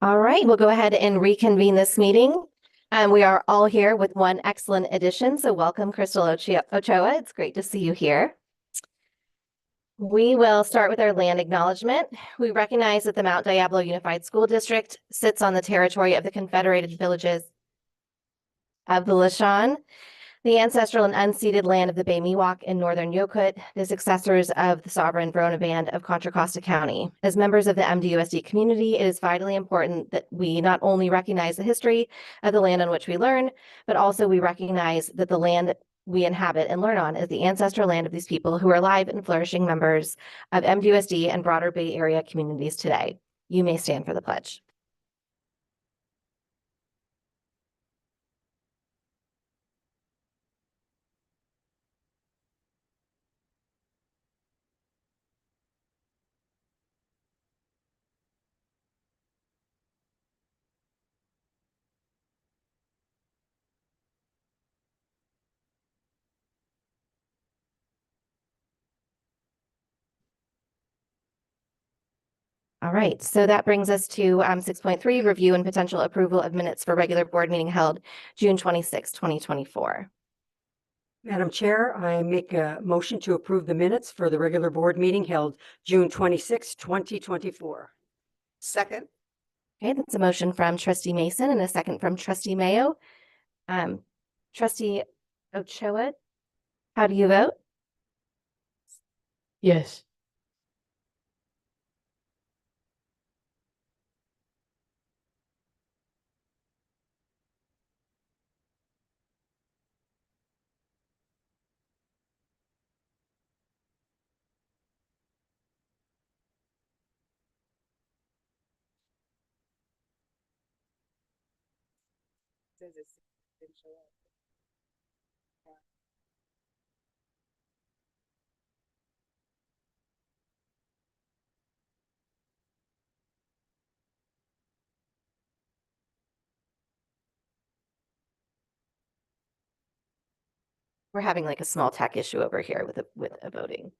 All right, we'll go ahead and reconvene this meeting. We are all here with one excellent addition. So welcome, Crystal Ochoa. It's great to see you here. We will start with our land acknowledgement. We recognize that the Mount Diablo Unified School District sits on the territory of the Confederated Villages of the Lishan, the ancestral and unceded land of the Bay Miwok in northern Yokut, the successors of the sovereign Brona Band of Contra Costa County. As members of the MDUSD community, it is vitally important that we not only recognize the history of the land on which we learn, but also we recognize that the land we inhabit and learn on is the ancestral land of these people who are alive and flourishing members of MDUSD and broader Bay Area communities today. You may stand for the pledge. All right, so that brings us to 6.3, review and potential approval of minutes for regular board meeting held June 26, 2024. Madam Chair, I make a motion to approve the minutes for the regular board meeting held June 26, 2024. Second. Okay, that's a motion from Trustee Mason and a second from Trustee Mayo. Trustee Ochoa, how do you vote? Yes. We're having like a small tech issue over here with a voting.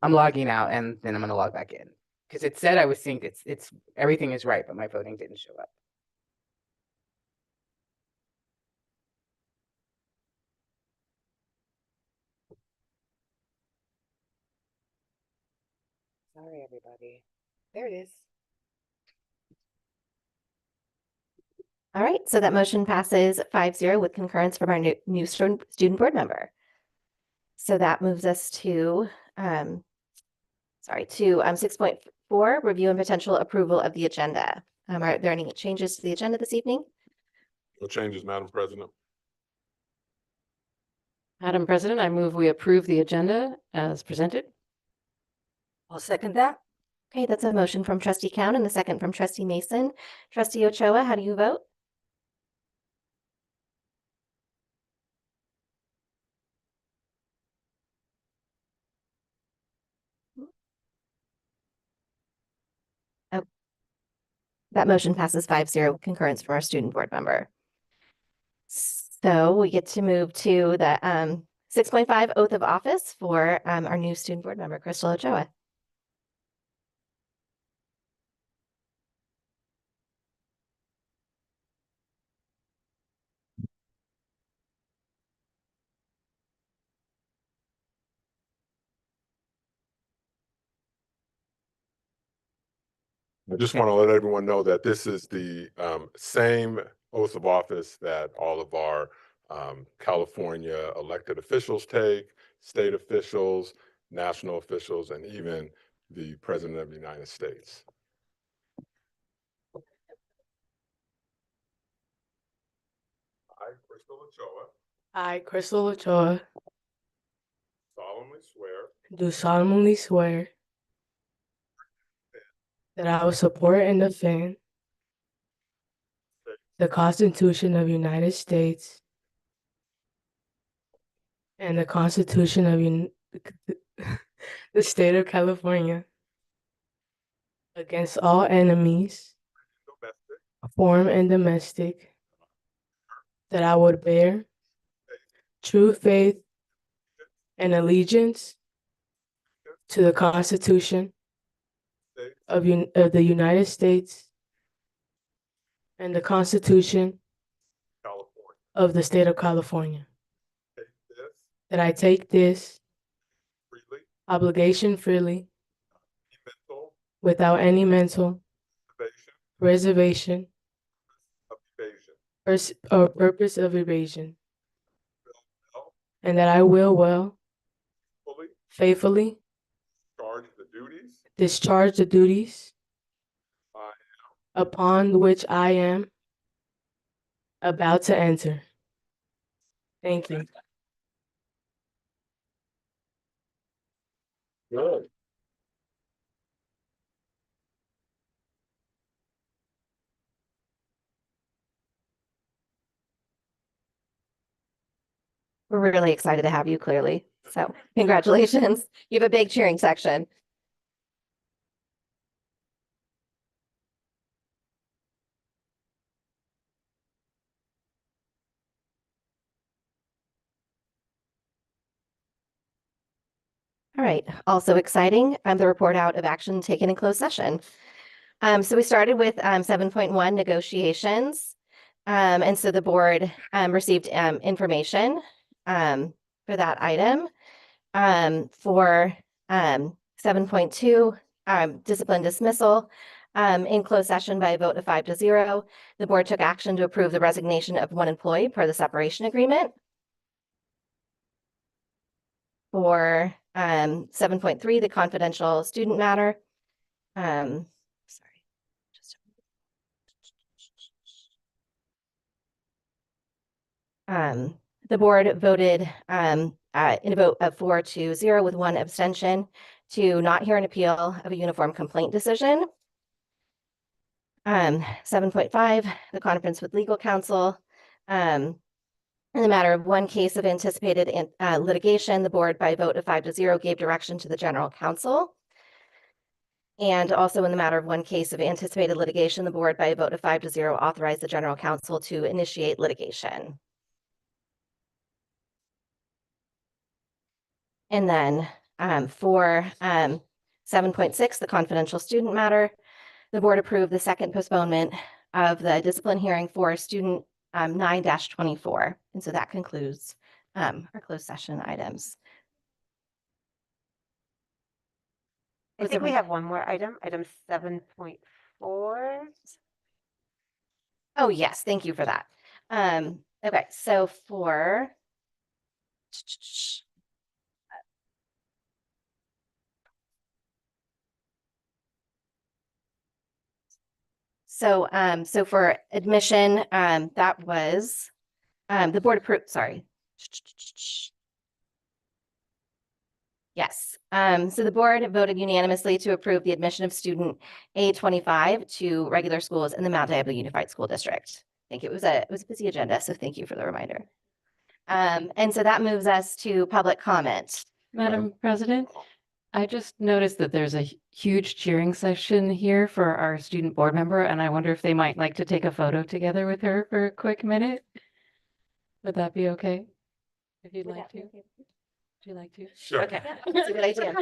I'm logging out and then I'm gonna log back in. Because it said I was synced. It's everything is right, but my voting didn't show up. Sorry, everybody. There it is. All right, so that motion passes 5-0 with concurrence from our new student board member. So that moves us to 6.4, review and potential approval of the agenda. Are there any changes to the agenda this evening? No changes, Madam President. Madam President, I move we approve the agenda as presented. I'll second that. Okay, that's a motion from Trustee Count and a second from Trustee Mason. Trustee Ochoa, how do you vote? Oh, that motion passes 5-0 with concurrence from our student board member. So we get to move to the 6.5 oath of office for our new student board member, Crystal Ochoa. I just want to let everyone know that this is the same oath of office that all of our California elected officials take, state officials, national officials, and even the President of the United States. I, Crystal Ochoa, I, Crystal Ochoa, do solemnly swear that I will support and defend the Constitution of the United States and the Constitution of the State of California against all enemies, domestic, foreign and domestic, that I would bear true faith and allegiance to the Constitution States of the United States and the Constitution of California. of the State of California, Take this that I take this freely, obligation freely mental without any mental reservation reservation of evasion. or purpose of evasion, Will and that I will well, fully faithfully discharge the duties discharge the duties I upon which I am about to enter. Thank you. Good. We're really excited to have you, clearly. So congratulations. You have a big cheering section. All right, also exciting, the report out of action taken in closed session. So we started with 7.1 negotiations. And so the board received information for that item. For 7.2, discipline dismissal, in closed session by a vote of 5-0, the board took action to approve the resignation of one employee per the separation agreement. For 7.3, the confidential student matter. Sorry. Just the board voted in a vote of 4-0 with one abstention to not hear an appeal of a uniform complaint decision. 7.5, the conference with legal counsel. In the matter of one case of anticipated litigation, the board by a vote of 5-0 gave direction to the general counsel. And also in the matter of one case of anticipated litigation, the board by a vote of 5-0 authorized the general counsel to initiate litigation. And then for 7.6, the confidential student matter, the board approved the second postponement of the discipline hearing for student 9-24. And so that concludes our closed session items. I think we have one more item, item 7.4. Oh, yes, thank you for that. Okay, so for so for admission, that was the board approved, sorry. Yes, so the board voted unanimously to approve the admission of student A25 to regular schools in the Mount Diablo Unified School District. I think it was a busy agenda, so thank you for the reminder. And so that moves us to public comment. Madam President, I just noticed that there's a huge cheering session here for our student board member, and I wonder if they might like to take a photo together with her for a quick minute. Would that be okay? If you'd like to? Would you like to? Sure. Okay. That's a good idea.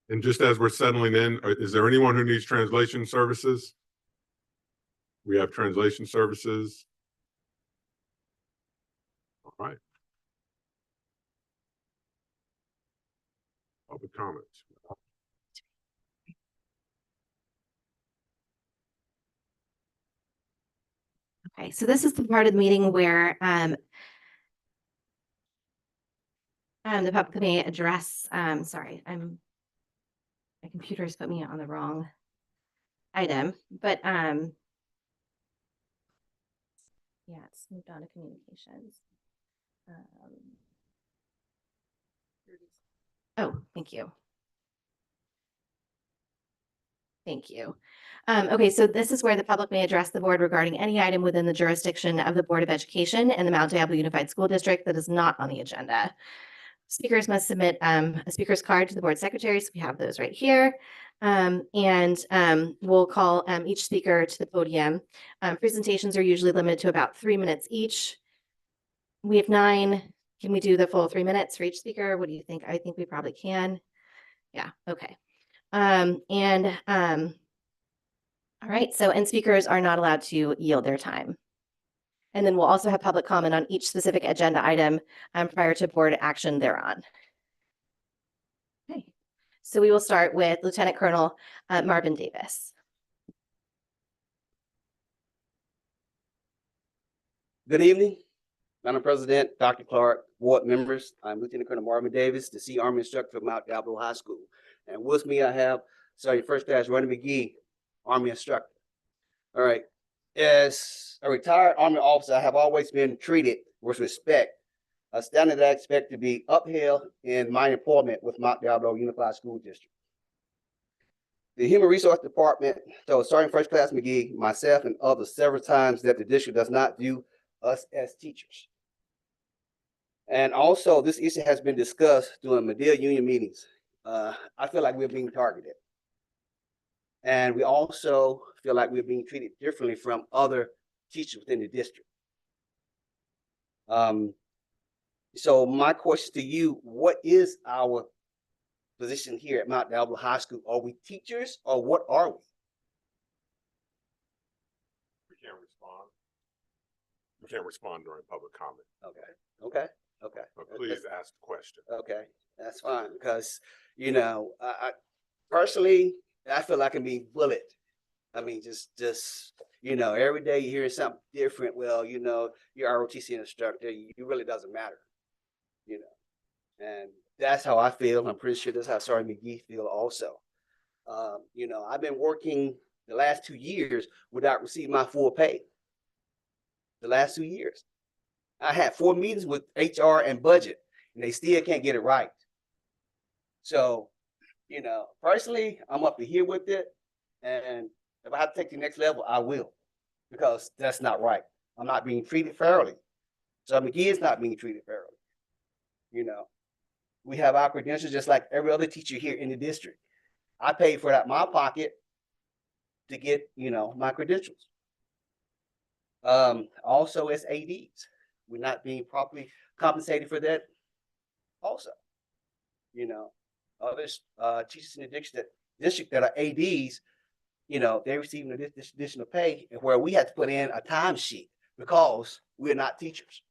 And just as we're settling in, is there anyone who needs translation services? We have translation services. All right. Public comments. Okay, so this is the part of the meeting where the public may address, sorry, my computer's put me on the wrong item, but yeah, it's moved on to communications. Oh, thank you. Thank you. Okay, so this is where the public may address the board regarding any item within the jurisdiction of the Board of Education and the Mount Diablo Unified School District that is not on the agenda. Speakers must submit a speaker's card to the board secretary, so we have those right here. We'll call each speaker to the podium. Presentations are usually limited to about 3 minutes each. We have 9. Can we do the full 3 minutes for each speaker? What do you think? I think we probably can. Yeah, okay. All right, so, and speakers are not allowed to yield their time. And then we'll also have public comment on each specific agenda item prior to board action thereon. Okay, so we will start with Lieutenant Colonel Marvin Davis. Good evening, Madam President, Dr. Clark, board members. I'm Lieutenant Colonel Marvin Davis, the Sea Army instructor of Mount Diablo High School. And with me, I have Sergeant First Class Ronnie McGee, Army instructor. All right. As a retired Army officer, I have always been treated with respect, a standard that I expect to be upheld in my employment with Mount Diablo Unified School District. The Human Resource Department told Sergeant First Class McGee, myself, and others several times that the district does not view us as teachers. And also, this issue has been discussed during Medill Union meetings. I feel like we're being targeted. And we also feel like we're being treated differently from other teachers within the district. So my question to you, what is our position here at Mount Diablo High School? Are we teachers or what are we? We can't respond. We can't respond during public comment. Okay. But please ask the question. Okay, that's fine, because, you know, I personally, I feel like I'm being bullied. I mean, just, you know, every day you're hearing something different. Well, you know, you're ROTC instructor, it really doesn't matter, you know, and that's how I feel. I'm pretty sure that's how Sergeant McGee feel also. You know, I've been working the last 2 years without receiving my full pay. The last 2 years. I had 4 meetings with HR and budget, and they still can't get it right. So, you know, personally, I'm up to here with it. And if I have to take the next level, I will, because that's not right. I'm not being treated fairly. So McGee is not being treated fairly. You know, we have our credentials just like every other teacher here in the district. I paid for that out of my pocket to get, you know, my credentials. Also as ADs, we're not being properly compensated for that also. You know, others teachers in the district that are ADs, you know, they're receiving this additional pay, and where we have to put in a timesheet because we're not teachers.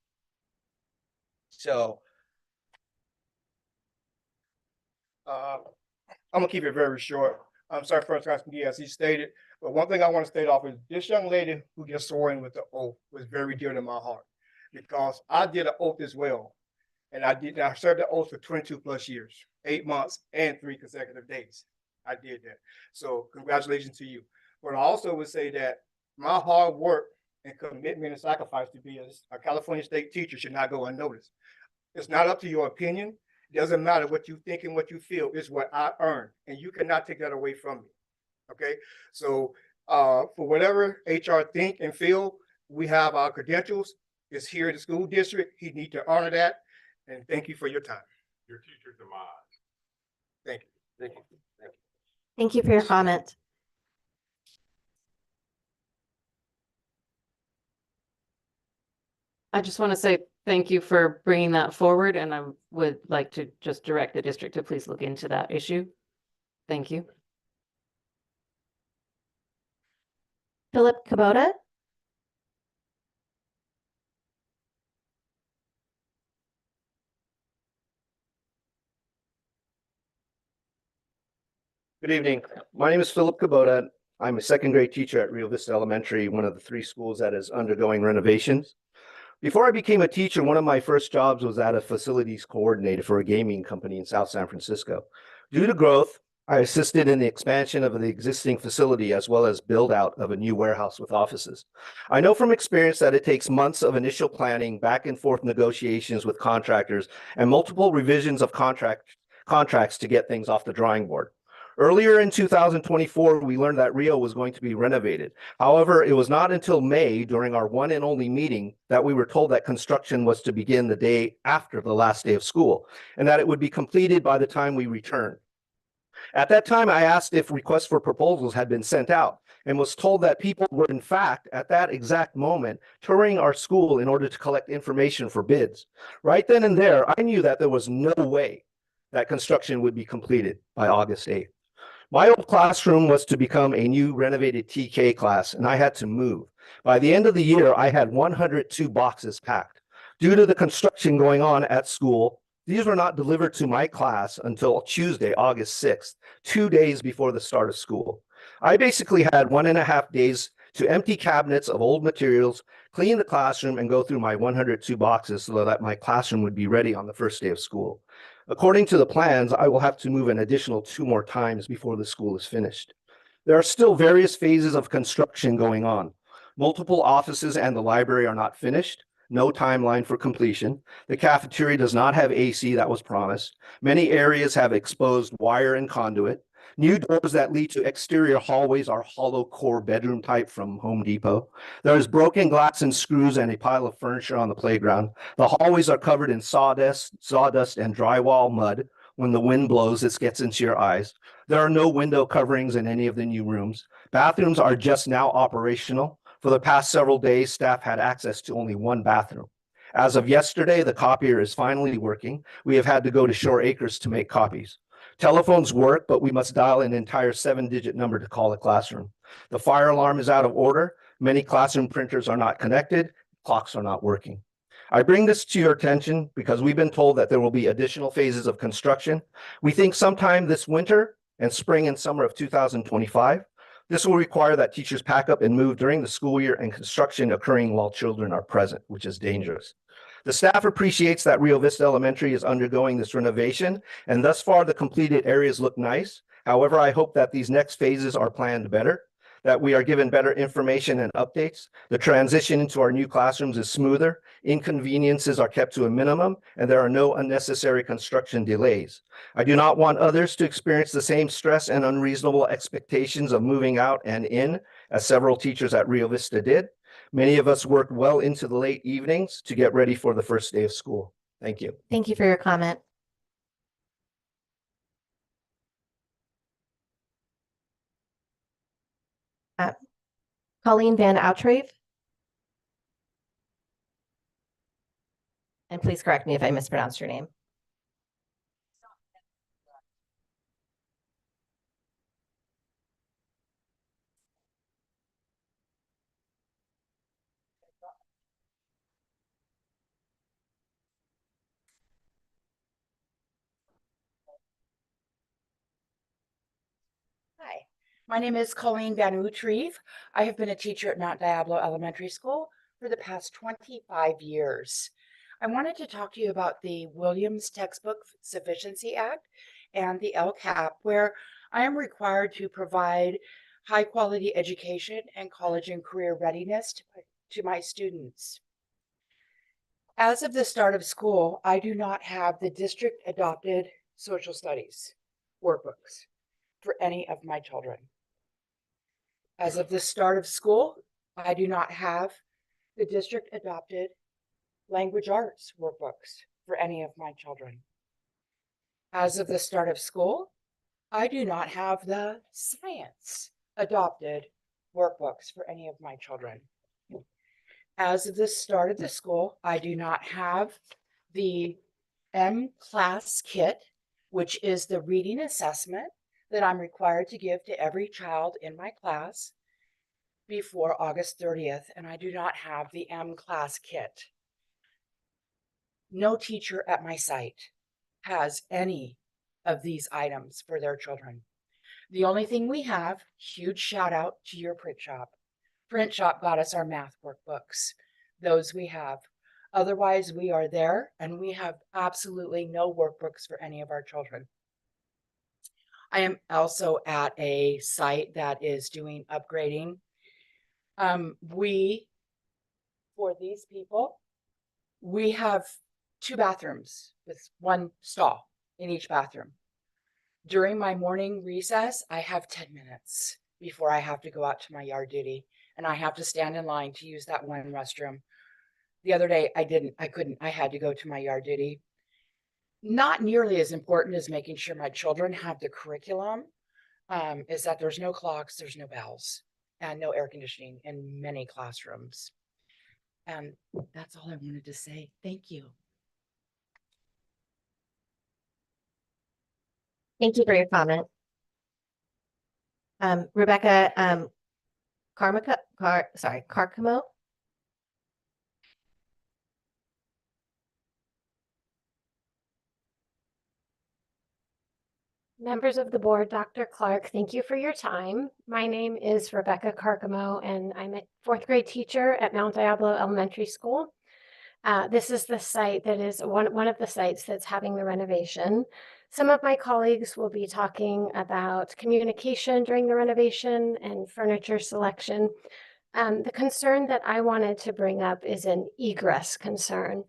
So I'm gonna keep it very short. I'm sorry, First Class McGee, as he stated, but one thing I want to state off is this young lady who gets sworn in with the oath was very dear to my heart, because I did an oath as well. And I served the oath for 22 plus years, 8 months and 3 consecutive days. I did that. So congratulations to you. But I also would say that my hard work and commitment and sacrifice to be a California state teacher should not go unnoticed. It's not up to your opinion. It doesn't matter what you think and what you feel. It's what I earned, and you cannot take that away from me. Okay, so for whatever HR think and feel, we have our credentials. It's here in the school district. He need to honor that. And thank you for your time. Your teacher demise. Thank you. thank you. Thank you. Thank you for your comment. I just want to say thank you for bringing that forward, and I would like to just direct the district to please look into that issue. Thank you. Philip Kubota, Good evening. My name is Philip Kubota. I'm a second grade teacher at Rio Vista Elementary, one of the 3 schools that is undergoing renovations. Before I became a teacher, one of my first jobs was at a facilities coordinator for a gaming company in South San Francisco. Due to growth, I assisted in the expansion of the existing facility as well as build out of a new warehouse with offices. I know from experience that it takes months of initial planning, back and forth negotiations with contractors, and multiple revisions of contracts to get things off the drawing board. Earlier in 2024, we learned that Rio was going to be renovated. However, it was not until May, during our one and only meeting, that we were told that construction was to begin the day after the last day of school, and that it would be completed by the time we returned. At that time, I asked if requests for proposals had been sent out, and was told that people were, in fact, at that exact moment, touring our school in order to collect information for bids. Right then and there, I knew that there was no way that construction would be completed by August 8th. My old classroom was to become a new renovated TK class, and I had to move. By the end of the year, I had 102 boxes packed. Due to the construction going on at school, these were not delivered to my class until Tuesday, August 6th, 2 days before the start of school. I basically had 1.5 days to empty cabinets of old materials, clean the classroom, and go through my 102 boxes so that my classroom would be ready on the first day of school. According to the plans, I will have to move an additional 2 more times before the school is finished. There are still various phases of construction going on. Multiple offices and the library are not finished. No timeline for completion. The cafeteria does not have AC that was promised. Many areas have exposed wire and conduit. New doors that lead to exterior hallways are hollow core bedroom type from Home Depot. There is broken glass and screws and a pile of furniture on the playground. The hallways are covered in sawdust, and drywall mud. When the wind blows, it gets into your eyes. There are no window coverings in any of the new rooms. Bathrooms are just now operational. For the past several days, staff had access to only 1 bathroom. As of yesterday, the copier is finally working. We have had to go to Shore Acres to make copies. Telephones work, but we must dial an entire 7-digit number to call a classroom. The fire alarm is out of order. Many classroom printers are not connected. Clocks are not working. I bring this to your attention because we've been told that there will be additional phases of construction. We think sometime this winter and spring and summer of 2025. This will require that teachers pack up and move during the school year and construction occurring while children are present, which is dangerous. The staff appreciates that Rio Vista Elementary is undergoing this renovation, and thus far the completed areas look nice. However, I hope that these next phases are planned better, that we are given better information and updates. The transition into our new classrooms is smoother, inconveniences are kept to a minimum, and there are no unnecessary construction delays. I do not want others to experience the same stress and unreasonable expectations of moving out and in, as several teachers at Rio Vista did. Many of us worked well into the late evenings to get ready for the first day of school. Thank you. thank you for your comment. Colleen Van Outrave. And please correct me if I mispronounced your name. Hi, my name is Colleen Van Retrieve. I have been a teacher at Mount Diablo Elementary School for the past 25 years. I wanted to talk to you about the Williams Textbook Sufficiency Act and the LCAP, where I am required to provide high quality education and college and career readiness to my students. As of the start of school, I do not have the district adopted social studies workbooks for any of my children. As of the start of school, I do not have the district adopted language arts workbooks for any of my children. As of the start of school, I do not have the science adopted workbooks for any of my children. As of the start of the school, I do not have the M-Class kit, which is the reading assessment that I'm required to give to every child in my class before August 30th, and I do not have the M class kit. No teacher at my site has any of these items for their children. The only thing we have, huge shout out to your print shop. Print shop got us our math workbooks. Those we have. Otherwise, we are there and we have absolutely no workbooks for any of our children. I am also at a site that is doing upgrading. For these people, we have 2 bathrooms with 1 stall in each bathroom. During my morning recess, I have 10 minutes before I have to go out to my yard duty, and I have to stand in line to use that one restroom. The other day, I couldn't, I had to go to my yard duty. Not nearly as important as making sure my children have the curriculum, is that there's no clocks, there's no bells, and no air conditioning in many classrooms. And that's all I wanted to say. Thank you. Thank you for your comment. Rebecca, Carcamo. Members of the board, Dr. Clark, thank you for your time. My name is Rebecca Carcamo, and I'm a 4th grade teacher at Mount Diablo Elementary School. This is the site that is one of the sites that's having the renovation. Some of my colleagues will be talking about communication during the renovation and furniture selection. The concern that I wanted to bring up is an egress concern.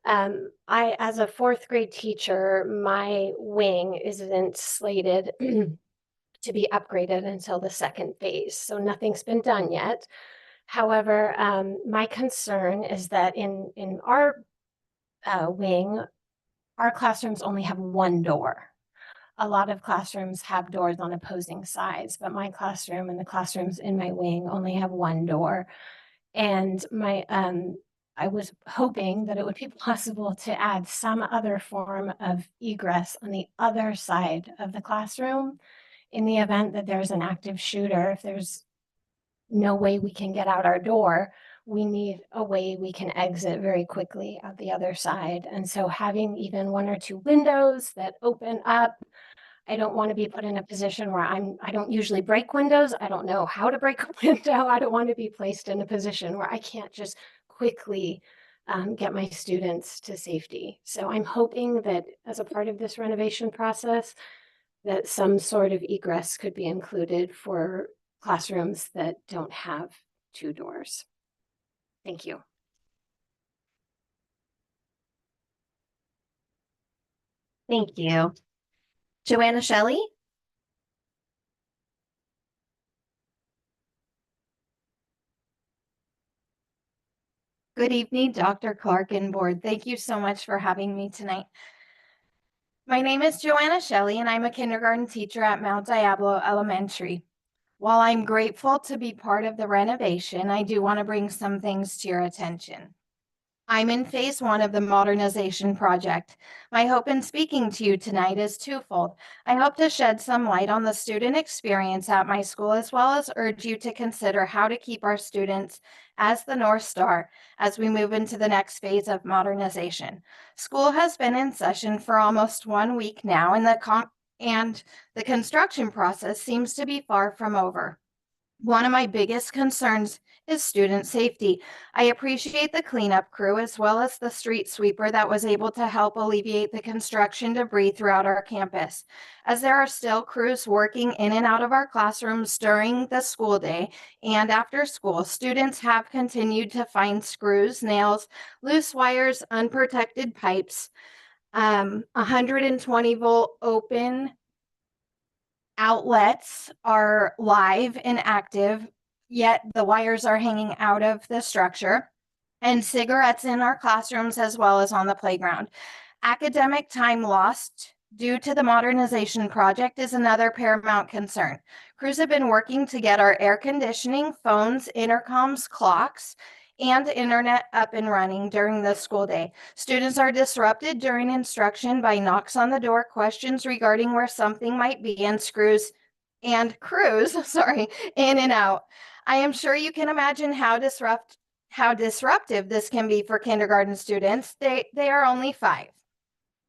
As a 4th grade teacher, my wing isn't slated to be upgraded until the 2nd phase, so nothing's been done yet. However, my concern is that in our wing, our classrooms only have 1 door. A lot of classrooms have doors on opposing sides, but my classroom and the classrooms in my wing only have 1 door. And I was hoping that it would be possible to add some other form of egress on the other side of the classroom in the event that there's an active shooter. If there's no way we can get out our door, we need a way we can exit very quickly out the other side. And so having even 1 or 2 windows that open up, I don't want to be put in a position where I don't usually break windows. I don't know how to break a window. I don't want to be placed in a position where I can't just quickly get my students to safety. So I'm hoping that as a part of this renovation process, that some sort of egress could be included for classrooms that don't have 2 doors. Thank you. Thank you. Joanna Shelley. Good evening, Dr. Clark and board. Thank you so much for having me tonight. My name is Joanna Shelley, and I'm a kindergarten teacher at Mount Diablo Elementary. While I'm grateful to be part of the renovation, I do want to bring some things to your attention. I'm in phase 1 of the modernization project. My hope in speaking to you tonight is twofold. I hope to shed some light on the student experience at my school, as well as urge you to consider how to keep our students as the North Star as we move into the next phase of modernization. School has been in session for almost 1 week now, and the construction process seems to be far from over. One of my biggest concerns is student safety. I appreciate the cleanup crew as well as the street sweeper that was able to help alleviate the construction debris throughout our campus. As there are still crews working in and out of our classrooms during the school day and after school, students have continued to find screws, nails, loose wires, unprotected pipes, 120-volt open outlets are live and active, yet the wires are hanging out of the structure, and cigarettes in our classrooms as well as on the playground. Academic time lost due to the modernization project is another paramount concern. Crews have been working to get our air conditioning, phones, intercoms, clocks, and internet up and running during the school day. Students are disrupted during instruction by knocks on the door, questions regarding where something might be, and crews, sorry, in and out. I am sure you can imagine how disruptive this can be for kindergarten students. They are only 5.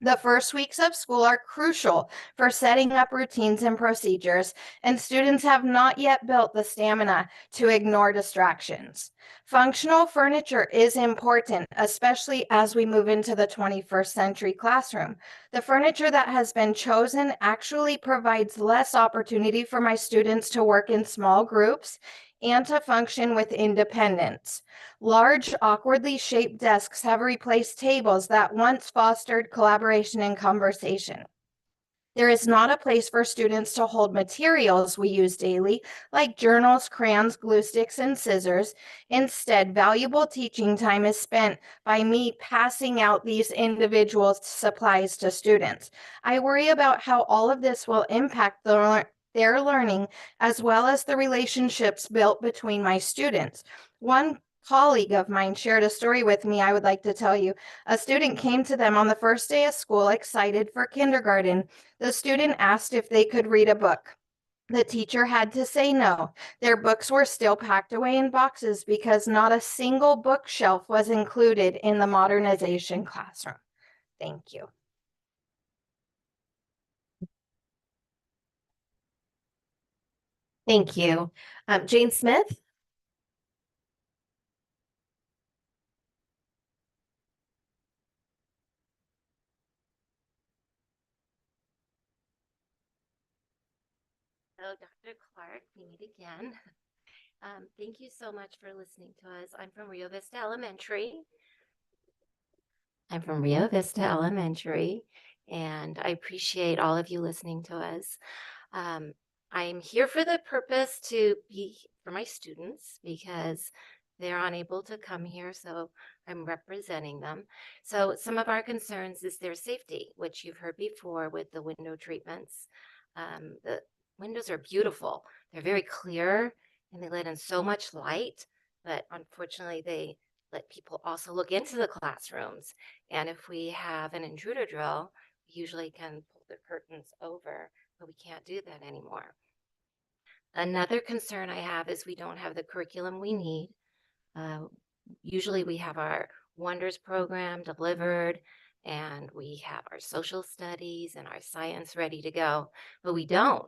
The first weeks of school are crucial for setting up routines and procedures, and students have not yet built the stamina to ignore distractions. Functional furniture is important, especially as we move into the 21st century classroom. The furniture that has been chosen actually provides less opportunity for my students to work in small groups and to function with independence. Large, awkwardly shaped desks have replaced tables that once fostered collaboration and conversation. There is not a place for students to hold materials we use daily, like journals, crayons, glue sticks, and scissors. Instead, valuable teaching time is spent by me passing out these individual supplies to students. I worry about how all of this will impact their learning, as well as the relationships built between my students. One colleague of mine shared a story with me I would like to tell you. A student came to them on the first day of school excited for kindergarten. The student asked if they could read a book. The teacher had to say no. Their books were still packed away in boxes because not a single bookshelf was included in the modernization classroom. Thank you. Thank you. Jane Smith? Hello, Dr. Clark. We meet again. Thank you so much for listening to us. I'm from Rio Vista Elementary. And I appreciate all of you listening to us. I'm here for the purpose to be for my students because they're unable to come here, so I'm representing them. So some of our concerns is their safety, which you've heard before with the window treatments. The windows are beautiful. They're very clear and they let in so much light, but unfortunately they let people also look into the classrooms. And if we have an intruder drill, we usually can pull the curtains over, but we can't do that anymore. Another concern I have is we don't have the curriculum we need. Usually we have our Wonders program delivered and we have our social studies and our science ready to go, but we don't.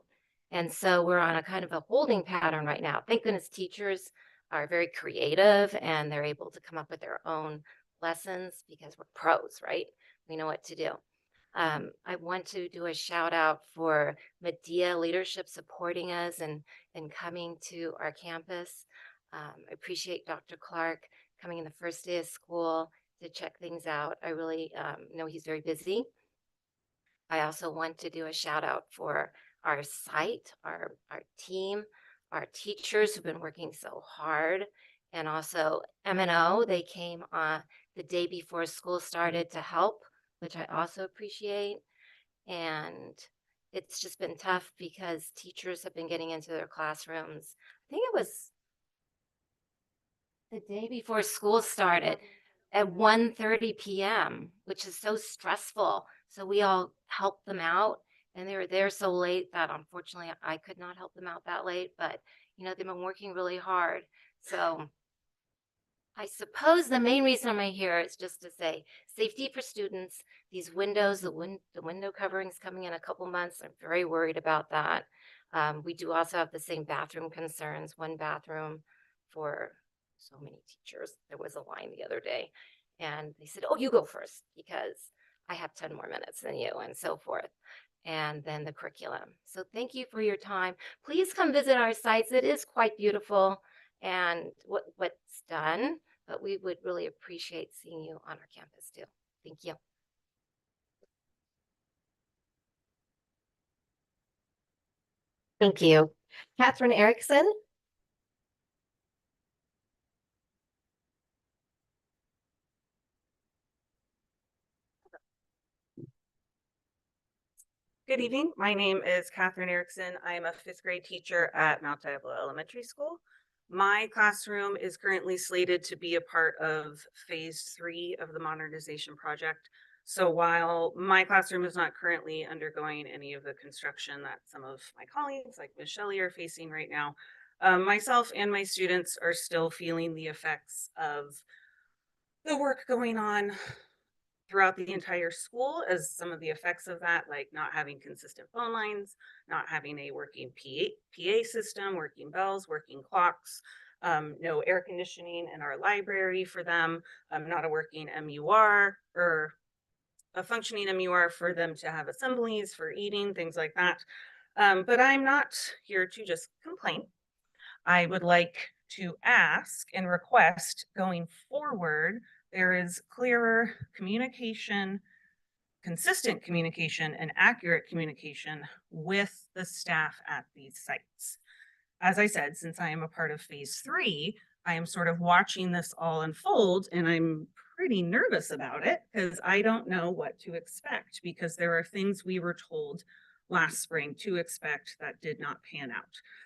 And so we're on a kind of a holding pattern right now. Thank goodness teachers are very creative and they're able to come up with their own lessons because we're pros, right? We know what to do. I want to do a shout out for Medea leadership supporting us and coming to our campus. I appreciate Dr. Clark coming in the first day of school to check things out. I really know he's very busy. I also want to do a shout out for our site, our team, our teachers who've been working so hard, and also M&O. They came on the day before school started to help, which I also appreciate. And it's just been tough because teachers have been getting into their classrooms. I think it was the day before school started at 1:30 p.m., which is so stressful. So we all helped them out and they were there so late that unfortunately I could not help them out that late, but they've been working really hard. So I suppose the main reason I'm here is just to say safety for students. These windows, the window coverings coming in a couple months. I'm very worried about that. We do also have the same bathroom concerns. One bathroom for so many teachers. There was a line the other day, and they said, "Oh, you go first because I have 10 more minutes than you," and so forth. And then the curriculum. So thank you for your time. Please come visit our sites. It is quite beautiful and what's done, but we would really appreciate seeing you on our campus too. Thank you. Thank you. Catherine Erickson? Good evening. My name is Catherine Erickson. I am a 5th grade teacher at Mount Diablo Elementary School. My classroom is currently slated to be a part of phase 3 of the modernization project. So while my classroom is not currently undergoing any of the construction that some of my colleagues like Ms. Shelley are facing right now, myself and my students are still feeling the effects of the work going on throughout the entire school, as some of the effects of that, like not having consistent phone lines, not having a working PA system, working bells, working clocks, no air conditioning in our library for them, not a working MUR or a functioning MUR for them to have assemblies for eating, things like that. But I'm not here to just complain. I would like to ask and request going forward, there is clearer communication, consistent communication, and accurate communication with the staff at these sites. As I said, since I am a part of phase 3, I am sort of watching this all unfold, and I'm pretty nervous about it because I don't know what to expect, because there are things we were told last spring to expect that did not pan out,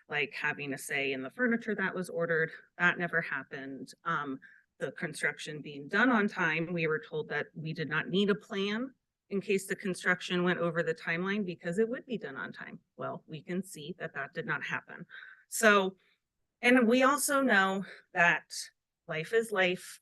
like having a say in the furniture that was ordered. That never happened. The construction being done on time, we were told that we did not need a plan in case the construction went over the timeline because it would be done on time. Well, we can see that that did not happen. So, and we also know that life is life.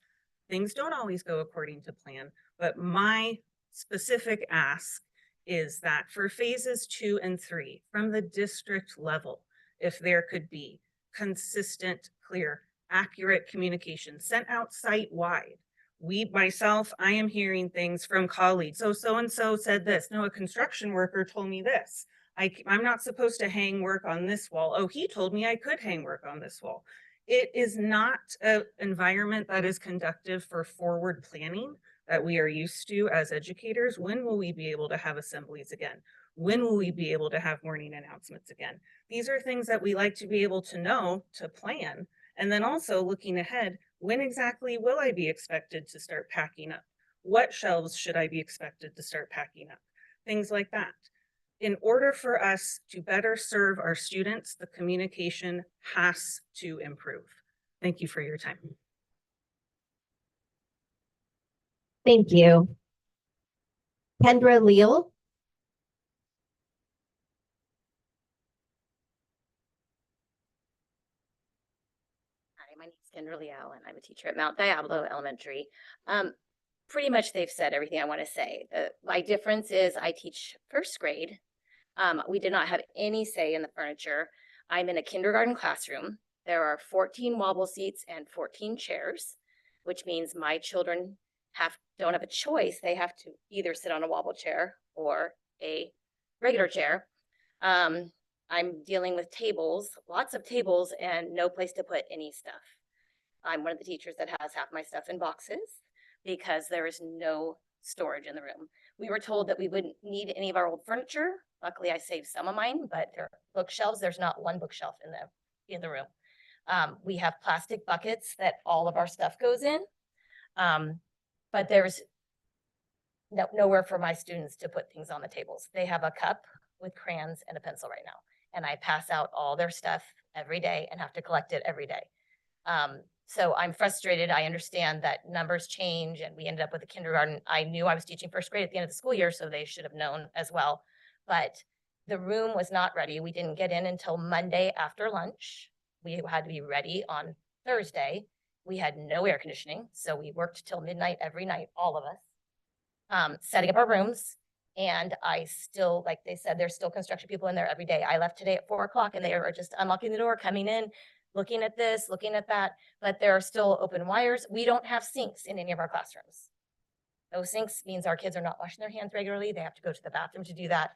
Things don't always go according to plan, but my specific ask is that for phases 2 and 3 from the district level, if there could be consistent, clear, accurate communication sent out site-wide. I am hearing things from colleagues. So so-and-so said this. No, a construction worker told me this. I'm not supposed to hang work on this wall. Oh, he told me I could hang work on this wall. It is not an environment that is conducive for forward planning that we are used to as educators. When will we be able to have assemblies again? When will we be able to have morning announcements again? These are things that we like to be able to know, to plan. And then also looking ahead, when exactly will I be expected to start packing up? What shelves should I be expected to start packing up? Things like that. In order for us to better serve our students, the communication has to improve. Thank you for your time. Thank you. Kendra Leal. Hi, my name is Kendra Leal, and I'm a teacher at Mount Diablo Elementary. Pretty much they've said everything I want to say. My difference is I teach first grade. We did not have any say in the furniture. I'm in a kindergarten classroom. There are 14 wobble seats and 14 chairs, which means my children don't have a choice. They have to either sit on a wobble chair or a regular chair. I'm dealing with tables, lots of tables, and no place to put any stuff. I'm one of the teachers that has half my stuff in boxes because there is no storage in the room. We were told that we wouldn't need any of our old furniture. Luckily, I saved some of mine, but there are bookshelves. There's not one bookshelf in the room. We have plastic buckets that all of our stuff goes in, but there's nowhere for my students to put things on the tables. They have a cup with crayons and a pencil right now, and I pass out all their stuff every day and have to collect it every day. So I'm frustrated. I understand that numbers change, and we ended up with a kindergarten. I knew I was teaching first grade at the end of the school year, so they should have known as well. But the room was not ready. We didn't get in until Monday after lunch. We had to be ready on Thursday. We had no air conditioning, so we worked till midnight every night, all of us, setting up our rooms. And I still, like they said, there's still construction people in there every day. I left today at 4 o'clock, and they are just unlocking the door, coming in, looking at this, looking at that, but there are still open wires. We don't have sinks in any of our classrooms. No sinks means our kids are not washing their hands regularly. They have to go to the bathroom to do that.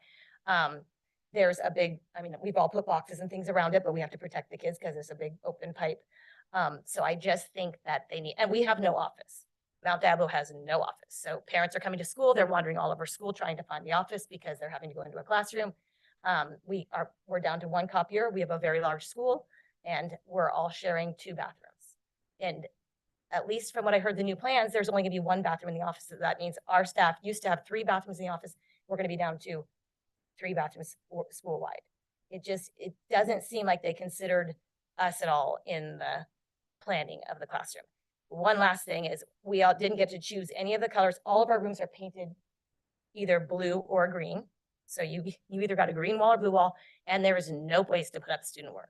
There's a big, we've all put boxes and things around it, but we have to protect the kids because it's a big open pipe. So I just think that they need, and we have no office. Mount Diablo has no office. So parents are coming to school. They're wandering all over school trying to find the office because they're having to go into a classroom. We're down to one copier. We have a very large school, and we're all sharing 2 bathrooms. And at least from what I heard, the new plans, there's only gonna be 1 bathroom in the office. So that means our staff used to have 3 bathrooms in the office. We're gonna be down to 3 bathrooms school-wide. It doesn't seem like they considered us at all in the planning of the classroom. One last thing is we all didn't get to choose any of the colors. All of our rooms are painted either blue or green. So you either got a green wall or blue wall, and there is no place to put up student work.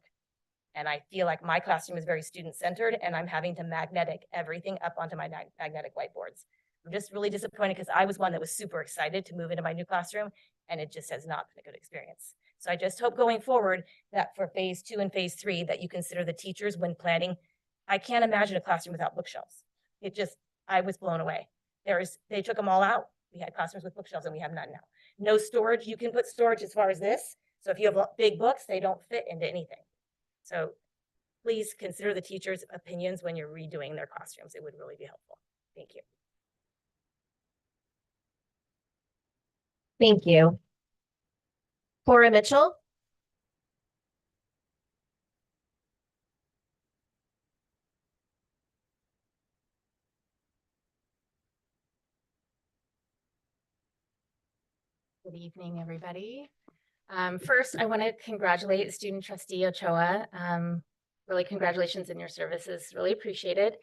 And I feel like my classroom is very student-centered, and I'm having to magnetic everything up onto my magnetic whiteboards. I'm just really disappointed because I was one that was super excited to move into my new classroom, and it just has not been a good experience. So I just hope going forward that for phase 2 and phase 3 that you consider the teachers when planning. I can't imagine a classroom without bookshelves. I was blown away. They took them all out. We had classrooms with bookshelves and we have none now. No storage. You can put storage as far as this. So if you have big books, they don't fit into anything. So please consider the teachers' opinions when you're redoing their classrooms. It would really be helpful. Thank you. Thank you. Cora Mitchell. Good evening, everybody. First, I want to congratulate student trustee Ochoa. Really congratulations in your services, really appreciated.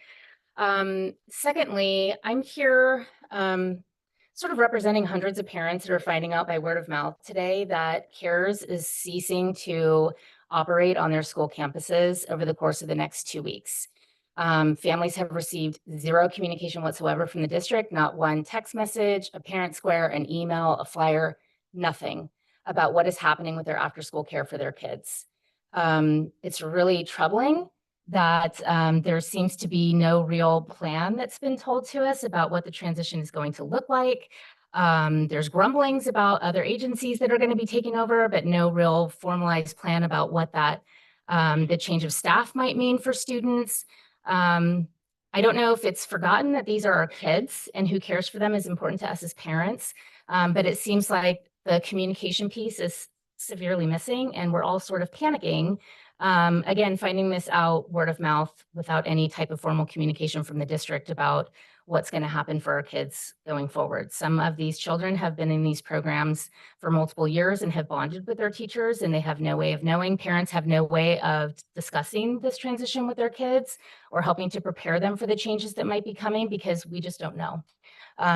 Secondly, I'm here sort of representing hundreds of parents that are finding out by word of mouth today that CARES is ceasing to operate on their school campuses over the course of the next 2 weeks. Families have received zero communication whatsoever from the district, not one text message, a parent square, an email, a flyer, nothing about what is happening with their after-school care for their kids. It's really troubling that there seems to be no real plan that's been told to us about what the transition is going to look like. There's grumblings about other agencies that are going to be taking over, but no real formalized plan about what that the change of staff might mean for students. I don't know if it's forgotten that these are our kids and who cares for them is important to us as parents, but it seems like the communication piece is severely missing and we're all sort of panicking. Again, finding this out word of mouth without any type of formal communication from the district about what's going to happen for our kids going forward. Some of these children have been in these programs for multiple years and have bonded with their teachers, and they have no way of knowing. Parents have no way of discussing this transition with their kids or helping to prepare them for the changes that might be coming because we just don't know.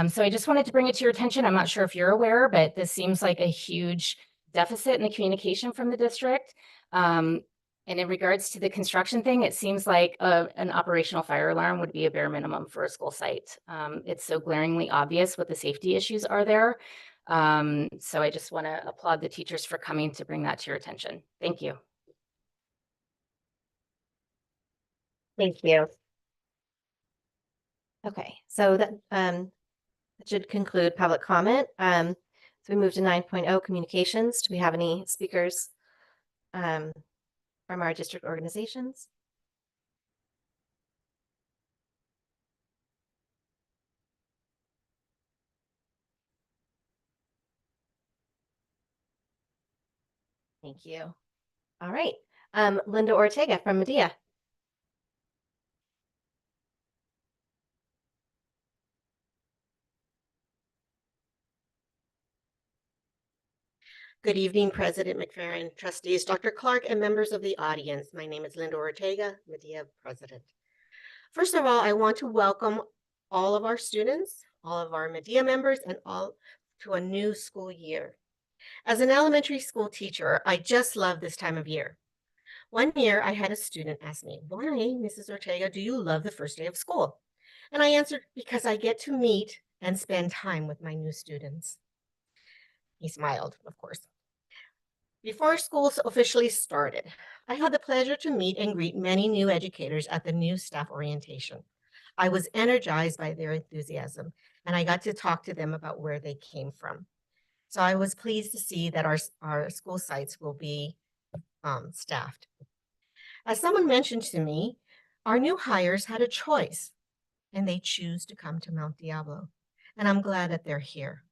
So I just wanted to bring it to your attention. I'm not sure if you're aware, but this seems like a huge deficit in the communication from the district. And in regards to the construction thing, it seems like an operational fire alarm would be a bare minimum for a school site. It's so glaringly obvious what the safety issues are there. So I just want to applaud the teachers for coming to bring that to your attention. Thank you. Thank you. Okay, so that should conclude public comment. So we move to 9.0 communications. Do we have any speakers from our district organizations? Thank you. All right. Linda Ortega from Medea. Good evening, President McFerrin, trustees, Dr. Clark, and members of the audience. My name is Linda Ortega, Medea President. First of all, I want to welcome all of our students, all of our Medea members, and all to a new school year. As an elementary school teacher, I just love this time of year. One year, I had a student ask me, "Why, Mrs. Ortega, do you love the first day of school?" And I answered, "Because I get to meet and spend time with my new students." He smiled, of course. Before school officially started, I had the pleasure to meet and greet many new educators at the new staff orientation. I was energized by their enthusiasm, and I got to talk to them about where they came from. So I was pleased to see that our school sites will be staffed. As someone mentioned to me, our new hires had a choice, and they choose to come to Mount Diablo, and I'm glad that they're here.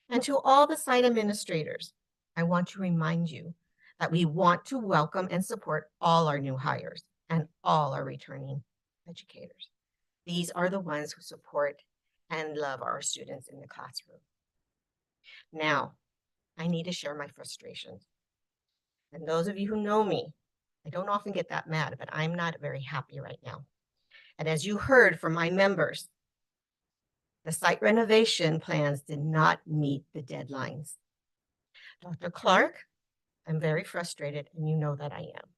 And to all the site administrators, I want to remind you that we want to welcome and support all our new hires and all our returning educators. These are the ones who support and love our students in the classroom. Now, I need to share my frustrations. And those of you who know me I don't often get that mad, but I'm not very happy right now. And as you heard from my members, the site renovation plans did not meet the deadlines. Dr. Clark, I'm very frustrated, and you know that I am.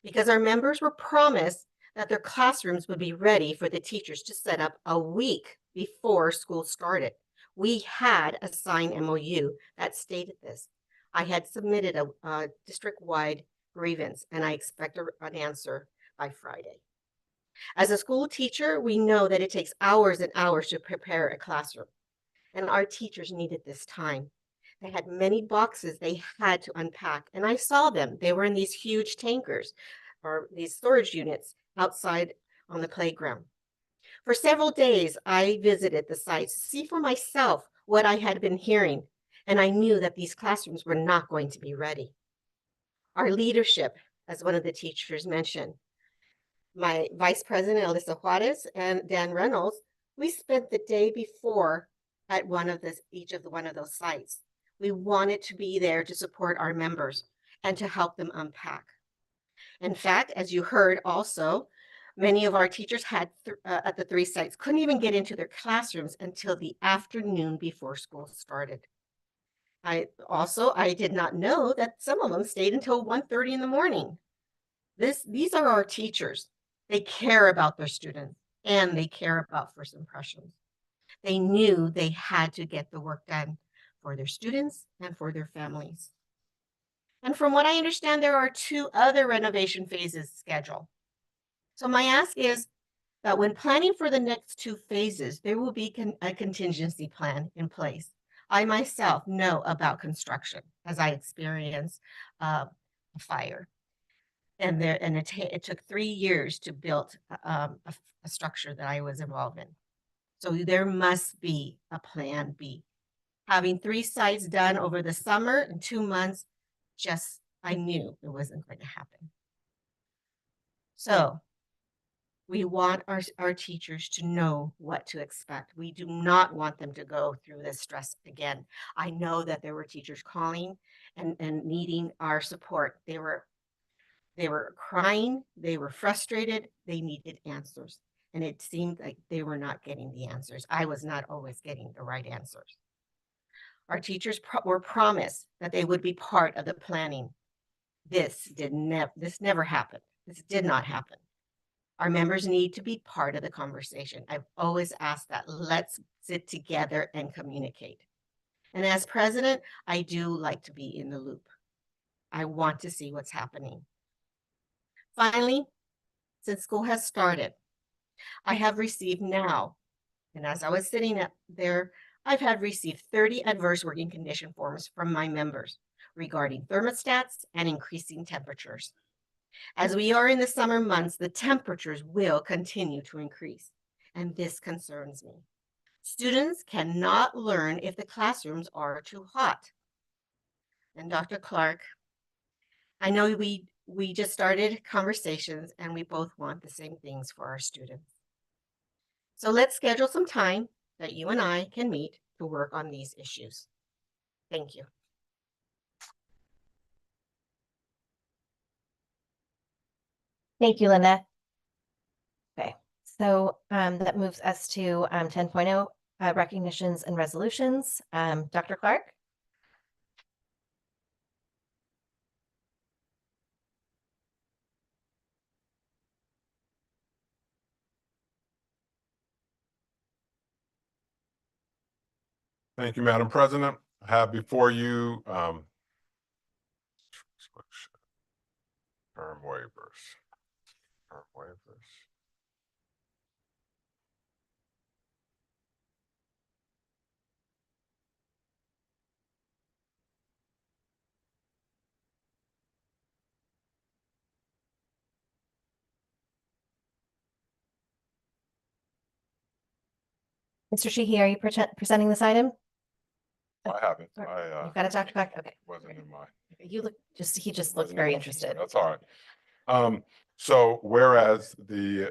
Because our members were promised that their classrooms would be ready for the teachers to set up a week before school started. We had a signed MOU that stated this. I had submitted a district-wide grievance, and I expect an answer by Friday. As a school teacher, we know that it takes hours and hours to prepare a classroom, and our teachers needed this time. They had many boxes they had to unpack, and I saw them. They were in these huge tankers or these storage units outside on the playground. For several days, I visited the sites to see for myself what I had been hearing, and I knew that these classrooms were not going to be ready. Our leadership, as one of the teachers mentioned, my Vice President, Alyssa Juarez, and Dan Reynolds, we spent the day before at one of those sites. We wanted to be there to support our members and to help them unpack. In fact, as you heard also, many of our teachers at the 3 sites couldn't even get into their classrooms until the afternoon before school started. I did not know that some of them stayed until 1:30 in the morning. These are our teachers. They care about their students and they care about first impressions. They knew they had to get the work done for their students and for their families. And from what I understand, there are 2 other renovation phases scheduled. So my ask is that when planning for the next 2 phases, there will be a contingency plan in place. I myself know about construction as I experienced a fire. And it took 3 years to build a structure that I was involved in. So there must be a plan B. Having 3 sites done over the summer in 2 months, I knew it wasn't going to happen. So we want our teachers to know what to expect. We do not want them to go through this stress again. I know that there were teachers calling and needing our support. They were crying, they were frustrated, they needed answers. And it seemed like they were not getting the answers. I was not always getting the right answers. Our teachers were promised that they would be part of the planning. This never happened. This did not happen. Our members need to be part of the conversation. I've always asked that. Let's sit together and communicate. And as president, I do like to be in the loop. I want to see what's happening. Finally, since school has started, I have received now, and as I was sitting there, I've received 30 adverse working condition forms from my members regarding thermostats and increasing temperatures. As we are in the summer months, the temperatures will continue to increase, and this concerns me. Students cannot learn if the classrooms are too hot. And Dr. Clark, I know we just started conversations and we both want the same things for our students. So let's schedule some time that you and I can meet to work on these issues. Thank you. Thank you, Linda. Okay, so that moves us to 10.0 recognitions and resolutions. Dr. Clark? Thank you, Madam President. I have before you term waivers. Mr. Sheehy, are you presenting this item? I haven't. You've got it, Dr. Clark? Okay. Wasn't in my. He just looked very interested. That's all right. So whereas we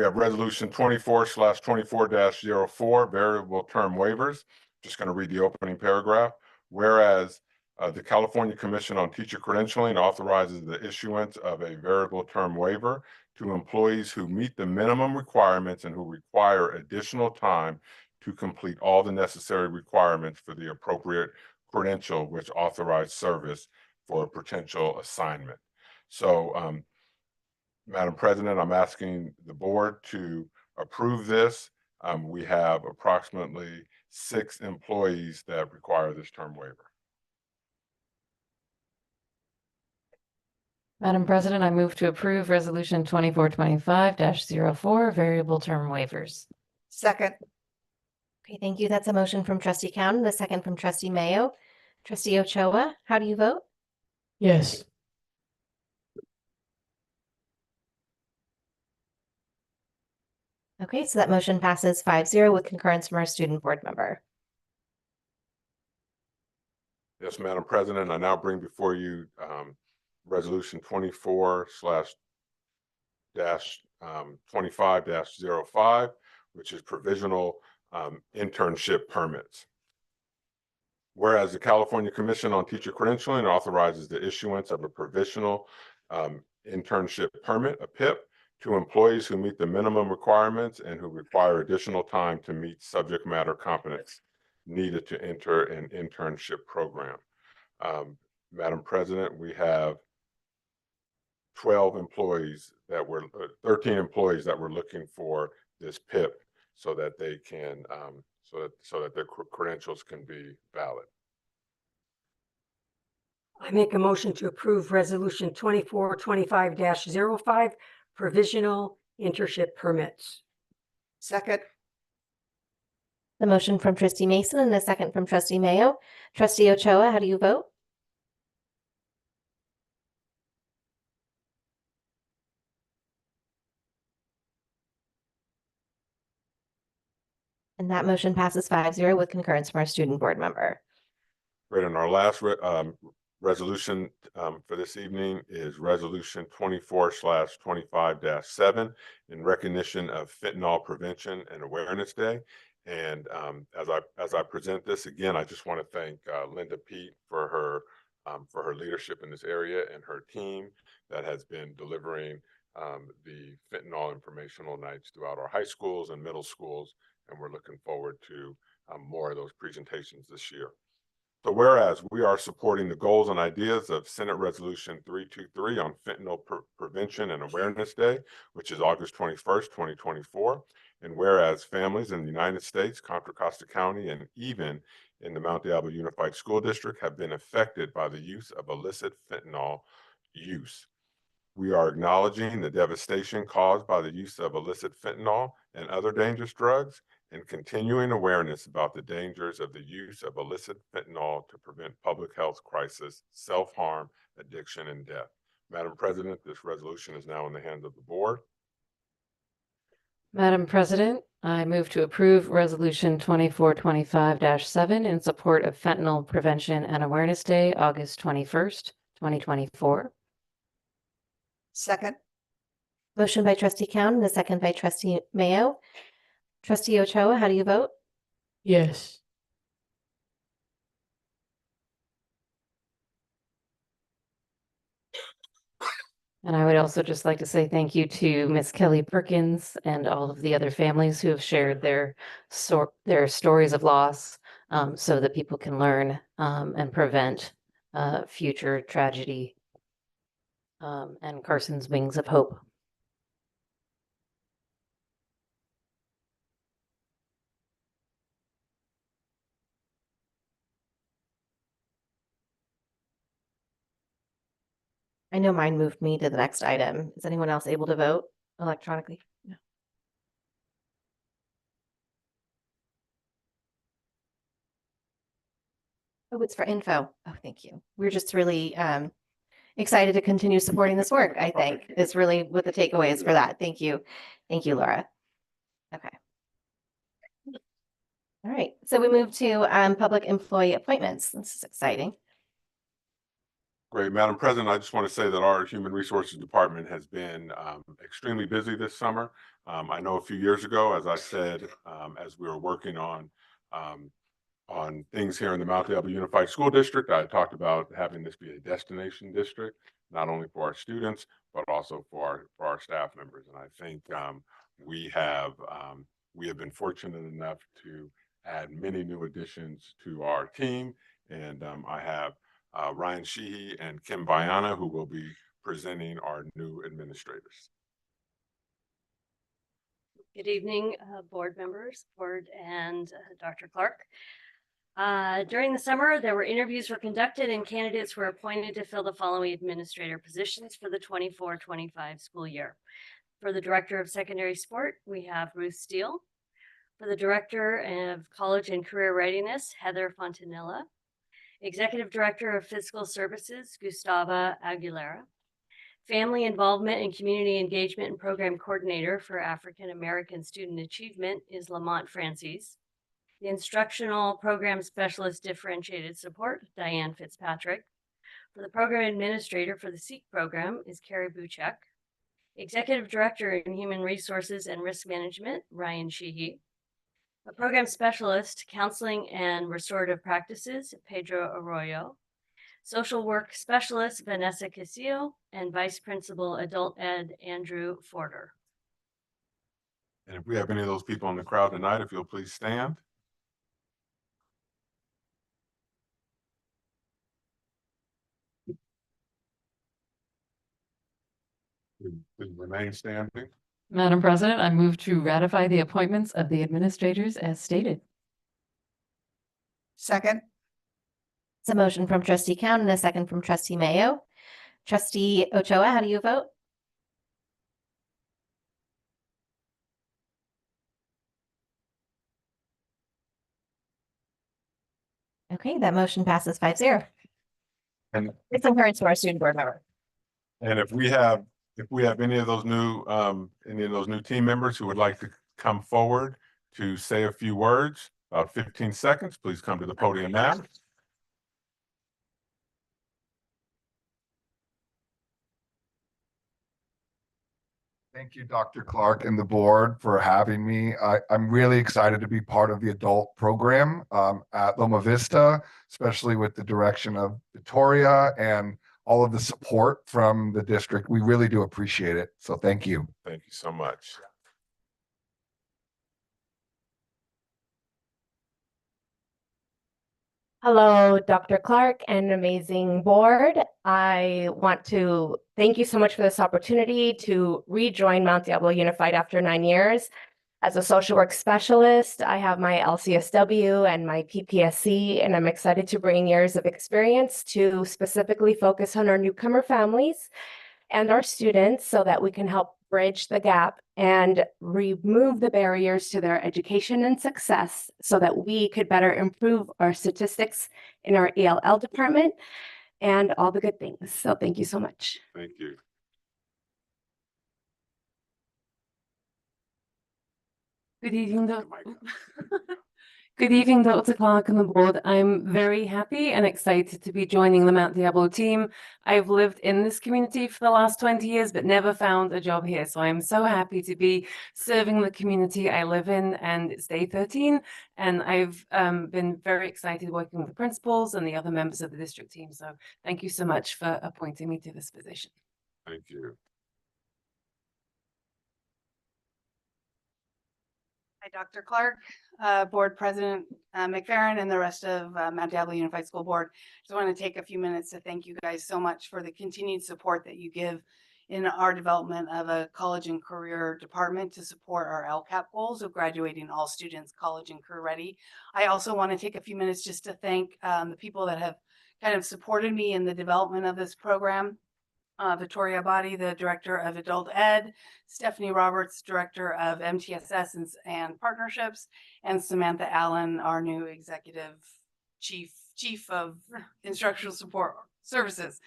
have resolution 24/24-04 variable term waivers. Just going to read the opening paragraph. Whereas The California Commission on Teacher Credentialing authorizes the issuance of a variable term waiver to employees who meet the minimum requirements and who require additional time to complete all the necessary requirements for the appropriate credential which authorized service for a potential assignment. So, Madam President, I'm asking the board to approve this. We have approximately 6 employees that require this term waiver. Madam President, I move to approve Resolution 2425-04, variable term waivers. Second. Okay, thank you. That's a motion from Trustee Count and a second from Trustee Mayo. Trustee Ochoa, how do you vote? Yes. Okay, so that motion passes 5-0 with concurrence from our student board member. Yes, Madam President, I now bring before you Resolution 24/25-05, which is provisional internship permits. Whereas the California Commission on Teacher Credentialing authorizes the issuance of a provisional internship permit, a PIP, to employees who meet the minimum requirements and who require additional time to meet subject matter competence needed to enter an internship program. Madam President, we have 13 employees that were looking for this PIP so that they can so that their credentials can be valid. I make a motion to approve Resolution 2425-05, provisional internship permits. Second. The motion from Trustee Mason and a second from Trustee Mayo. Trustee Ochoa, how do you vote? And that motion passes 5-0 with concurrence from our student board member. Great. And our last resolution for this evening is Resolution 24/25-7 in recognition of Fentanyl Prevention and Awareness Day. And as I present this again, I just want to thank Linda Pete for her leadership in this area and her team that has been delivering the fentanyl informational nights throughout our high schools and middle schools. And we're looking forward to more of those presentations this year. So whereas we are supporting the goals and ideas of Senate Resolution 323 on Fentanyl Prevention and Awareness Day, which is August 21st, 2024, and whereas families in the United States, Contra Costa County, and even in the Mount Diablo Unified School District have been affected by the use of illicit fentanyl use. We are acknowledging the devastation caused by the use of illicit fentanyl and other dangerous drugs, and continuing awareness about the dangers of the use of illicit fentanyl to prevent public health crisis, self-harm, addiction, and death. Madam President, this resolution is now in the hands of the board. Madam President, I move to approve Resolution 2425-7 in support of Fentanyl Prevention and Awareness Day, August 21st, 2024. Second. Motion by Trustee Count and a second by Trustee Mayo. Trustee Ochoa, how do you vote? Yes. And I would also just like to say thank you to Miss Kelly Perkins and all of the other families who have shared their stories of loss, so that people can learn and prevent future tragedy, and Carson's Wings of Hope. I know mine moved me to the next item. Is anyone else able to vote electronically? No. Oh, it's for info. Oh, thank you. We're just really excited to continue supporting this work, I think, is really what the takeaway is for that. Thank you. Thank you, Laura. Okay. All right. So we move to public employee appointments. This is exciting. Great. Madam President, I just want to say that our Human Resources Department has been extremely busy this summer. I know a few years ago, as I said, as we were working on on things here in the Mount Diablo Unified School District. I talked about having this be a destination district, not only for our students, but also for our staff members. And I think we have been fortunate enough to add many new additions to our team. And I have Ryan Sheehy and Kim Bayana, who will be presenting our new administrators. Good evening, board members, board and Dr. Clark. During the summer, there were interviews were conducted and candidates were appointed to fill the following administrator positions for the 24-25 school year. For the Director of Secondary Sport, we have Ruth Steele. For the Director of College and Career Readiness, Heather Fontanilla. Executive Director of Fiscal Services, Gustava Aguilera. Family Involvement and Community Engagement and Program Coordinator for African American Student Achievement is Lamont Francis. The Instructional Program Specialist Differentiated Support, Diane Fitzpatrick. For the Program Administrator for the SEEK program is Carrie Buchek. Executive Director in Human Resources and Risk Management, Ryan Sheehy. A Program Specialist, Counseling and Restorative Practices, Pedro Arroyo. Social Work Specialist, Vanessa Casillo, and Vice Principal Adult Ed, Andrew Forder. And if we have any of those people in the crowd tonight, if you'll please stand. Please remain standing. Madam President, I move to ratify the appointments of the administrators as stated. Second. It's a motion from Trustee Count and a second from Trustee Mayo. Trustee Ochoa, how do you vote? Okay, that motion passes 5-0. And It's encouraged to our student board member. And if we have any of those new team members who would like to come forward to say a few words, about 15 seconds, please come to the podium now. Thank you, Dr. Clark and the board for having me. I'm really excited to be part of the adult program at Loma Vista, especially with the direction of Victoria and all of the support from the district. We really do appreciate it. So thank you. Thank you so much. Hello, Dr. Clark and amazing board. I want to thank you so much for this opportunity to rejoin Mount Diablo Unified after 9 years. As a social work specialist, I have my LCSW and my PPSC, and I'm excited to bring years of experience to specifically focus on our newcomer families and our students so that we can help bridge the gap and remove the barriers to their education and success so that we could better improve our statistics in our ELL department and all the good things. So thank you so much. Thank you. Good evening, Good evening, Dr. Clark and the board. I'm very happy and excited to be joining the Mount Diablo team. I've lived in this community for the last 20 years, but never found a job here. So I'm so happy to be serving the community I live in, and it's day 13. And I've been very excited working with the principals and the other members of the district team. So thank you so much for appointing me to this position. Thank you. Hi, Dr. Clark, Board President McFerrin, and the rest of Mount Diablo Unified School Board. Just want to take a few minutes to thank you guys so much for the continued support that you give in our development of a college and career department to support our LCAP goals of graduating all students college and career ready. I also want to take a few minutes just to thank the people that have kind of supported me in the development of this program. Victoria Body, the Director of Adult Ed, Stephanie Roberts, Director of MTSS and Partnerships, and Samantha Allen, our new Executive Chief of Instructional Support Services.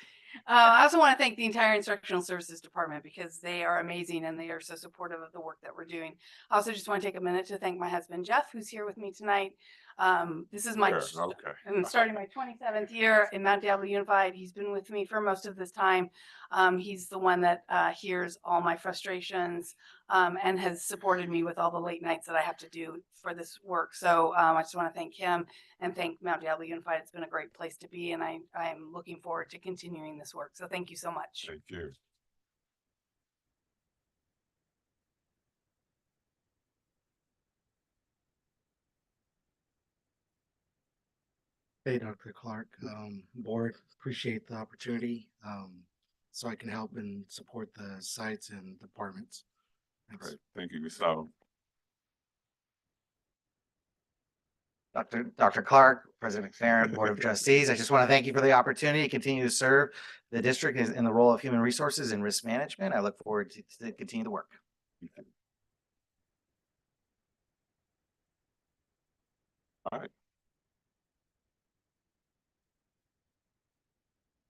I also want to thank the entire Instructional Services Department because they are amazing and they are so supportive of the work that we're doing. I also just want to take a minute to thank my husband, Jeff, who's here with me tonight. This is my, Sure, okay. I'm starting my 27th year in Mount Diablo Unified. He's been with me for most of this time. He's the one that hears all my frustrations and has supported me with all the late nights that I have to do for this work. So I just want to thank him and thank Mount Diablo Unified. It's been a great place to be, and I'm looking forward to continuing this work. So thank you so much. Thank you. Hey, Dr. Clark, board, appreciate the opportunity so I can help and support the sites and departments. Thanks. Great. Thank you, Gustavo. Dr. Clark, President McFerrin, Board of Trustees, I just want to thank you for the opportunity to continue to serve the district in the role of human resources and risk management. I look forward to continue the work. All right.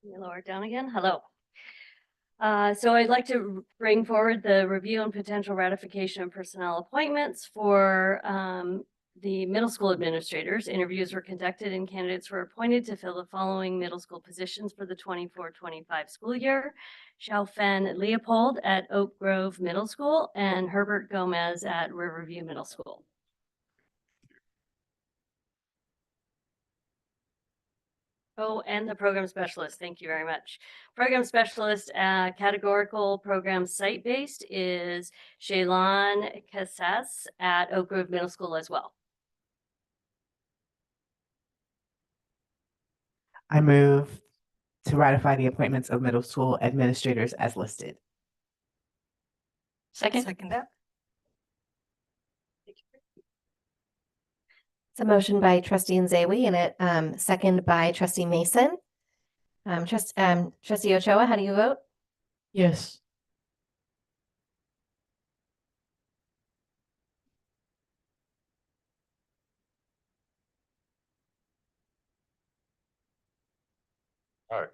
Let me lower it down again. Hello. So I'd like to bring forward the review and potential ratification of personnel appointments for the middle school administrators. Interviews were conducted and candidates were appointed to fill the following middle school positions for the 24-25 school year. Xiaofen Leopold at Oak Grove Middle School and Herbert Gomez at Riverview Middle School. Oh, and the program specialist. Thank you very much. Program specialist, categorical program site-based is Shaylon Casas at Oak Grove Middle School as well. I move to ratify the appointments of middle school administrators as listed. Second. Second that. It's a motion by trustee Nzewi and a second by trustee Mason. Trustee Ochoa, how do you vote? Yes. All right.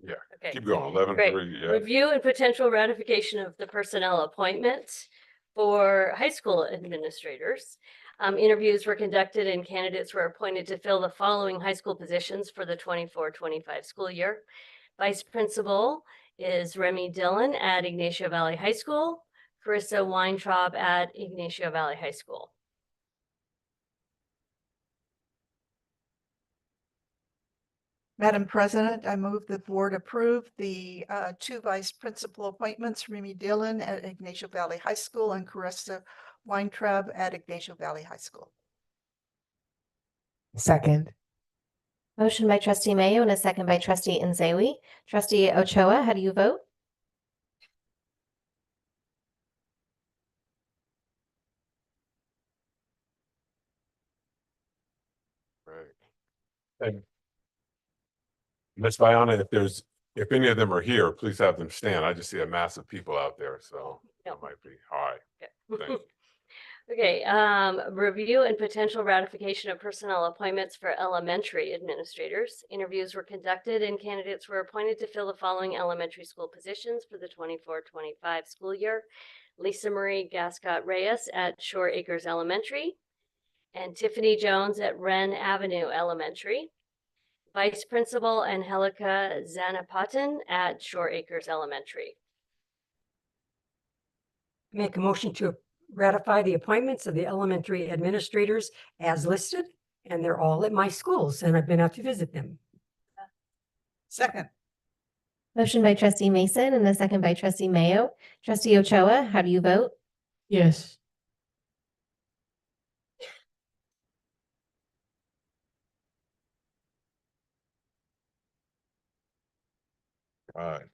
Yeah, Okay. keep going. 11-3, Great. yeah. Review and potential ratification of the personnel appointments for high school administrators. Interviews were conducted and candidates were appointed to fill the following high school positions for the 24-25 school year. Vice principal is Remy Dillon at Ignacio Valley High School, Carissa Weintraub at Ignacio Valley High School. Madam President, I move the board approve the two vice principal appointments, Remy Dillon at Ignacio Valley High School and Carissa Weintraub at Ignacio Valley High School. Second. Motion by trustee Mayo and a second by trustee Nzewi. Trustee Ochoa, how do you vote? Right. And Ms. Viana, if any of them are here, please have them stand. I just see a mass of people out there, so that might be high. Thank you. Okay, review and potential ratification of personnel appointments for elementary administrators. Interviews were conducted and candidates were appointed to fill the following elementary school positions for the 24-25 school year. Lisa Marie Gascott Reyes at Shore Acres Elementary and Tiffany Jones at Wren Avenue Elementary. Vice Principal Angelica Zanapatan at Shore Acres Elementary. Make a motion to ratify the appointments of the elementary administrators as listed, and they're all at my schools, and I've been out to visit them. Second. Motion by trustee Mason and a second by trustee Mayo. Trustee Ochoa, how do you vote? Yes. All right.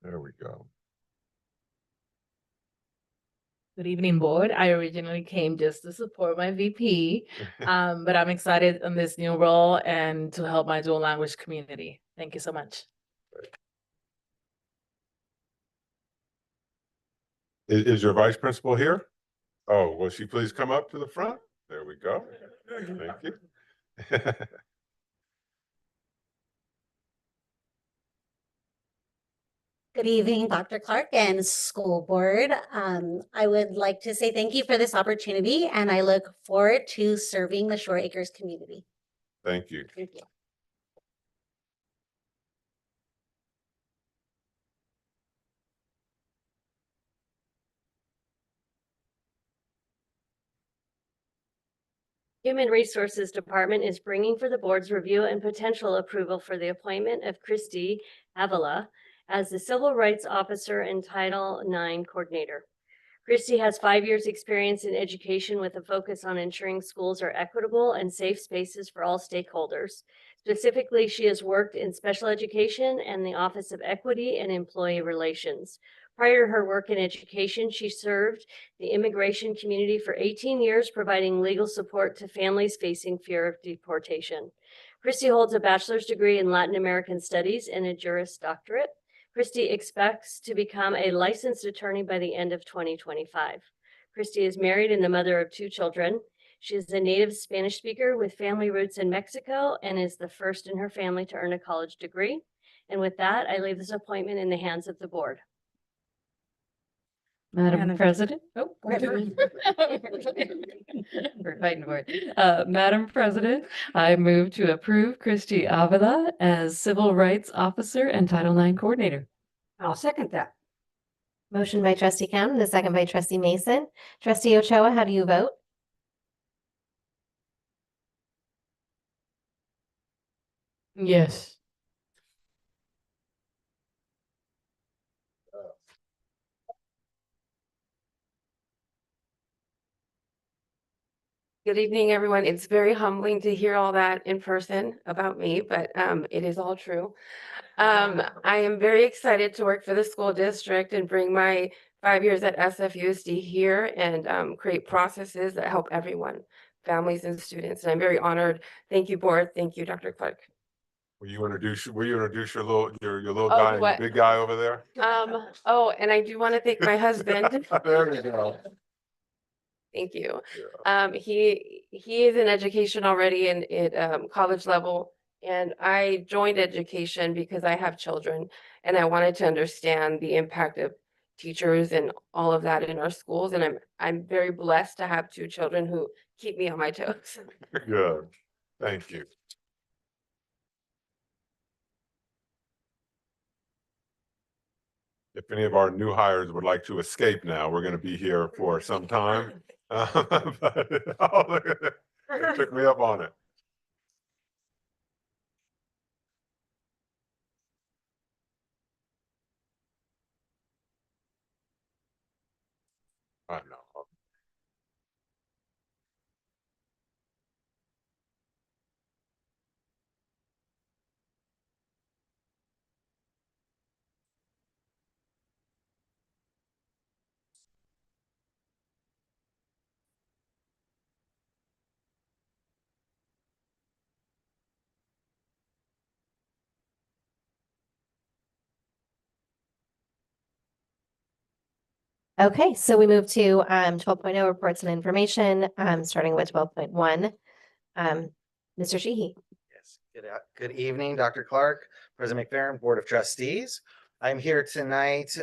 There we go. Good evening, board. I originally came just to support my VP, but I'm excited on this new role and to help my dual language community. Thank you so much. Is your vice principal here? Oh, will she please come up to the front? There we go. Thank you. Good evening, Dr. Clark and school board. I would like to say thank you for this opportunity, and I look forward to serving the Shore Acres community. Thank you. Thank you. Human Resources Department is bringing for the board's review and potential approval for the appointment of Christy Avila as the Civil Rights Officer and Title IX Coordinator. Christy has 5 years' experience in education with a focus on ensuring schools are equitable and safe spaces for all stakeholders. Specifically, she has worked in special education and the Office of Equity and Employee Relations. Prior to her work in education, she served the immigration community for 18 years, providing legal support to families facing fear of deportation. Christy holds a bachelor's degree in Latin American Studies and a Juris Doctorate. Christy expects to become a licensed attorney by the end of 2025. Christy is married and the mother of 2 children. She is a native Spanish speaker with family roots in Mexico and is the first in her family to earn a college degree. And with that, I leave this appointment in the hands of the board. Madam President. Oh, We're fighting for it. Madam President, I move to approve Christy Avila as Civil Rights Officer and Title IX Coordinator. I'll second that. Motion by trustee Count and a second by trustee Mason. Trustee Ochoa, how do you vote? Yes. Good evening, everyone. It's very humbling to hear all that in person about me, but it is all true. I am very excited to work for the school district and bring my 5 years at SFUSD here and create processes that help everyone, families and students. And I'm very honored. Thank you, board. Thank you, Dr. Clark. Will you introduce your little Oh, guy and what? your big guy over there? Oh, and I do want to thank my husband. There we go. Thank you. He is in education already at college level, and I joined education because I have children and I wanted to understand the impact of teachers and all of that in our schools. And I'm very blessed to have 2 children who keep me on my toes. Good. Thank you. If any of our new hires would like to escape now, we're going to be here for some time. But, oh, look at it. They took me up on it. I know. Okay, so we move to 12.0 reports and information, starting with 12.1. Mr. Sheehy. Yes. Good evening, Dr. Clark, President McFerrin, Board of Trustees. I'm here tonight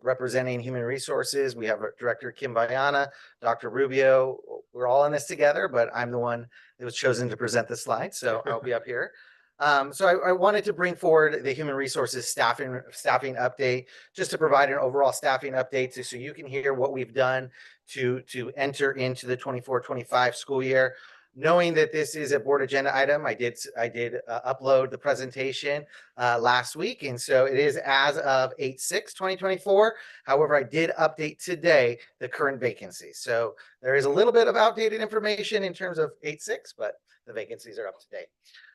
representing Human Resources. We have our Director Kim Bayana, Dr. Rubio. We're all in this together, but I'm the one that was chosen to present the slides, so I'll be up here. So I wanted to bring forward the Human Resources staffing update, just to provide an overall staffing update so you can hear what we've done to enter into the 24-25 school year. Knowing that this is a board agenda item, I did upload the presentation last week, and so it is as of 8/6/2024. However, I did update today the current vacancies. So there is a little bit of outdated information in terms of 8/6, but the vacancies are up to date.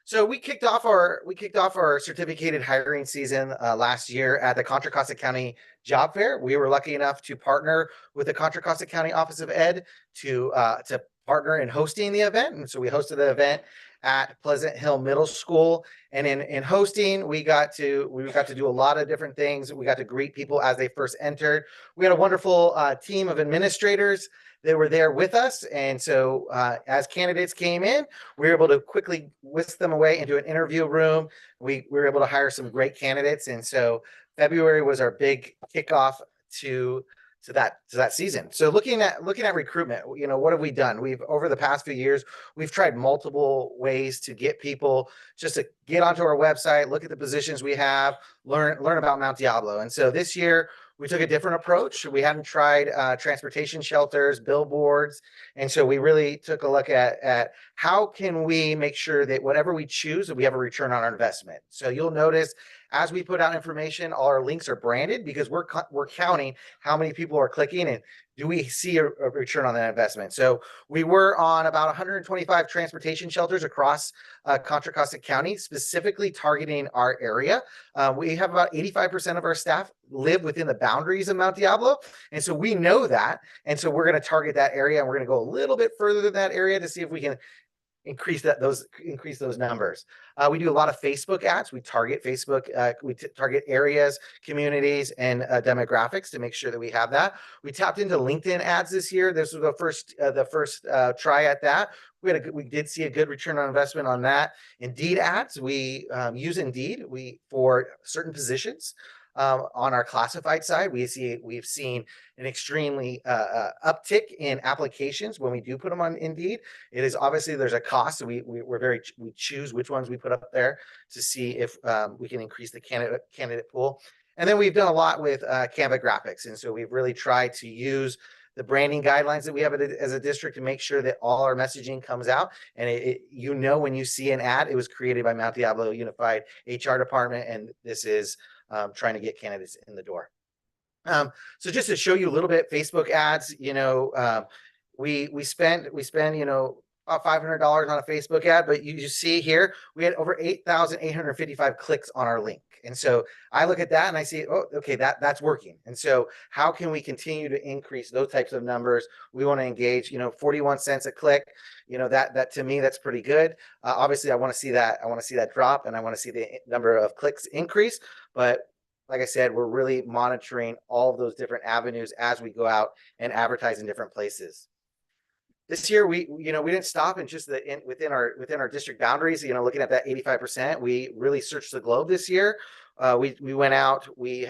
So we kicked off our certificated hiring season last year at the Contra Costa County Job Fair. We were lucky enough to partner with the Contra Costa County Office of Ed to partner in hosting the event. And so we hosted the event at Pleasant Hill Middle School. And in hosting, we got to do a lot of different things. We got to greet people as they first entered. We had a wonderful team of administrators that were there with us. And so as candidates came in, we were able to quickly whisk them away into an interview room. We were able to hire some great candidates. And so February was our big kickoff to that season. So looking at recruitment, what have we done? We've over the past few years, we've tried multiple ways to get people just to get onto our website, look at the positions we have, learn about Mount Diablo. And so this year we took a different approach. We hadn't tried transportation shelters, billboards. And so we really took a look at how can we make sure that whatever we choose, that we have a return on our investment. So you'll notice as we put out information, all our links are branded because we're counting how many people are clicking and do we see a return on that investment. So we were on about 125 transportation shelters across Contra Costa County, specifically targeting our area. We have about 85% of our staff live within the boundaries of Mount Diablo. And so we know that. And so we're going to target that area and we're going to go a little bit further than that area to see if we can increase those numbers. We do a lot of Facebook ads. We target Facebook. We target areas, communities, and demographics to make sure that we have that. We tapped into LinkedIn ads this year. This was the first try at that. We did see a good return on investment on that. Indeed ads. We use Indeed for certain positions. On our classified side, we've seen an extremely uptick in applications when we do put them on Indeed. It is obviously there's a cost, so we choose which ones we put up there to see if we can increase the candidate pool. And then we've done a lot with Canva graphics, and so we've really tried to use the branding guidelines that we have as a district to make sure that all our messaging comes out. And when you see an ad, it was created by Mount Diablo Unified HR Department, and this is trying to get candidates in the door. So just to show you a little bit, Facebook ads, we spend about $500 on a Facebook ad, but you see here, we had over 8,855 clicks on our link. And so I look at that and I see, oh, okay, that's working. And so how can we continue to increase those types of numbers? We want to engage, 41 cents a click, that to me, that's pretty good. Obviously I want to see that drop and I want to see the number of clicks increase. But like I said, we're really monitoring all of those different avenues as we go out and advertise in different places. This year, we didn't stop in just within our district boundaries. Looking at that 85%, we really searched the globe this year. We went out. We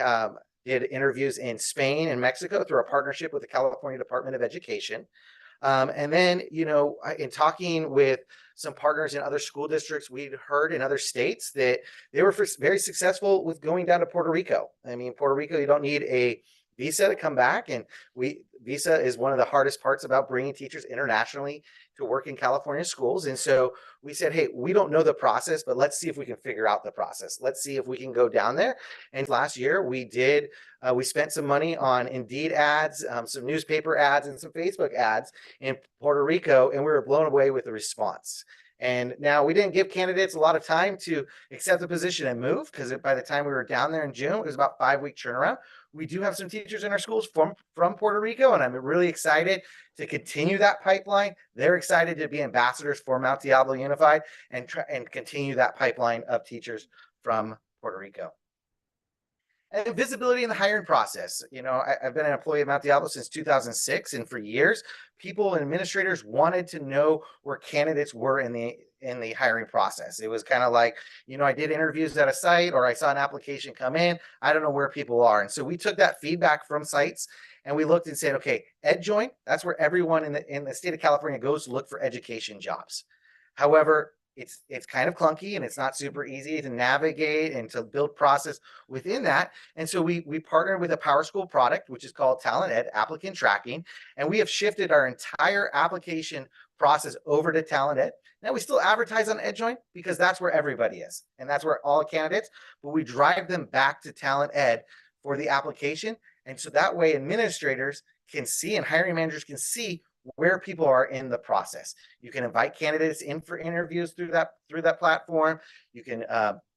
did interviews in Spain and Mexico through a partnership with the California Department of Education. And then, in talking with some partners in other school districts, we'd heard in other states that they were very successful with going down to Puerto Rico. I mean, Puerto Rico, you don't need a visa to come back. And visa is one of the hardest parts about bringing teachers internationally to work in California schools. And so we said, hey, we don't know the process, but let's see if we can figure out the process. Let's see if we can go down there. And last year we spent some money on Indeed ads, some newspaper ads, and some Facebook ads in Puerto Rico, and we were blown away with the response. And now we didn't give candidates a lot of time to accept the position and move, because by the time we were down there in June, it was about 5-week turnaround. We do have some teachers in our schools from Puerto Rico, and I'm really excited to continue that pipeline. They're excited to be ambassadors for Mount Diablo Unified and continue that pipeline of teachers from Puerto Rico. And visibility in the hiring process. I've been an employee of Mount Diablo since 2006, and for years, people and administrators wanted to know where candidates were in the hiring process. It was kind of like, I did interviews at a site or I saw an application come in. I don't know where people are. And so we took that feedback from sites and we looked and said, okay, EdJoin, that's where everyone in the state of California goes to look for education jobs. However, it's kind of clunky and it's not super easy to navigate and to build process within that. And so we partnered with a PowerSchool product, which is called Talent Ed Applicant Tracking. And we have shifted our entire application process over to Talent Ed. Now we still advertise on EdJoin because that's where everybody is. And that's where all candidates, but we drive them back to Talent Ed for the application. And so that way administrators can see and hiring managers can see where people are in the process. You can invite candidates in for interviews through that platform. You can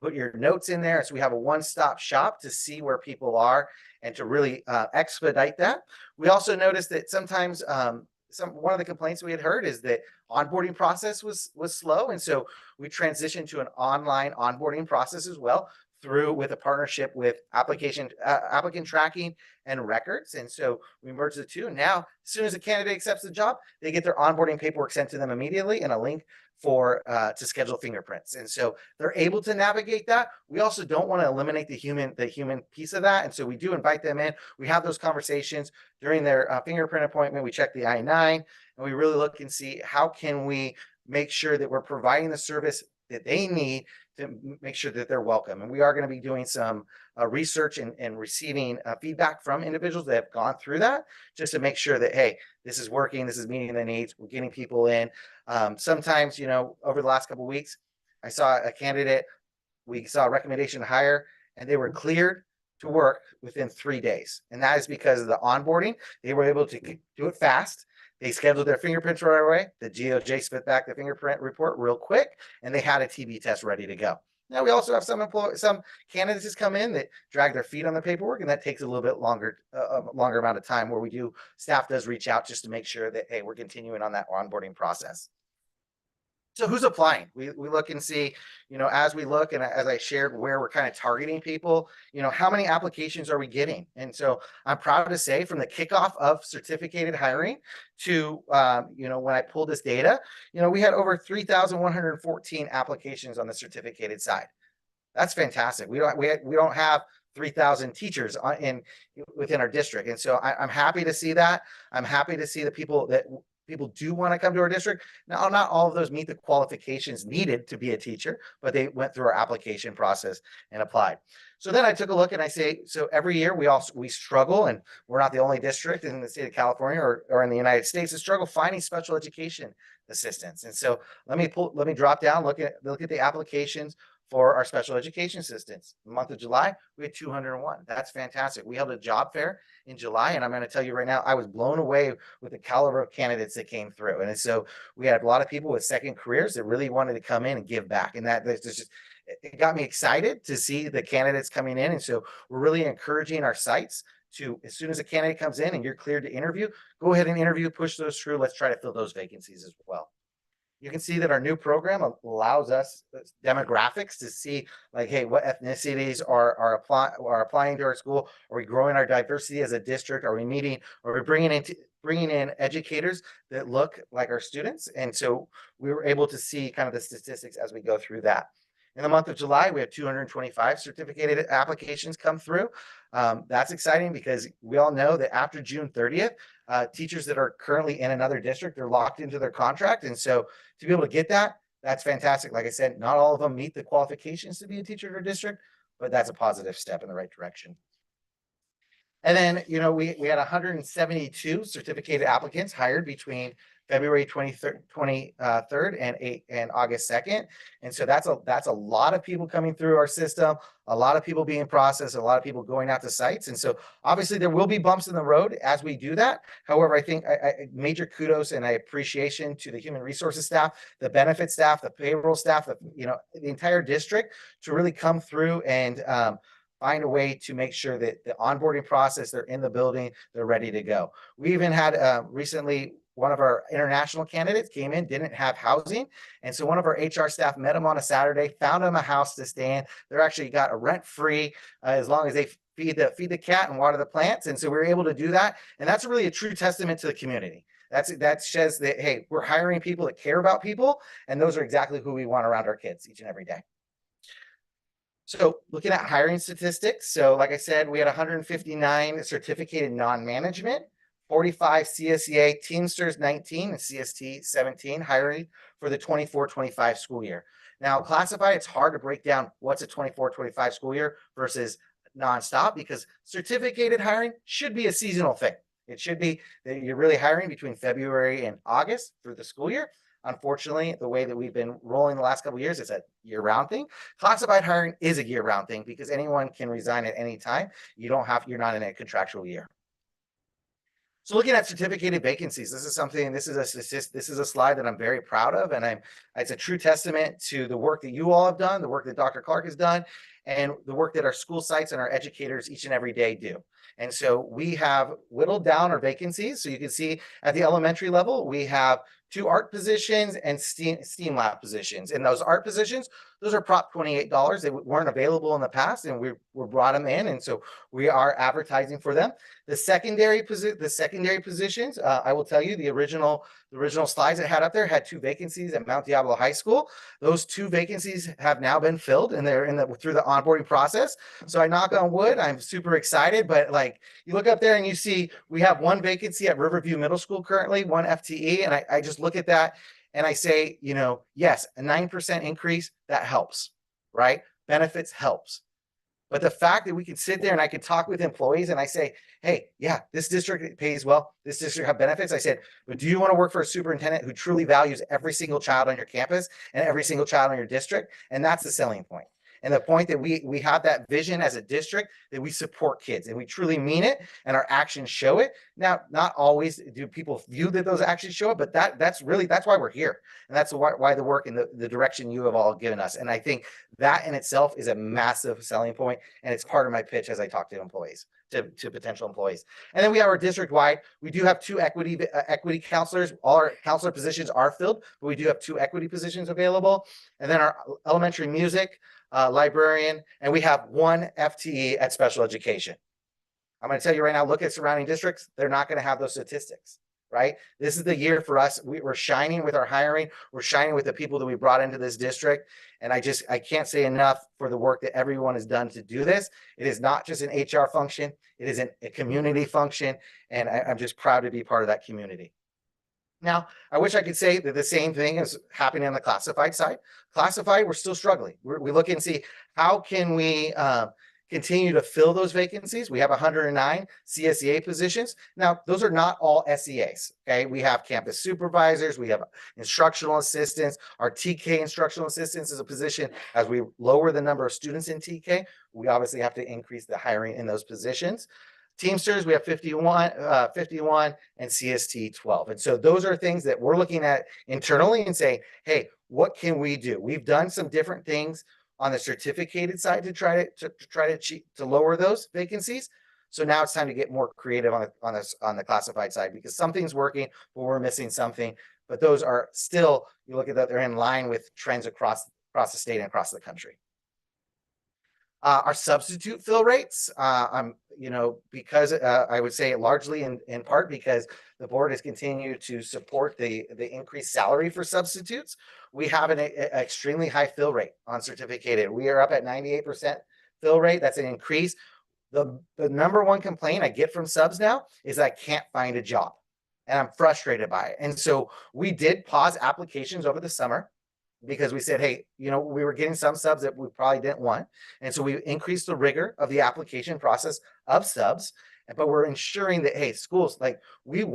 put your notes in there. So we have a one-stop shop to see where people are and to really expedite that. We also noticed that sometimes one of the complaints we had heard is that onboarding process was slow. And so we transitioned to an online onboarding process as well through with a partnership with applicant tracking and records. And so we merged the two. And now, as soon as a candidate accepts the job, they get their onboarding paperwork sent to them immediately and a link for to schedule fingerprints. And so they're able to navigate that. We also don't want to eliminate the human piece of that. And so we do invite them in. We have those conversations during their fingerprint appointment. We check the I-9 and we really look and see how can we make sure that we're providing the service that they need to make sure that they're welcome. And we are going to be doing some research and receiving feedback from individuals that have gone through that, just to make sure that, hey, this is working, this is meeting the needs, we're getting people in. Sometimes, you know, over the last couple of weeks, I saw a candidate, we saw a recommendation to hire, and they were cleared to work within 3 days. And that is because of the onboarding. They were able to do it fast. They scheduled their fingerprints right away. The DOJ spit back the fingerprint report real quick, and they had a TB test ready to go. Now we also have some candidates come in that drag their feet on the paperwork, and that takes a little bit longer amount of time. Where staff does reach out just to make sure that, hey, we're continuing on that onboarding process. So who's applying? We look and see, you know, as we look and as I shared where we're kind of targeting people, you know, how many applications are we getting? And so I'm proud to say from the kickoff of certificated hiring to, you know, when I pulled this data, you know, we had over 3,114 applications on the certificated side. That's fantastic. We don't have 3,000 teachers within our district. And so I'm happy to see that. I'm happy to see the people do want to come to our district. Now, not all of those meet the qualifications needed to be a teacher, but they went through our application process and applied. So then I took a look and I say, so every year we struggle, and we're not the only district in the state of California or in the United States to struggle finding special education assistants. And so let me drop down, look at the applications for our special education assistants. The month of July, we had 201. That's fantastic. We held a job fair in July, and I'm going to tell you right now, I was blown away with the caliber of candidates that came through. And so we had a lot of people with second careers that really wanted to come in and give back. And it got me excited to see the candidates coming in. And so we're really encouraging our sites to, as soon as a candidate comes in and you're cleared to interview, go ahead and interview, push those through. Let's try to fill those vacancies as well. You can see that our new program allows us demographics to see, like, hey, what ethnicities are applying to our school? Are we growing our diversity as a district? Are we bringing in educators that look like our students? And so we were able to see kind of the statistics as we go through that. In the month of July, we had 225 certificated applications come through. That's exciting because we all know that after June 30th, teachers that are currently in another district, they're locked into their contract. And so to be able to get that, that's fantastic. Like I said, not all of them meet the qualifications to be a teacher in our district, but that's a positive step in the right direction. And then, you know, we had 172 certificated applicants hired between February 23rd and August 2nd. And so that's a lot of people coming through our system, a lot of people being processed, a lot of people going out to sites. And so obviously there will be bumps in the road as we do that. However, I think major kudos and appreciation to the human resources staff, the benefit staff, the payroll staff, the entire district to really come through and find a way to make sure that the onboarding process, they're in the building, they're ready to go. We even had recently, one of our international candidates came in, didn't have housing. And so one of our HR staff met him on a Saturday, found him a house to stay in. They're actually got a rent-free as long as they feed the cat and water the plants. And so we were able to do that. And that's really a true testament to the community. That says that, hey, we're hiring people that care about people. And those are exactly who we want around our kids each and every day. So looking at hiring statistics. So like I said, we had 159 certificated non-management, 45 CSEA, Teamsters 19, and CST 17 hiring for the 24-25 school year. Now, classified, it's hard to break down what's a 24-25 school year versus nonstop because certificated hiring should be a seasonal thing. It should be that you're really hiring between February and August for the school year. Unfortunately, the way that we've been rolling the last couple of years, it's a year-round thing. Classified hiring is a year-round thing because anyone can resign at any time. You're not in a contractual year. So looking at certificated vacancies, this is a slide that I'm very proud of, and it's a true testament to the work that you all have done, the work that Dr. Clark has done, and the work that our school sites and our educators each and every day do. And so we have whittled down our vacancies. So you can see at the elementary level, we have 2 art positions and STEAM lab positions. And those art positions, those are Prop $28. They weren't available in the past, and we brought them in. And so we are advertising for them. The secondary positions, I will tell you, the original slides it had up there had 2 vacancies at Mount Diablo High School. Those 2 vacancies have now been filled, and they're through the onboarding process. So I knock on wood, I'm super excited. But like, you look up there and you see we have 1 vacancy at Riverview Middle School currently, 1 FTE, and I just look at that and I say, you know, yes, a 9% increase, that helps, right? Benefits helps. But the fact that we can sit there and I can talk with employees and I say, hey, yeah, this district pays well, this district have benefits. I said, but do you want to work for a superintendent who truly values every single child on your campus and every single child in your district? And that's the selling point. And the point that we have that vision as a district that we support kids and we truly mean it and our actions show it. Now, not always do people view that those actions show it, but that's why we're here. And that's why the work and the direction you have all given us. And I think that in itself is a massive selling point, and it's part of my pitch as I talk to employees, to potential employees. And then we have our district-wide. We do have 2 equity counselors. All our counselor positions are filled, but we do have 2 equity positions available. And then our elementary music, librarian, and we have 1 FTE at special education. I'm going to tell you right now, look at surrounding districts. They're not going to have those statistics, right? This is the year for us. We're shining with our hiring. We're shining with the people that we brought into this district. And I can't say enough for the work that everyone has done to do this. It is not just an HR function. It is a community function. And I'm just proud to be part of that community. Now, I wish I could say that the same thing is happening on the classified side. Classified, we're still struggling. We look and see how can we continue to fill those vacancies. We have 109 CSEA positions. Now, those are not all SEAs, okay? We have campus supervisors, we have instructional assistants. Our TK instructional assistants is a position. As we lower the number of students in TK, we obviously have to increase the hiring in those positions. Teamsters, we have 51, and CST 12. And so those are things that we're looking at internally and saying, hey, what can we do? We've done some different things on the certificated side to try to lower those vacancies. So now it's time to get more creative on the classified side, because something's working, but we're missing something. But those are still, you look at that, they're in line with trends across the state and across the country. Our substitute fill rates, because I would say largely in part because the board has continued to support the increased salary for substitutes. We have an extremely high fill rate on certificated. We are up at 98% fill rate. That's an increase. The number one complaint I get from subs now is I can't find a job, and I'm frustrated by it. And so we did pause applications over the summer, because we said, hey, we were getting some subs that we probably didn't want. And so we increased the rigor of the application process of subs, but we're ensuring that, hey, schools, like we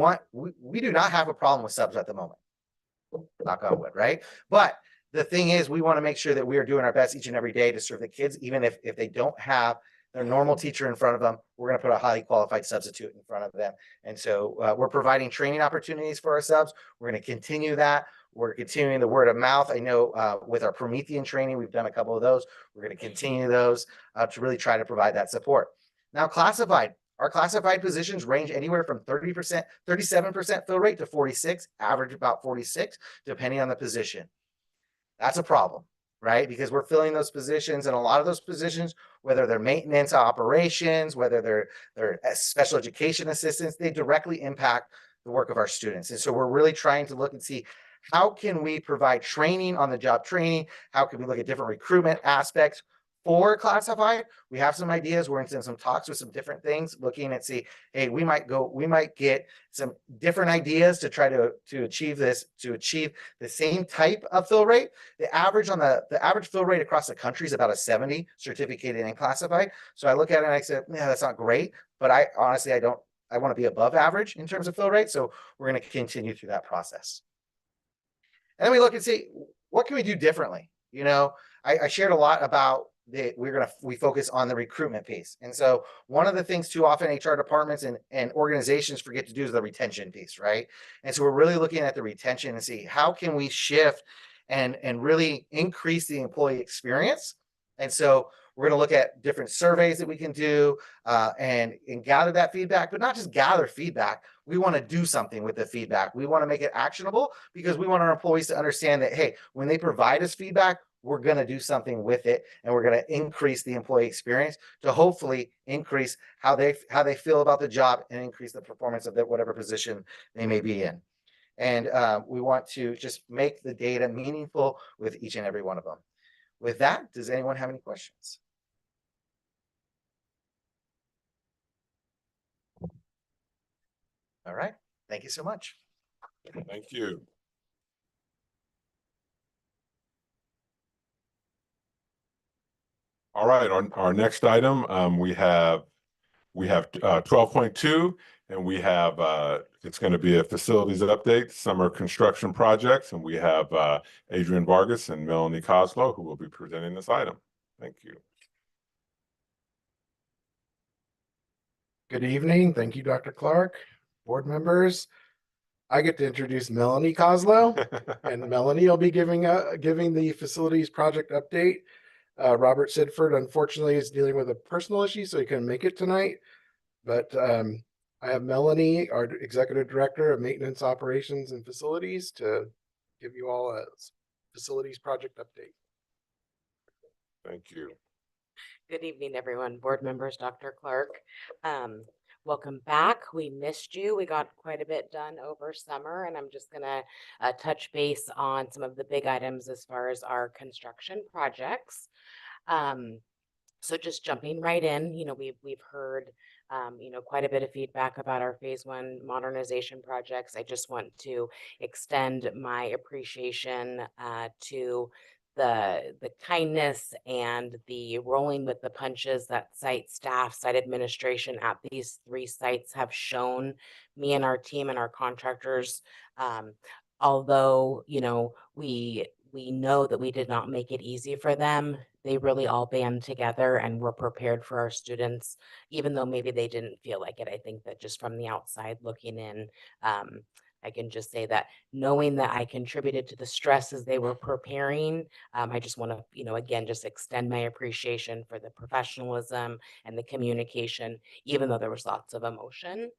do not have a problem with subs at the moment. Knock on wood, right? But the thing is, we want to make sure that we are doing our best each and every day to serve the kids, even if they don't have their normal teacher in front of them, we're going to put a highly qualified substitute in front of them. And so we're providing training opportunities for our subs. We're going to continue that. We're continuing the word of mouth. I know with our Promethean training, we've done a couple of those. We're going to continue those to really try to provide that support. Now, classified. Our classified positions range anywhere from 30%, 37% fill rate to 46, average about 46, depending on the position. That's a problem, right? Because we're filling those positions, and a lot of those positions, whether they're maintenance operations, whether they're special education assistants, they directly impact the work of our students. And so we're really trying to look and see, how can we provide training, on the job training? How can we look at different recruitment aspects for classified? We have some ideas. We're in some talks with some different things, looking at hey, we might get some different ideas to try to achieve this, to achieve the same type of fill rate. The average fill rate across the country is about a 70 certificated and classified. So I look at it and I said, yeah, that's not great, but I want to be above average in terms of fill rate. So we're going to continue through that process. And then we look and see, what can we do differently? I shared a lot about we focus on the recruitment piece. And so one of the things too often HR departments and organizations forget to do is the retention piece, right? And so we're really looking at the retention and see, how can we shift and really increase the employee experience? And so We're going to look at different surveys that we can do and gather that feedback, but not just gather feedback. We want to do something with the feedback. We want to make it actionable because we want our employees to understand that, hey, when they provide us feedback, we're going to do something with it, and we're going to increase the employee experience to hopefully increase how they feel about the job and increase the performance of whatever position they may be in. And we want to just make the data meaningful with each and every one of them. With that, does anyone have any questions? All right. Thank you so much. Thank you. All right, our next item, we have 12.2, and we have it's going to be a facilities update, summer construction projects, and we have Adrian Vargas and Melanie Coslow who will be presenting this item. Thank you. Good evening. Thank you, Dr. Clark, board members. I get to introduce Melanie Coslow, and Melanie will be giving the facilities project update. Robert Sidford, unfortunately, is dealing with a personal issue, so he couldn't make it tonight. But I have Melanie, our Executive Director of Maintenance, Operations, and Facilities, to give you all a facilities project update. Thank you. Good evening, everyone. Board members, Dr. Clark. Welcome back. We missed you. We got quite a bit done over summer, and I'm just gonna touch base on some of the big items as far as our construction projects. So just jumping right in, we've heard quite a bit of feedback about our phase 1 modernization projects. I just want to extend my appreciation to the kindness and the rolling with the punches that site staff, site administration at these 3 sites have shown me and our team and our contractors. Although, we know that we did not make it easy for them, they really all band together and were prepared for our students, even though maybe they didn't feel like it. I think that just from the outside looking in, I can just say that knowing that I contributed to the stress as they were preparing, I just want to, again, just extend my appreciation for the professionalism and the communication, even though there was lots of emotion.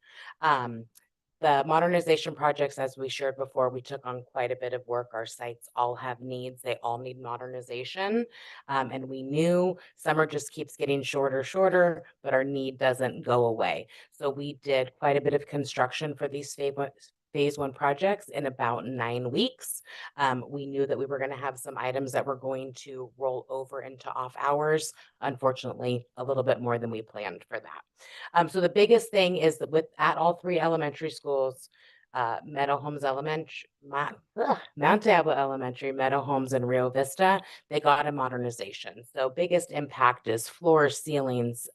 The modernization projects, as we shared before, we took on quite a bit of work. Our sites all have needs. They all need modernization. And we knew summer just keeps getting shorter, but our need doesn't go away. So we did quite a bit of construction for these phase 1 projects in about 9 weeks. We knew that we were going to have some items that were going to roll over into off hours. Unfortunately, a little bit more than we planned for that. So the biggest thing is that at all 3 elementary schools, Meadow Homes Elementary, Mount Diablo Elementary, Meadow Homes, and Rio Vista, they got a modernization. So biggest impact is floors, ceilings,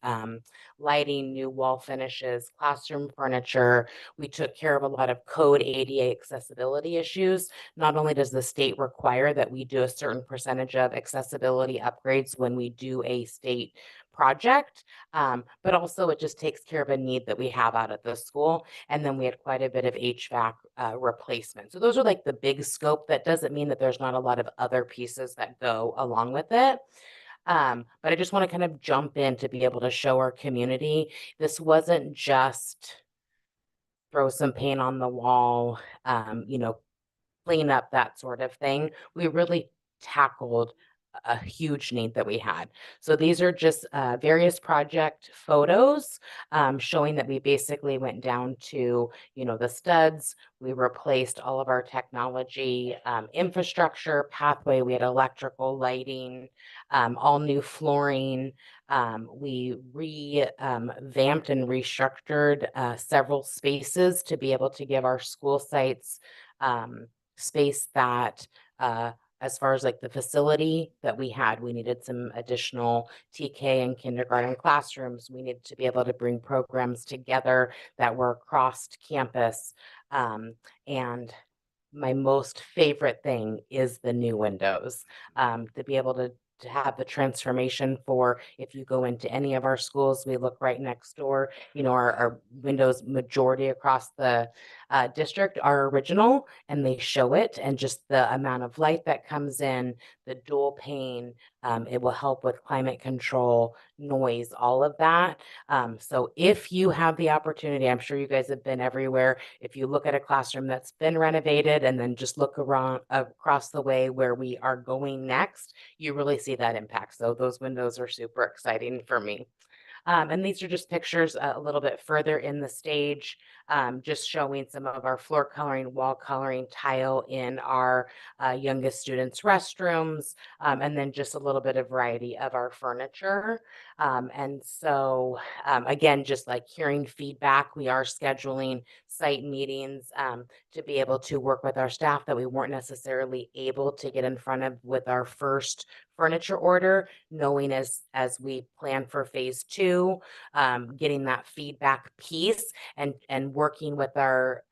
lighting, new wall finishes, classroom furniture. We took care of a lot of code ADA accessibility issues. Not only does the state require that we do a certain percentage of accessibility upgrades when we do a state project, but also it just takes care of a need that we have out at the school. And then we had quite a bit of HVAC replacement. So those are like the big scope. That doesn't mean that there's not a lot of other pieces that go along with it. But I just want to kind of jump in to be able to show our community this wasn't just throw some paint on the wall, clean up, that sort of thing. We really tackled a huge need that we had. So these are just various project photos showing that we basically went down to, the studs. We replaced all of our technology infrastructure, pathway. We had electrical, lighting, all new flooring. We revamped and restructured several spaces to be able to give our school sites space that as far as like the facility that we had, we needed some additional TK and kindergarten classrooms. We needed to be able to bring programs together that were across campus. And my most favorite thing is the new windows, to be able to have the transformation for, if you go into any of our schools, we look right next door, our windows majority across the district are original, and they show it, and just the amount of light that comes in, the dual pane, It will help with climate control, noise, all of that. So if you have the opportunity, I'm sure you guys have been everywhere. If you look at a classroom that's been renovated and then just look around across the way where we are going next, you really see that impact. So those windows are super exciting for me. And these are just pictures a little bit further in the stage, just showing some of our floor coloring, wall coloring, tile in our youngest students' restrooms, and then just a little bit of variety of our furniture. And so, again, just like hearing feedback, we are scheduling site meetings to be able to work with our staff that we weren't necessarily able to get in front of with our first furniture order, knowing as we plan for phase 2, getting that feedback piece and working with our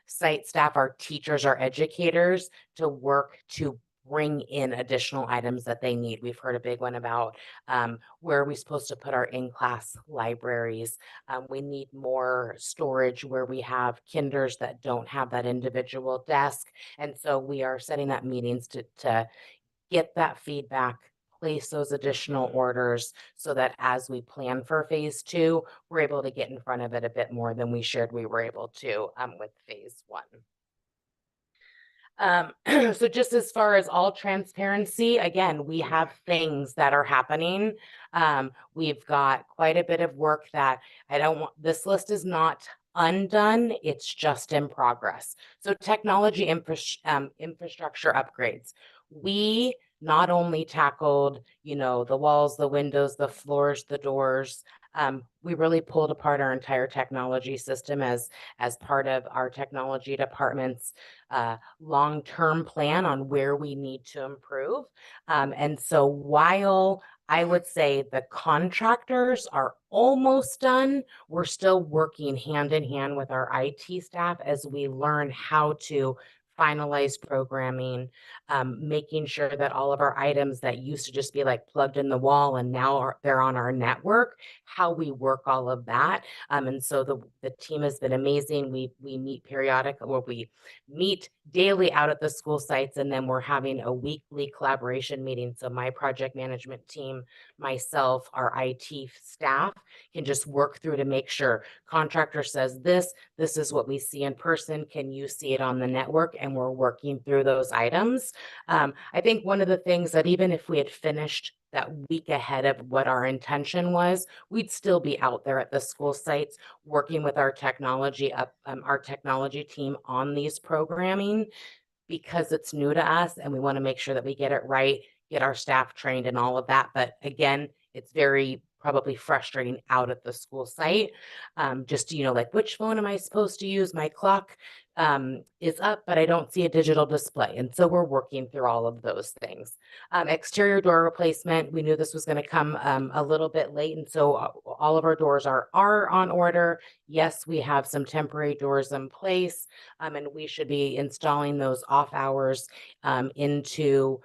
site staff, our teachers, our educators to work to bring in additional items that they need. We've heard a big one about where are we supposed to put our in-class libraries. We need more storage where we have kinders that don't have that individual desk. And so we are setting up meetings to get that feedback, place those additional orders so that as we plan for phase 2, we're able to get in front of it a bit more than we shared we were able to with phase 1. So just as far as all transparency, again, we have things that are happening. We've got quite a bit of work that I don't want, this list is not undone, it's just in progress. So technology infrastructure upgrades. We not only tackled, you know, the walls, the windows, the floors, the doors. We really pulled apart our entire technology system as part of our technology department's long-term plan on where we need to improve. And so while I would say the contractors are almost done, we're still working hand in hand with our IT staff as we learn how to finalize programming, making sure that all of our items that used to just be like plugged in the wall and now they're on our network, how we work all of that. And so the team has been amazing. We meet periodically, or we meet daily out at the school sites, and then we're having a weekly collaboration meeting. So my project management team, myself, our IT staff can just work through to make sure contractor says this is what we see in person. Can you see it on the network? And we're working through those items. I think one of the things that even if we had finished that week ahead of what our intention was, we'd still be out there at the school sites working with our technology team on these programming because it's new to us and we want to make sure that we get it right, get our staff trained and all of that. But again, it's very probably frustrating out at the school site. Just, you know, like which phone am I supposed to use? My clock is up, but I don't see a digital display. And so we're working through all of those things. Exterior door replacement, we knew this was going to come a little bit late. And so all of our doors are on order. Yes, we have some temporary doors in place, and we should be installing those off hours into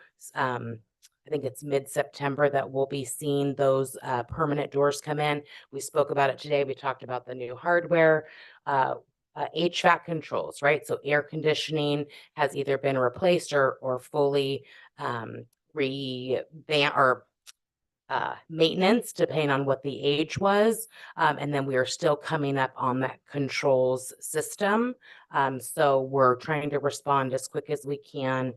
I think it's mid-September that we'll be seeing those permanent doors come in. We spoke about it today. We talked about the new hardware, HVAC controls, right? So air conditioning has either been replaced or fully revamped or maintenance, depending on what the age was. And then we are still coming up on that controls system. So we're trying to respond as quick as we can.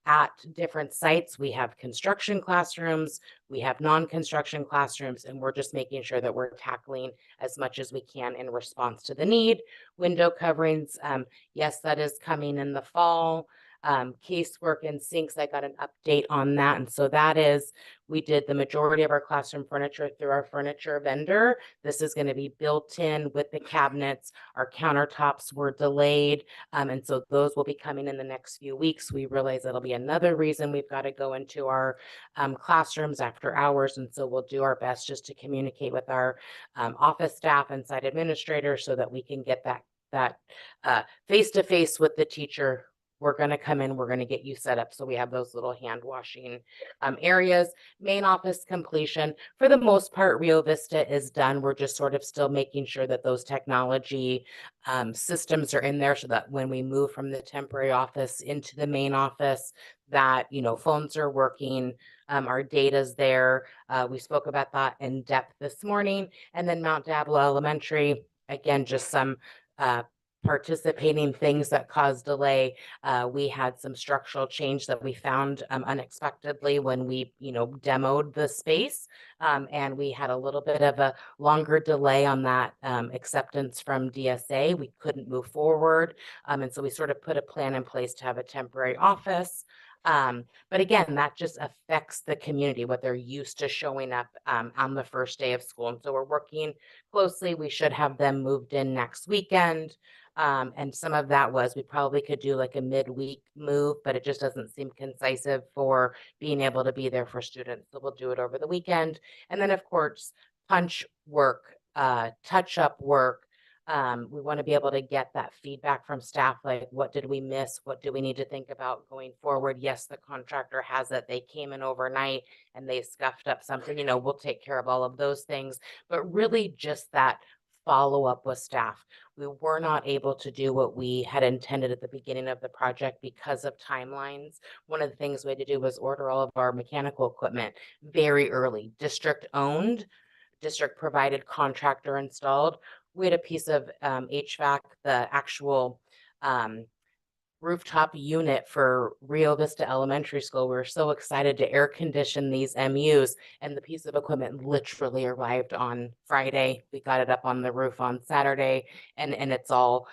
At different sites, we have construction classrooms, we have non-construction classrooms, and we're just making sure that we're tackling as much as we can in response to the need. Window coverings, yes, that is coming in the fall. Casework and sinks, I got an update on that. And so that is, we did the majority of our classroom furniture through our furniture vendor. This is going to be built in with the cabinets. Our countertops were delayed. And so those will be coming in the next few weeks. We realize that'll be another reason we've got to go into our classrooms after hours. And so we'll do our best just to communicate with our office staff and site administrators so that we can get that face-to-face with the teacher we're going to come in, we're going to get you set up. So we have those little hand washing areas. Main office completion. For the most part, Rio Vista is done. We're just sort of still making sure that those technology systems are in there so that when we move from the temporary office into the main office, that, you know, phones are working, our data's there. We spoke about that in depth this morning. And then Mount Diablo Elementary, again, just some participating things that caused delay. We had some structural change that we found unexpectedly when we, you know, demoed the space. And we had a little bit of a longer delay on that acceptance from DSA. We couldn't move forward. And so we sort of put a plan in place to have a temporary office. But again, that just affects the community, what they're used to showing up on the first day of school. And so we're working closely. We should have them moved in next weekend. And some of that was, we probably could do like a midweek move, but it just doesn't seem concise for being able to be there for students. So we'll do it over the weekend. And then of course, punch work, touch up work. We want to be able to get that feedback from staff, like what did we miss? What do we need to think about going forward? Yes, the contractor has it. They came in overnight and they scuffed up something, you know, we'll take care of all of those things, but really just that follow up with staff. We were not able to do what we had intended at the beginning of the project because of timelines. One of the things we had to do was order all of our mechanical equipment very early, district owned, district provided, contractor installed. We had a piece of HVAC, the actual rooftop unit for Rio Vista Elementary School. We were so excited to air condition these MUs, and the piece of equipment literally arrived on Friday. We got it up on the roof on Saturday, and it's all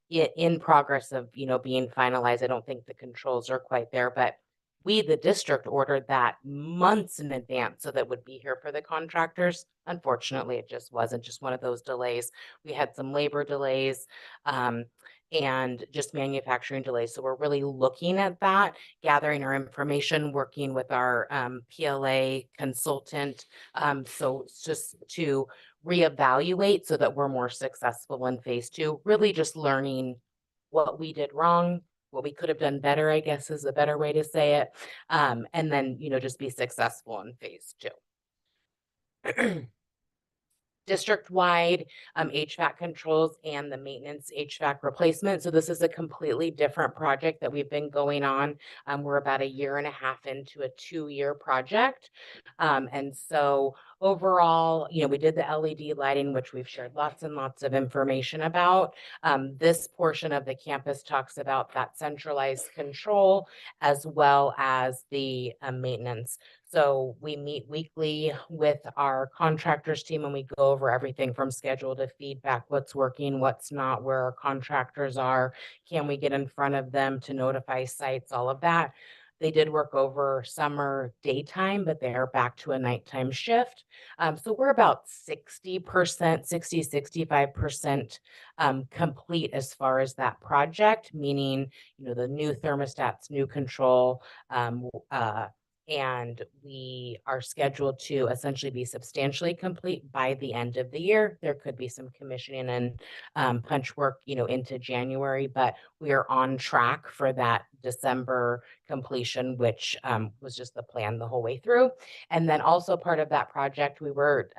in progress of, you know, being finalized. I don't think the controls are quite there, but we, the district, ordered that months in advance so that would be here for the contractors. Unfortunately, it just wasn't, just one of those delays. We had some labor delays and just manufacturing delays. So we're really looking at that, gathering our information, working with our PLA consultant. So it's just to reevaluate so that we're more successful in phase two, really just learning what we did wrong, what we could have done better, I guess is a better way to say it. And then, you know, just be successful in phase two. District-wide HVAC controls and the maintenance HVAC replacement. So this is a completely different project that we've been going on. We're about 1.5 years into a 2-year project. And so overall, you know, we did the LED lighting, which we've shared lots and lots of information about. This portion of the campus talks about that centralized control as well as the maintenance. So we meet weekly with our contractors team and we go over everything from schedule to feedback, what's working, what's not, where our contractors are, can we get in front of them to notify sites, all of that. They did work over summer daytime, but they are back to a nighttime shift. So we're about 65% complete as far as that project, meaning, you know, the new thermostats, new control, and we are scheduled to essentially be substantially complete by the end of the year. There could be some commissioning and punch work, you know, into January, but we are on track for that December completion, which was just the plan the whole way through. And then also part of that project, we were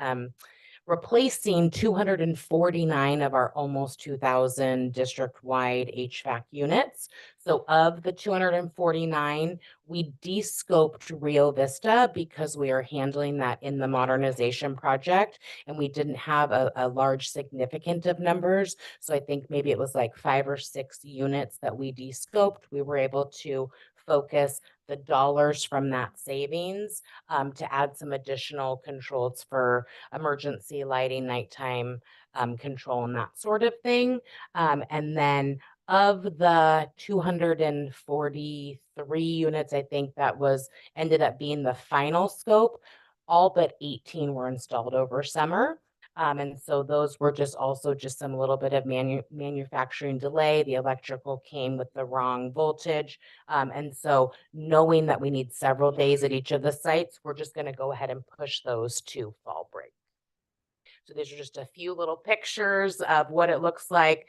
replacing 249 of our almost 2,000 district-wide HVAC units. So of the 249, we de-scoped Rio Vista because we are handling that in the modernization project, and we didn't have a large significant of numbers. So I think maybe it was like 5 or 6 units that we de-scoped. We were able to focus the dollars from that savings to add some additional controls for emergency lighting, nighttime control, and that sort of thing. And then of the 243 units, I think that ended up being the final scope, all but 18 were installed over summer. And so those were just some little bit of manufacturing delay. The electrical came with the wrong voltage. And so knowing that we need several days at each of the sites, we're just going to go ahead and push those to fall break. So these are just a few little pictures of what it looks like.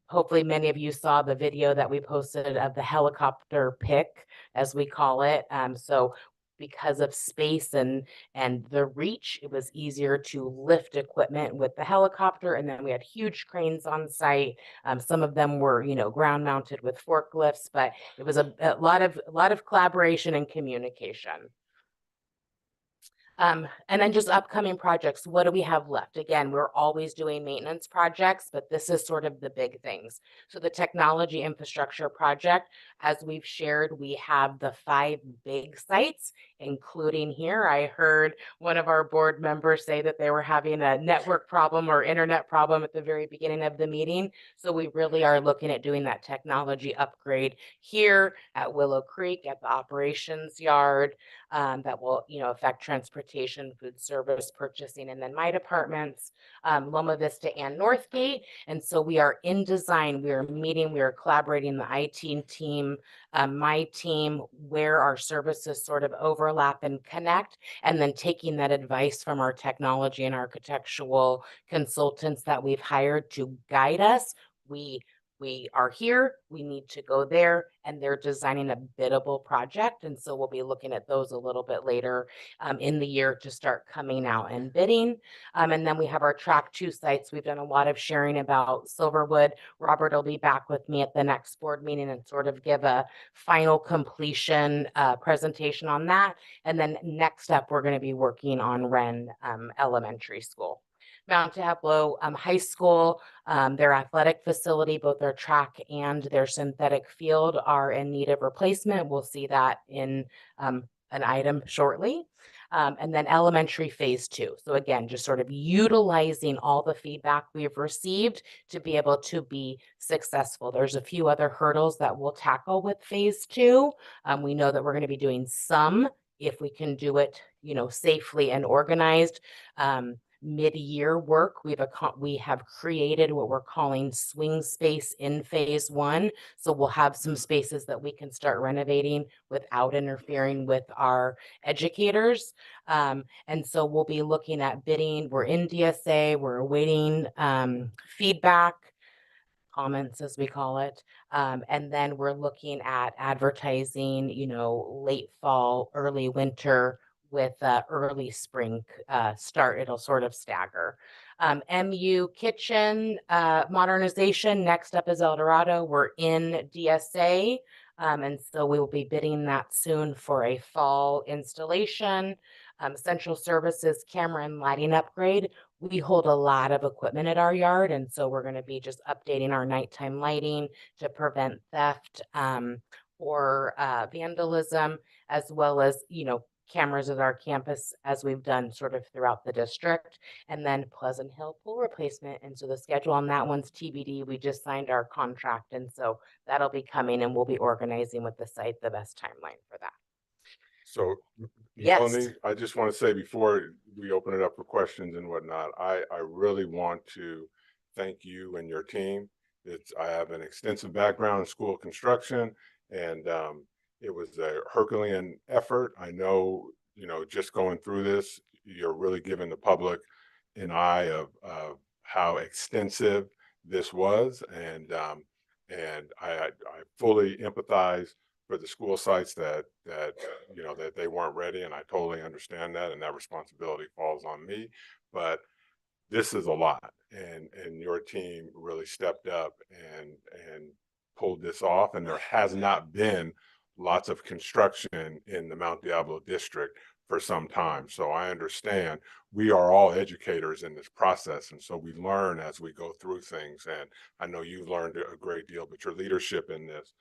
Hopefully many of you saw the video that we posted of the helicopter pick, as we call it. So because of space and the reach, it was easier to lift equipment with the helicopter. And then we had huge cranes on site. Some of them were, ground mounted with forklifts, but it was a lot of collaboration and communication. And then just upcoming projects. What do we have left? Again, we're always doing maintenance projects, but this is sort of the big things. So the technology infrastructure project, as we've shared, we have the 5 big sites, including here. I heard one of our board members say that they were having a network problem or internet problem at the very beginning of the meeting. So we really are looking at doing that technology upgrade here at Willow Creek at the operations yard. That will, affect transportation, food service, purchasing, and then my departments, Loma Vista and Northgate. And so we are in design, we are meeting, we are collaborating, the IT team, my team, where our services sort of overlap and connect, and then taking that advice from our technology and architectural consultants that we've hired to guide us. We are here, we need to go there, and they're designing a biddable project. And so we'll be looking at those a little bit later in the year to start coming out and bidding. And then we have our track 2 sites. We've done a lot of sharing about Silverwood. Robert will be back with me at the next board meeting and sort of give a final completion presentation on that. And then next up, we're going to be working on Wren Elementary School. Mount Diablo High School, their athletic facility, both their track and their synthetic field are in need of replacement. We'll see that in an item shortly. And then elementary phase 2. So again, just sort of utilizing all the feedback we've received to be able to be successful. There's a few other hurdles that we'll tackle with phase 2. We know that we're going to be doing some, if we can do it, safely and organized. Mid-year work, we have created what we're calling swing space in phase 1. So we'll have some spaces that we can start renovating without interfering with our educators. And so we'll be looking at bidding. We're in DSA, we're awaiting feedback, comments as we call it. And then we're looking at advertising, late fall, early winter, with early spring start. It'll sort of stagger. MU kitchen modernization. Next up is El Dorado. We're in DSA. And so we will be bidding that soon for a fall installation. Central services camera and lighting upgrade. We hold a lot of equipment at our yard. And so we're going to be just updating our nighttime lighting to prevent theft or vandalism, as well as, cameras at our campus, as we've done sort of throughout the district. And then Pleasant Hill pool replacement. And so the schedule on that one's TBD. We just signed our contract. And so that'll be coming, and we'll be organizing with the site the best timeline for that. So, Yes. Melanie, I just want to say before we open it up for questions and whatnot, I really want to thank you and your team. I have an extensive background in school construction, and it was a Herculean effort. I know, just going through this, you're really giving the public an eye of how extensive this was, and I fully empathize for the school sites that they weren't ready, and I totally understand that, and that responsibility falls on me. But this is a lot, and your team really stepped up and pulled this off, and there has not been lots of construction in the Mount Diablo district for some time. So I understand we are all educators in this process, and so we learn as we go through things. And I know you've learned a great deal, but your leadership in this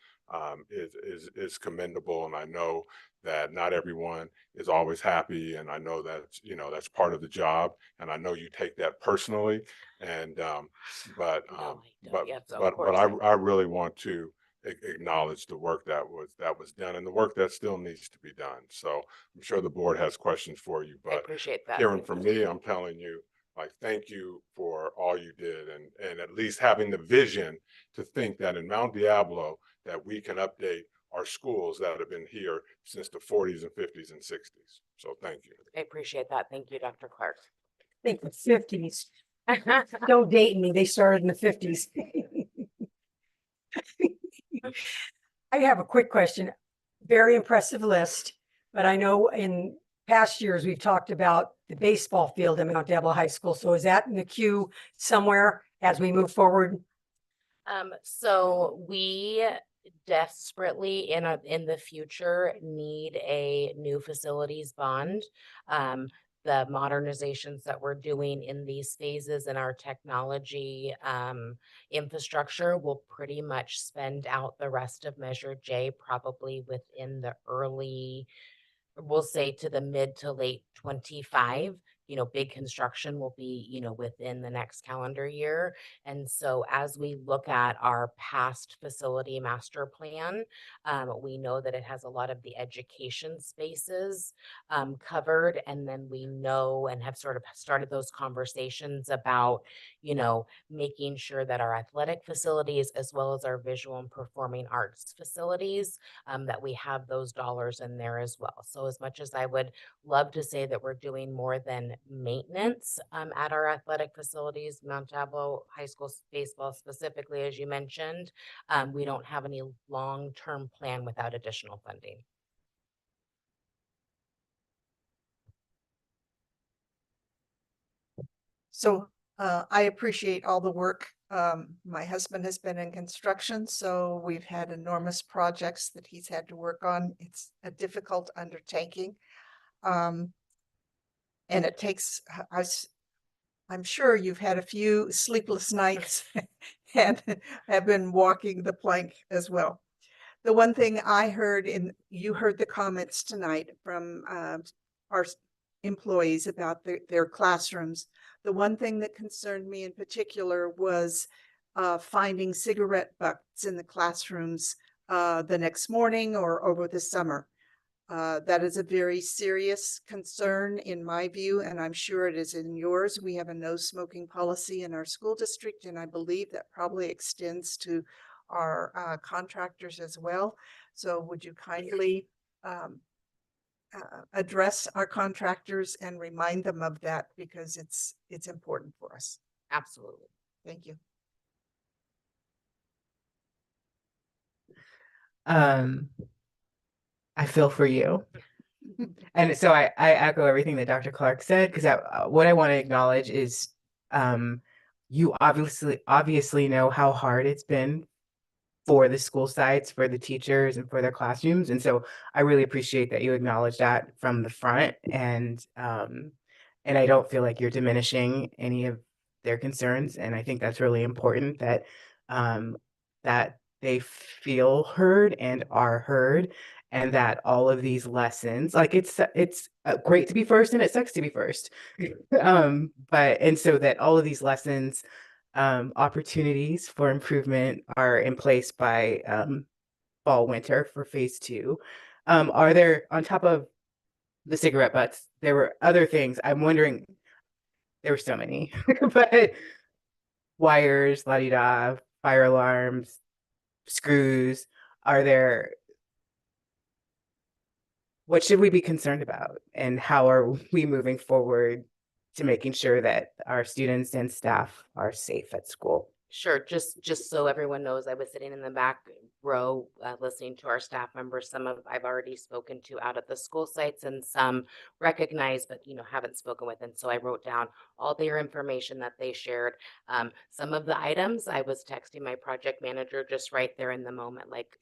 is commendable. And I know that not everyone is always happy, and I know that's that's part of the job, and I know you take that personally. And but I really want to acknowledge the work that was done, and the work that still needs to be done. So I'm sure the board has questions for you, I but appreciate that. hearing from me, I'm telling you, thank you for all you did, and at least having the vision to think that in Mount Diablo that we can update our schools that have been here since the 40s and 50s and 60s. So thank you. I appreciate that. Thank you, Dr. Clark. think the fifties. Don't date me. They started in the fifties. I have a quick question. Very impressive list, but I know in past years we've talked about the baseball field at Mount Diablo High School. So is that in the queue somewhere as we move forward? So we desperately in the future need a new facilities bond. The modernizations that we're doing in these phases in our technology infrastructure will pretty much spend out the rest of Measure J probably within the early, we'll say to the mid to late 25. Big construction will be, within the next calendar year. And so as we look at our past facility master plan, we know that it has a lot of the education spaces covered. And then we know and have sort of started those conversations about, making sure that our athletic facilities, as well as our visual and performing arts facilities, that we have those dollars in there as well. So as much as I would love to say that we're doing more than maintenance at our athletic facilities, Mount Diablo High School baseball specifically, as you mentioned, we don't have any long-term plan without additional funding. So I appreciate all the work. My husband has been in construction, so we've had enormous projects that he's had to work on. It's a difficult undertaking. And it takes us, I'm sure you've had a few sleepless nights and have been walking the plank as well. The one thing I heard, you heard the comments tonight from our employees about their classrooms. The one thing that concerned me in particular was finding cigarette butts in the classrooms the next morning or over the summer. That is a very serious concern in my view, and I'm sure it is in yours. We have a no smoking policy in our school district, and I believe that probably extends to our contractors as well. So would you kindly address our contractors and remind them of that, because it's important for us. Absolutely. Thank you. I feel for you. And so I echo everything that Dr. Clark said, because what I want to acknowledge is you obviously know how hard it's been for the school sites, for the teachers, and for their classrooms. And so I really appreciate that you acknowledge that from the front. And I don't feel like you're diminishing any of their concerns. And I think that's really important that that they feel heard and are heard, and that all of these lessons, like it's great to be first and it sucks to be first. And so that all of these lessons, opportunities for improvement are in place by fall winter for phase 2. Are there, on top of the cigarette butts, there were other things? I'm wondering, there were so many, but wires, la-di-da, fire alarms, screws, what should we be concerned about, and how are we moving forward to making sure that our students and staff are safe at school? Sure. Just so everyone knows, I was sitting in the back row listening to our staff members. Some of I've already spoken to out at the school sites, and some recognized, but haven't spoken with. And so I wrote down all their information that they shared. Some of the items I was texting my project manager just right there in the moment, like,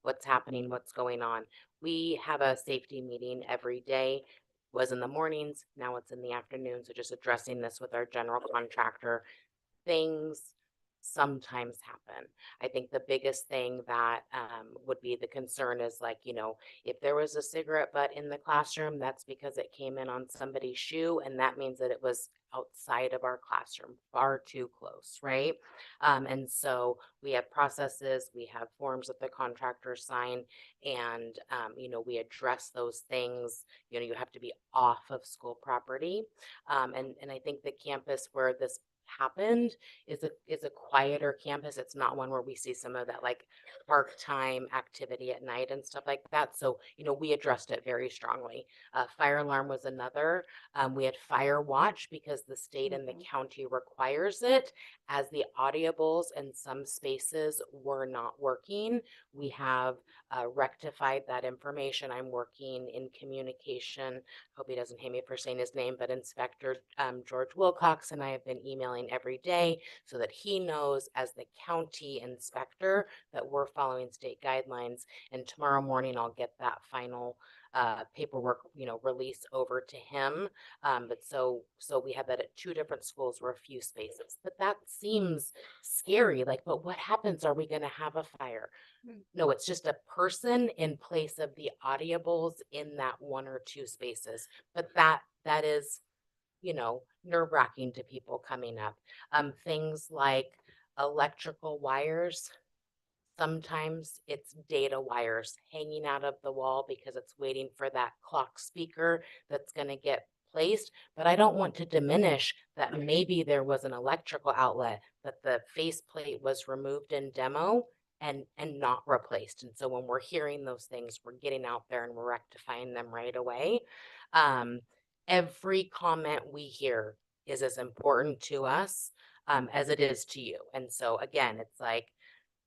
what's happening, what's going on. We have a safety meeting every day. Was in the mornings, now it's in the afternoon. So just addressing this with our general contractor. Things sometimes happen. I think the biggest thing that would be the concern is, like, if there was a cigarette butt in the classroom, that's because it came in on somebody's shoe, and that means that it was outside of our classroom, far too close, right? And so we have processes, we have forms that the contractors sign, and we address those things. You have to be off of school property, and I think the campus where this happened is a quieter campus. It's not one where we see some of that like park time activity at night and stuff like that. So, we addressed it very strongly. Fire alarm was another. We had fire watch because the state and the county requires it. As the audibles in some spaces were not working, we have rectified that information. I'm working in communication. Hope he doesn't hate me for saying his name, but Inspector George Wilcox and I have been emailing every day so that he knows as the county inspector that we're following state guidelines. And tomorrow morning, I'll get that final paperwork, release over to him. But so we have that at 2 different schools where a few spaces, but that seems scary. Like, but what happens? Are we going to have a fire? No, it's just a person in place of the audibles in that 1 or 2 spaces. But that is, nerve-wracking to people coming up. Things like electrical wires. Sometimes it's data wires hanging out of the wall because it's waiting for that clock speaker that's going to get placed. But I don't want to diminish that maybe there was an electrical outlet, that the faceplate was removed in demo and not replaced. And so when we're hearing those things, we're getting out there and we're rectifying them right away. Every comment we hear is as important to us as it is to you. And so again, it's like,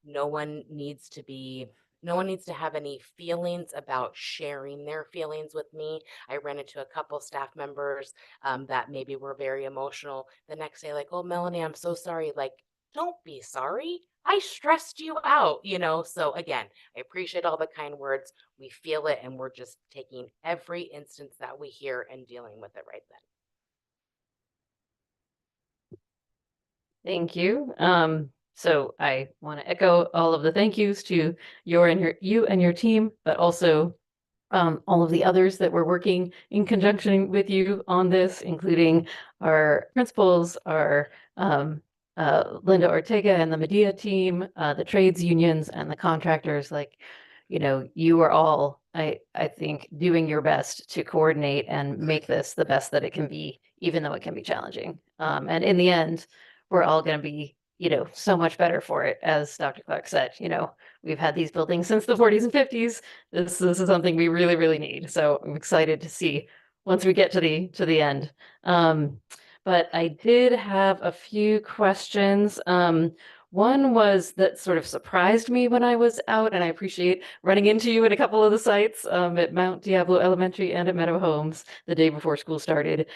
no one needs to have any feelings about sharing their feelings with me. I ran into a couple staff members that maybe were very emotional the next day, like, oh, Melanie, I'm so sorry. Like, don't be sorry. I stressed you out, So again, I appreciate all the kind words. We feel it, and we're just taking every instance that we hear and dealing with it right then. Thank you. So I want to echo all of the thank yous to you and your team, but also all of the others that were working in conjunction with you on this, including our principals, our Linda Ortega and the Medea team, the trades unions and the contractors. Like, you are all, I think, doing your best to coordinate and make this the best that it can be, even though it can be challenging. And in the end, we're all going to be, so much better for it. As Dr. Clark said, we've had these buildings since the 40s and 50s. This is something we really, really need. So I'm excited to see once we get to the end. But I did have a few questions. One was that sort of surprised me when I was out, and I appreciate running into you at a couple of the sites at Mount Diablo Elementary and at Meadow Homes the day before school started.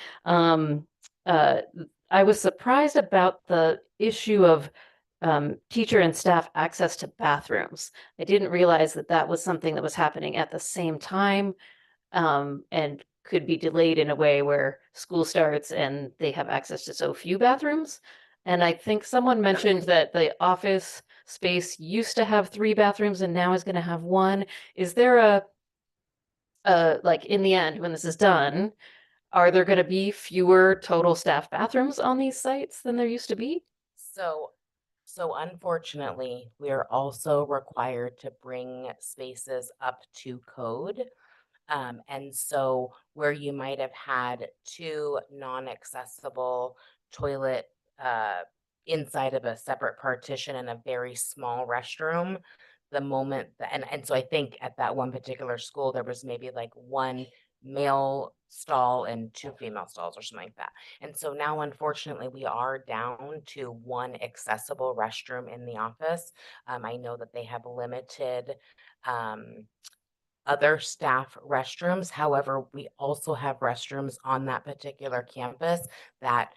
I was surprised about the issue of teacher and staff access to bathrooms. I didn't realize that that was something that was happening at the same time and could be delayed in a way where school starts and they have access to so few bathrooms. And I think someone mentioned that the office space used to have 3 bathrooms and now is going to have 1. Is there like in the end, when this is done, are there going to be fewer total staff bathrooms on these sites than there used to be? So unfortunately, we are also required to bring spaces up to code. And so where you might have had 2 non-accessible toilet inside of a separate partition in a very small restroom, the moment that, and so I think at that one particular school, there was maybe like 1 male stall and 2 female stalls or something like that. And so now, unfortunately, we are down to 1 accessible restroom in the office. I know that they have limited other staff restrooms. However, we also have restrooms on that particular campus that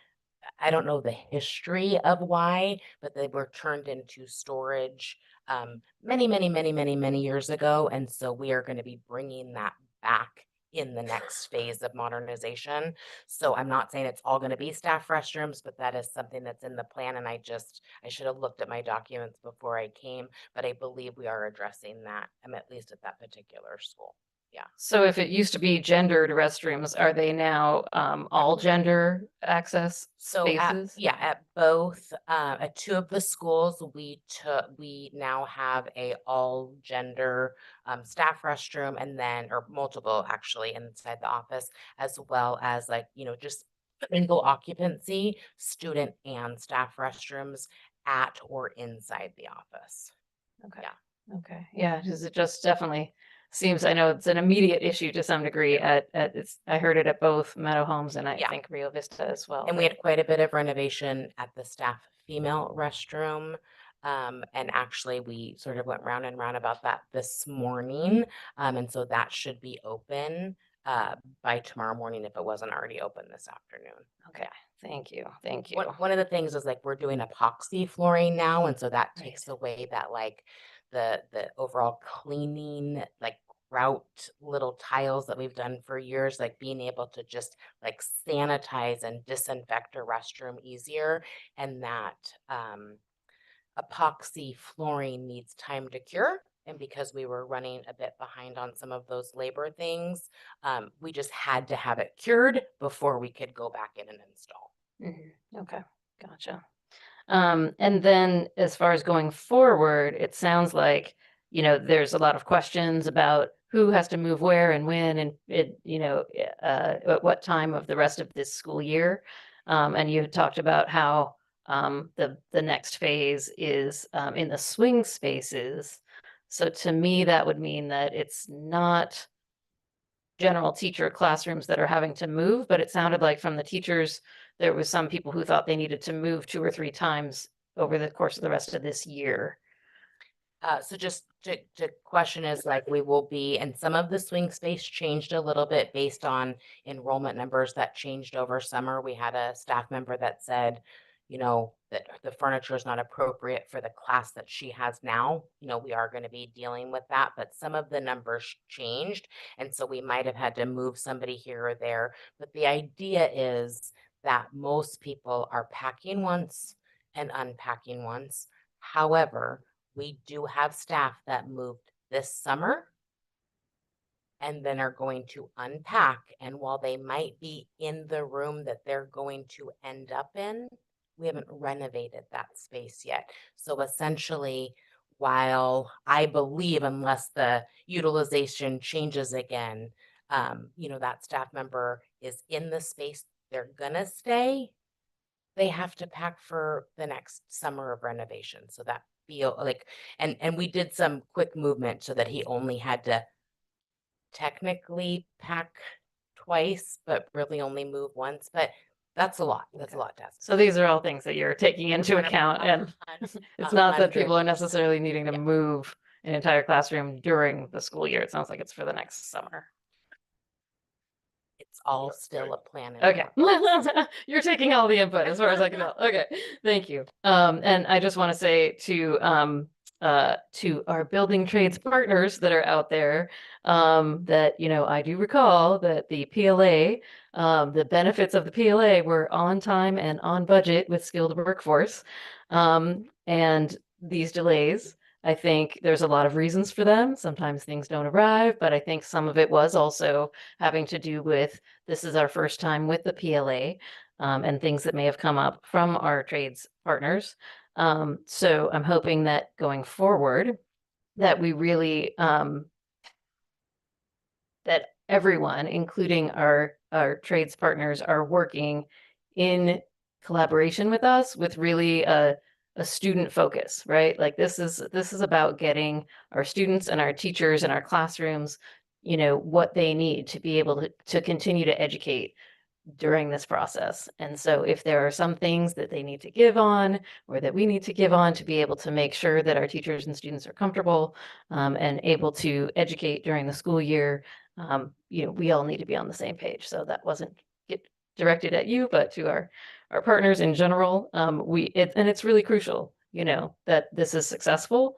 I don't know the history of why, but they were turned into storage many years ago. And so we are going to be bringing that back in the next phase of modernization. So I'm not saying it's all going to be staff restrooms, but that is something that's in the plan. And I should have looked at my documents before I came, but I believe we are addressing that, at least at that particular school. Yeah. So if it used to be gendered restrooms, are they now all gender access spaces? At both at 2 of the schools, we now have a all gender staff restroom, and then or multiple actually inside the office, as well as just single occupancy, student and staff restrooms at or inside the office. Okay. Yeah. Okay. Yeah, because it just definitely seems, I know it's an immediate issue to some degree at I heard it at both Meadow Homes and I Yeah. think Rio Vista as well. And we had quite a bit of renovation at the staff female restroom. And actually we sort of went round and round about that this morning. And so that should be open by tomorrow morning if it wasn't already open this afternoon. Okay. Thank you. Thank you. One of the things is like we're doing epoxy flooring now, and so that takes away that like the overall cleaning, like grout little tiles that we've done for years, like being able to just like sanitize and disinfect a restroom easier, and that epoxy flooring needs time to cure. And because we were running a bit behind on some of those labor things, we just had to have it cured before we could go back in and install. Okay, gotcha. And then as far as going forward, it sounds like, there's a lot of questions about who has to move where and when and at what time of the rest of this school year. And you talked about how the next phase is in the swing spaces. So to me, that would mean that it's not general teacher classrooms that are having to move, but it sounded like from the teachers, there was some people who thought they needed to move 2 or 3 times over the course of the rest of this year. So just to question is like we will be, and some of the swing space changed a little bit based on enrollment numbers that changed over summer. We had a staff member that said, that the furniture is not appropriate for the class that she has now. We are going to be dealing with that, but some of the numbers changed. And so we might have had to move somebody here or there. But the idea is that most people are packing once and unpacking once. However, we do have staff that moved this summer and then are going to unpack. And while they might be in the room that they're going to end up in, we haven't renovated that space yet. So essentially, while I believe unless the utilization changes again, that staff member is in the space they're gonna stay, they have to pack for the next summer of renovation. So that feel like, and we did some quick movement so that he only had to technically pack twice, but really only move once. But that's a lot. That's a lot to ask. So these are all things that you're taking into account, and it's not that people are necessarily needing to move an entire classroom during the school year. It sounds like it's for the next summer. It's all still a plan. Okay. You're taking all the input as far as I can tell. Okay. Thank you. And I just want to say to our building trades partners that are out there, that, I do recall that the PLA, the benefits of the PLA were on time and on budget with skilled workforce. And these delays, I think there's a lot of reasons for them. Sometimes things don't arrive, but I think some of it was also having to do with this is our first time with the PLA, and things that may have come up from our trades partners. So I'm hoping that going forward, that we really, that everyone, including our trades partners, are working in collaboration with us with really a student focus, right? Like this is about getting our students and our teachers in our classrooms, what they need to be able to continue to educate during this process. And so if there are some things that they need to give on or that we need to give on to be able to make sure that our teachers and students are comfortable and able to educate during the school year, we all need to be on the same page. So that wasn't directed at you, but to our partners in general. And it's really crucial, that this is successful,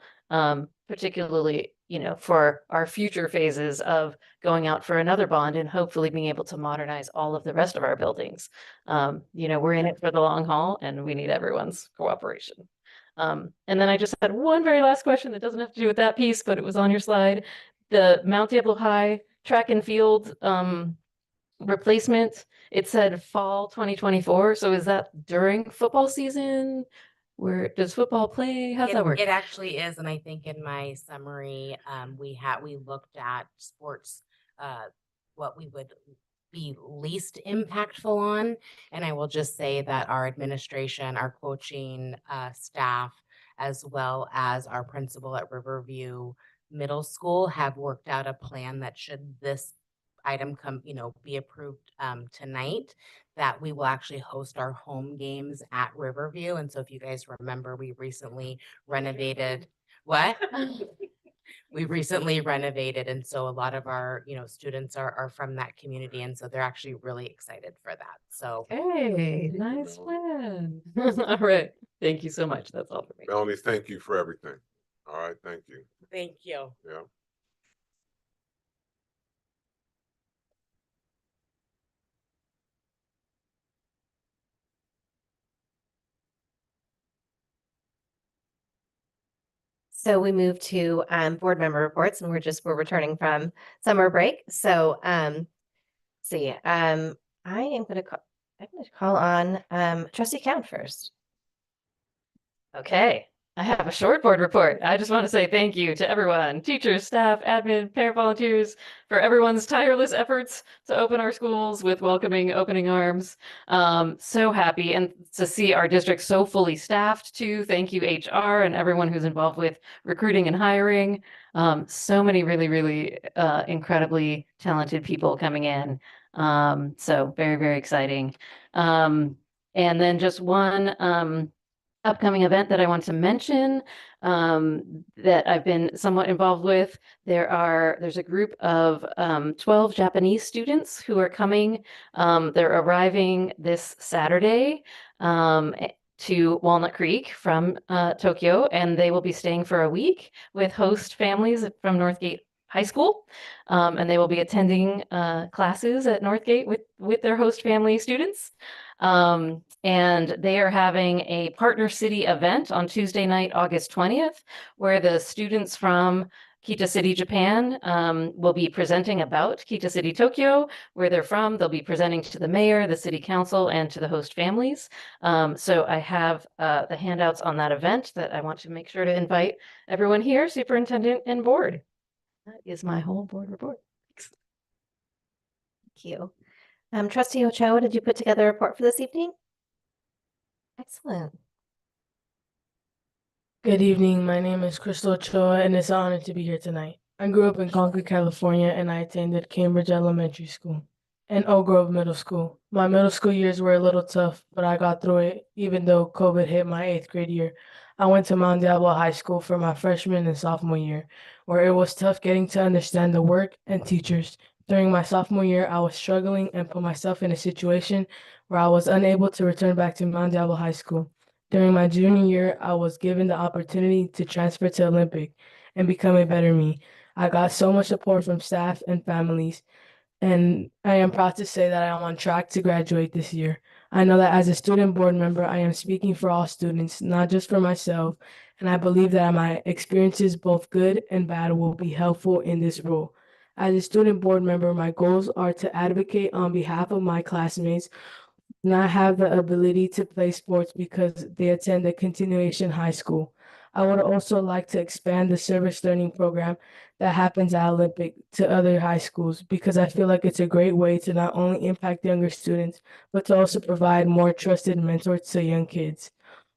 particularly, for our future phases of going out for another bond and hopefully being able to modernize all of the rest of our buildings. We're in it for the long haul and we need everyone's cooperation. And then I just had one very last question that doesn't have to do with that piece, but it was on your slide. The Mount Diablo High track and field replacement, it said fall 2024. So is that during football season? Where does football play? How's that work? It actually is, and I think in my summary, we looked at sports, what we would be least impactful on. And I will just say that our administration, our coaching staff, as well as our principal at Riverview Middle School have worked out a plan that should this item come, be approved tonight, that we will actually host our home games at Riverview. And so if you guys remember, we recently renovated what? We recently renovated, and so a lot of our, students are from that community, and so they're actually really excited for that. So Hey, nice plan. All right. Thank you so much. That's all for me. Melanie, thank you for everything. All right, thank you. thank you. Yeah. So we move to board member reports, and we're returning from summer break. So see, I am going to call on Trustee Count first. Okay. I have a short board report. I just want to say thank you to everyone, teachers, staff, admin, parent volunteers, for everyone's tireless efforts to open our schools with welcoming opening arms. So happy and to see our district so fully staffed too. Thank you HR and everyone who's involved with recruiting and hiring. So many really, really incredibly talented people coming in. So very, very exciting. And then just one upcoming event that I want to mention that I've been somewhat involved with. There's a group of 12 Japanese students who are coming. They're arriving this Saturday to Walnut Creek from Tokyo, and they will be staying for a week with host families from Northgate High School. And they will be attending classes at Northgate with their host family students. And they are having a partner city event on Tuesday night, August 20th, where the students from Kita City, Japan, will be presenting about Kita City, Tokyo, where they're from. They'll be presenting to the mayor, the city council, and to the host families. So I have the handouts on that event that I want to make sure to invite everyone here, superintendent and board. That is my whole board report. Thanks. Thank you. Trustee Ochoa, did you put together a report for this evening? Excellent. Good evening. My name is Crystal Ochoa, and it's an honor to be here tonight. I grew up in Concord, California, and I attended Cambridge Elementary School and Oak Grove Middle School. My middle school years were a little tough, but I got through it, even though COVID hit my 8th grade year. I went to Mount Diablo High School for my freshman and sophomore year, where it was tough getting to understand the work and teachers. During my sophomore year, I was struggling and put myself in a situation where I was unable to return back to Mount Diablo High School. During my junior year, I was given the opportunity to transfer to Olympic and become a better me. I got so much support from staff and families, and I am proud to say that I am on track to graduate this year. I know that as a student board member, I am speaking for all students, not just for myself, and I believe that my experiences, both good and bad, will be helpful in this role. As a student board member, my goals are to advocate on behalf of my classmates not have the ability to play sports because they attend a continuation high school. I would also like to expand the service learning program that happens at Olympic to other high schools because I feel like it's a great way to not only impact younger students, but to also provide more trusted mentors to young kids.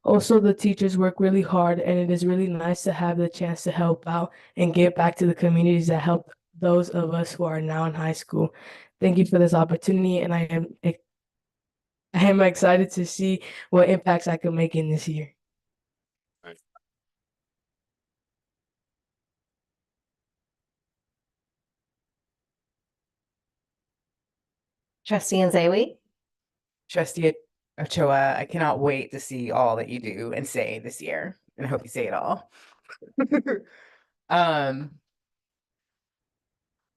Also, the teachers work really hard, and it is really nice to have the chance to help out and give back to the communities that help those of us who are now in high school. Thank you for this opportunity, and I am excited to see what impacts I can make in this year. Trustee Nzewi? Trustee Ochoa, I cannot wait to see all that you do and say this year, and I hope you say it all. um,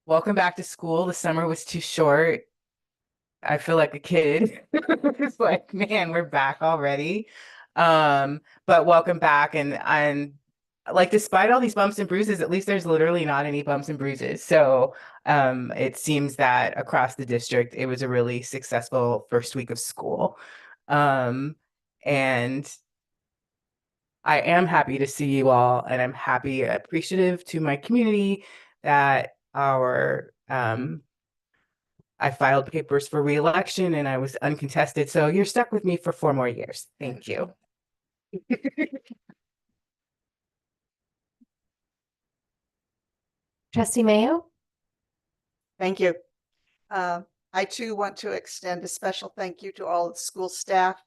Welcome back to school. The summer was too short. I feel like a kid. It's like, man, we're back already. But welcome back, and like despite all these bumps and bruises, at least there's literally not any bumps and bruises. So it seems that across the district, it was a really successful first week of school. And I am happy to see you all, and I'm happy, appreciative to my community that our I filed papers for reelection and I was uncontested. So you're stuck with me for 4 more years. Thank you. Trustee Mayo? Thank you. I too want to extend a special thank you to all the school staff,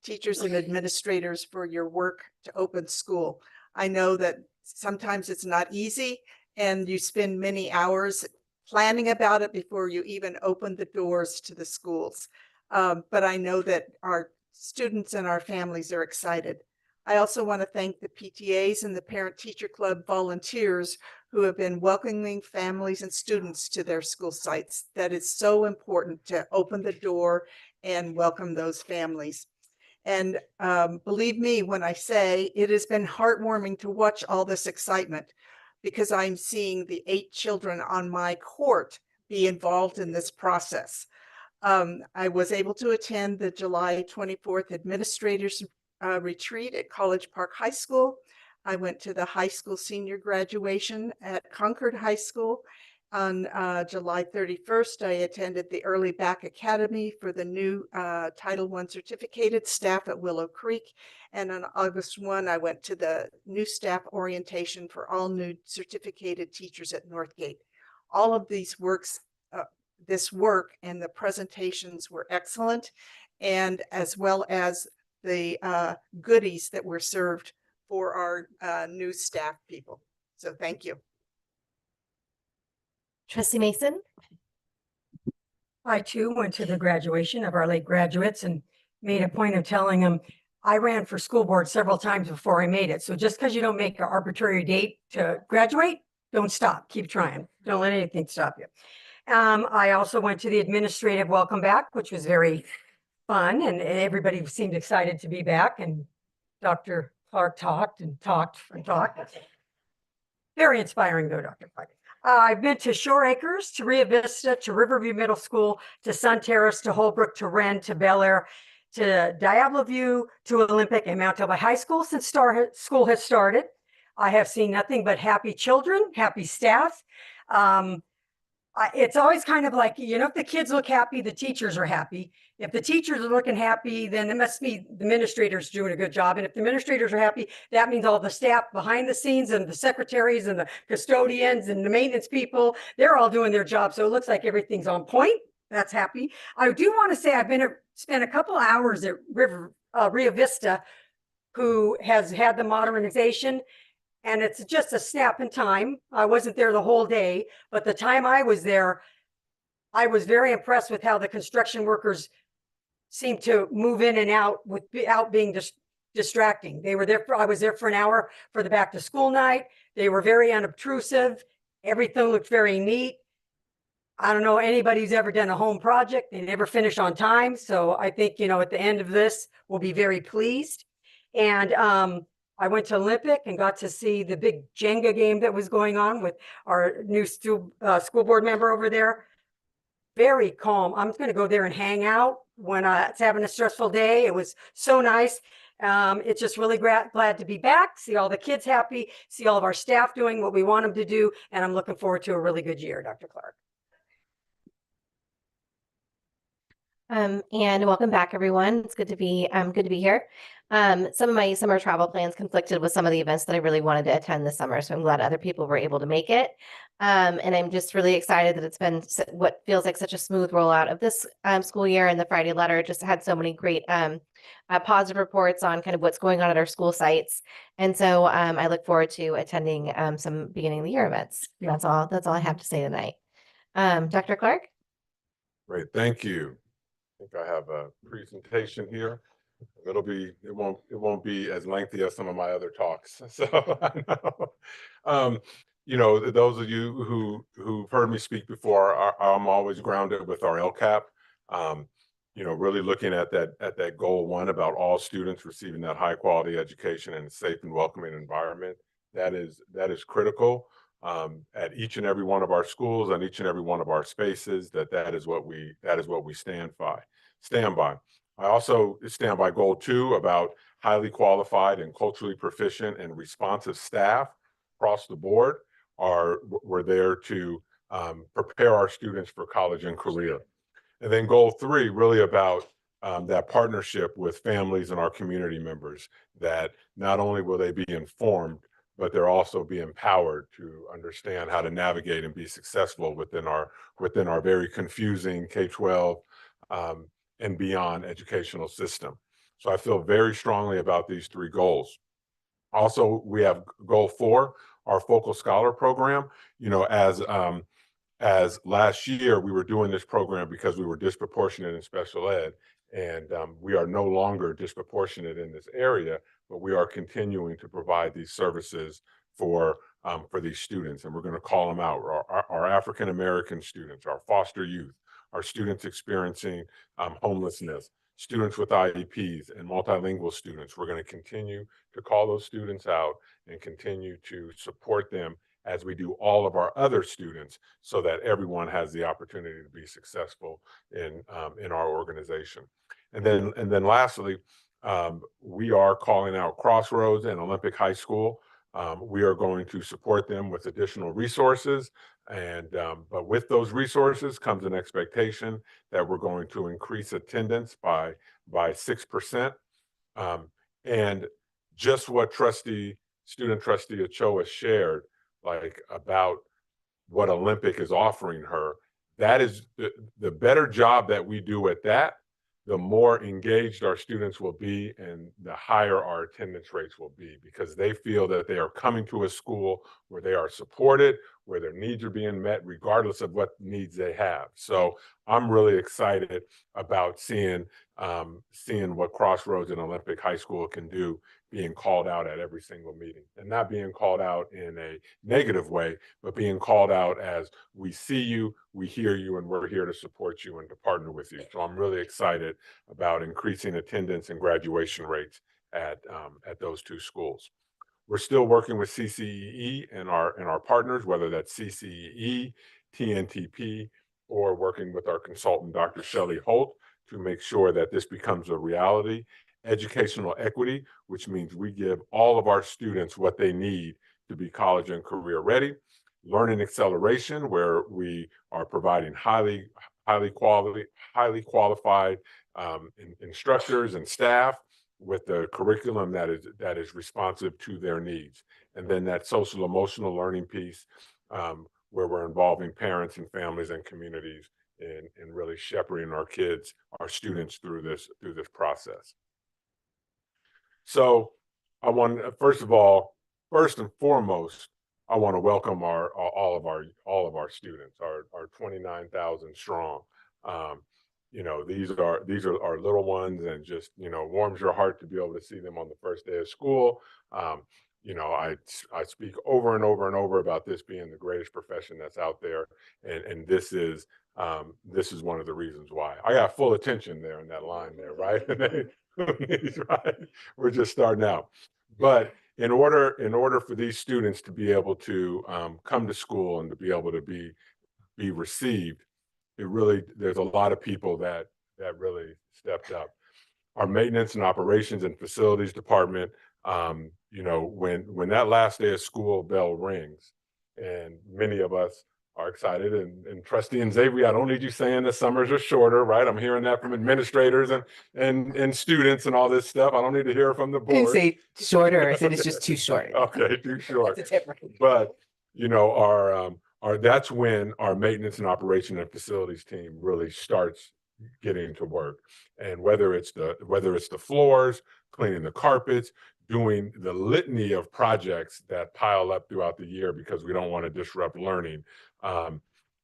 teachers and administrators for your work to open school. I know that sometimes it's not easy and you spend many hours planning about it before you even open the doors to the schools. But I know that our students and our families are excited. I also want to thank the PTAs and the Parent Teacher Club volunteers who have been welcoming families and students to their school sites. That is so important to open the door and welcome those families. And believe me when I say it has been heartwarming to watch all this excitement, because I'm seeing the 8 children on my court be involved in this process. I was able to attend the July 24th administrators retreat at College Park High School. I went to the high school senior graduation at Concord High School. On July 31st, I attended the Early Back Academy for the new Title I certificated staff at Willow Creek. And on August 1, I went to the new staff orientation for all new certificated teachers at Northgate. All of these this work and the presentations were excellent, and as well as the goodies that were served for our new staff people. So thank you. Trustee Mason? I too went to the graduation of our late graduates and made a point of telling them I ran for school board several times before I made it. So just because you don't make an arbitrary date to graduate, don't stop. Keep trying. Don't let anything stop you. I also went to the administrative welcome back, which was very fun, and everybody seemed excited to be back. And Dr. Clark talked and talked and talked. Very inspiring though, Dr. Clark. I've been to Shore Acres, to Rio Vista, to Riverview Middle School, to Sun Terrace, to Holbrook, to Wren, to Bel Air, to Diablo View, to Olympic and Mount Delta High School since school has started. I have seen nothing but happy children, happy staff. It's always kind of like, you know, if the kids look happy, the teachers are happy. If the teachers are looking happy, then it must be the administrators doing a good job. And if the administrators are happy, that means all the staff behind the scenes and the secretaries and the custodians and the maintenance people, they're all doing their job. So it looks like everything's on point. That's happy. I do want to say I've spent a couple of hours at Rio Vista, who has had the modernization. And it's just a snap in time. I wasn't there the whole day, but the time I was there, I was very impressed with how the construction workers seemed to move in and out without being distracting. They were there I was there for an hour for the back to school night. They were very unobtrusive. Everything looked very neat. I don't know anybody who's ever done a home project. They never finish on time. So I think, you know, at the end of this, we'll be very pleased. And I went to Olympic and got to see the big Jenga game that was going on with our new school board member over there. Very calm. I'm going to go there and hang out when it's having a stressful day. It was so nice. It's just really glad to be back, see all the kids happy, see all of our staff doing what we want them to do. And I'm looking forward to a really good year, Dr. Clark. And welcome back, everyone. It's good to be here. Some of my summer travel plans conflicted with some of the events that I really wanted to attend this summer, so I'm glad other people were able to make it. And I'm just really excited that it's been what feels like such a smooth rollout of this school year. And the Friday letter just had so many great positive reports on kind of what's going on at our school sites. And so I look forward to attending some beginning of the year events. That's all I have to say tonight. Dr. Clark? Great, thank you. I think I have a presentation here. It won't be as lengthy as some of my other talks. So I know. You know, those of you who've heard me speak before, I'm always grounded with our LCAP. You know, really looking at that goal 1 about all students receiving that high quality education in a safe and welcoming environment. That is critical at each and every one of our schools and each and every one of our spaces. That is what we stand by. I also stand by goal 2 about highly qualified and culturally proficient and responsive staff across the board. We're there to prepare our students for college and career. And then goal 3, really about that partnership with families and our community members, that not only will they be informed, but they'll also be empowered to understand how to navigate and be successful within our very confusing K-12 and beyond educational system. So I feel very strongly about these 3 goals. Also, we have goal 4, our Focal Scholar program. You know, as last year we were doing this program because we were disproportionate in special ed, and we are no longer disproportionate in this area, but we are continuing to provide these services for these students, and we're going to call them out: our African American students, our foster youth, our students experiencing homelessness, students with IEPs, and multilingual students. We're going to continue to call those students out and continue to support them as we do all of our other students, so that everyone has the opportunity to be successful in our organization. And then lastly, we are calling out Crossroads and Olympic High School. We are going to support them with additional resources, and but with those resources comes an expectation that we're going to increase attendance by 6%. And just what student trustee Ochoa shared, like, about what Olympic is offering her, that is the better job that we do at that, the more engaged our students will be and the higher our attendance rates will be, because they feel that they are coming to a school where they are supported, where their needs are being met regardless of what needs they have. So I'm really excited about seeing what Crossroads and Olympic High School can do, being called out at every single meeting, and not being called out in a negative way, but being called out as, we see you, we hear you, and we're here to support you and to partner with you. So I'm really excited about increasing attendance and graduation rates at those 2 schools. We're still working with CCEE and our partners, whether that's CCEE, TNTP, or working with our consultant, Dr. Shelley Holt, to make sure that this becomes a reality. Educational equity, which means we give all of our students what they need to be college and career ready. Learning acceleration, where we are providing highly qualified instructors and staff with the curriculum that is responsive to their needs. And then that social emotional learning piece, where we're involving parents and families and communities in really shepherding our kids, our students through this process. So I want, first and foremost, I want to welcome all of our students, our 29,000 strong. You know, these are our little ones, and just, you know, warms your heart to be able to see them on the first day of school. You know, I speak over and over and over about this being the greatest profession that's out there, and this is one of the reasons why. I got full attention there in that line there, right? Right? We're just starting out, but in order for these students to be able to come to school and to be able to be received, there's a lot of people that really stepped up. Our maintenance and operations and facilities department, you know, when that last day of school bell rings, and many of us are excited, and Trustee and Xavier, I don't need you saying the summers are shorter, right? I'm hearing that from administrators and students and all this stuff. I don't need to hear it from the board. I didn't say shorter. I said it's just too short. Okay, too short. That's a difference. But, you know, that's when our maintenance and operation and facilities team really starts getting to work. And whether it's the floors, cleaning the carpets, doing the litany of projects that pile up throughout the year because we don't want to disrupt learning,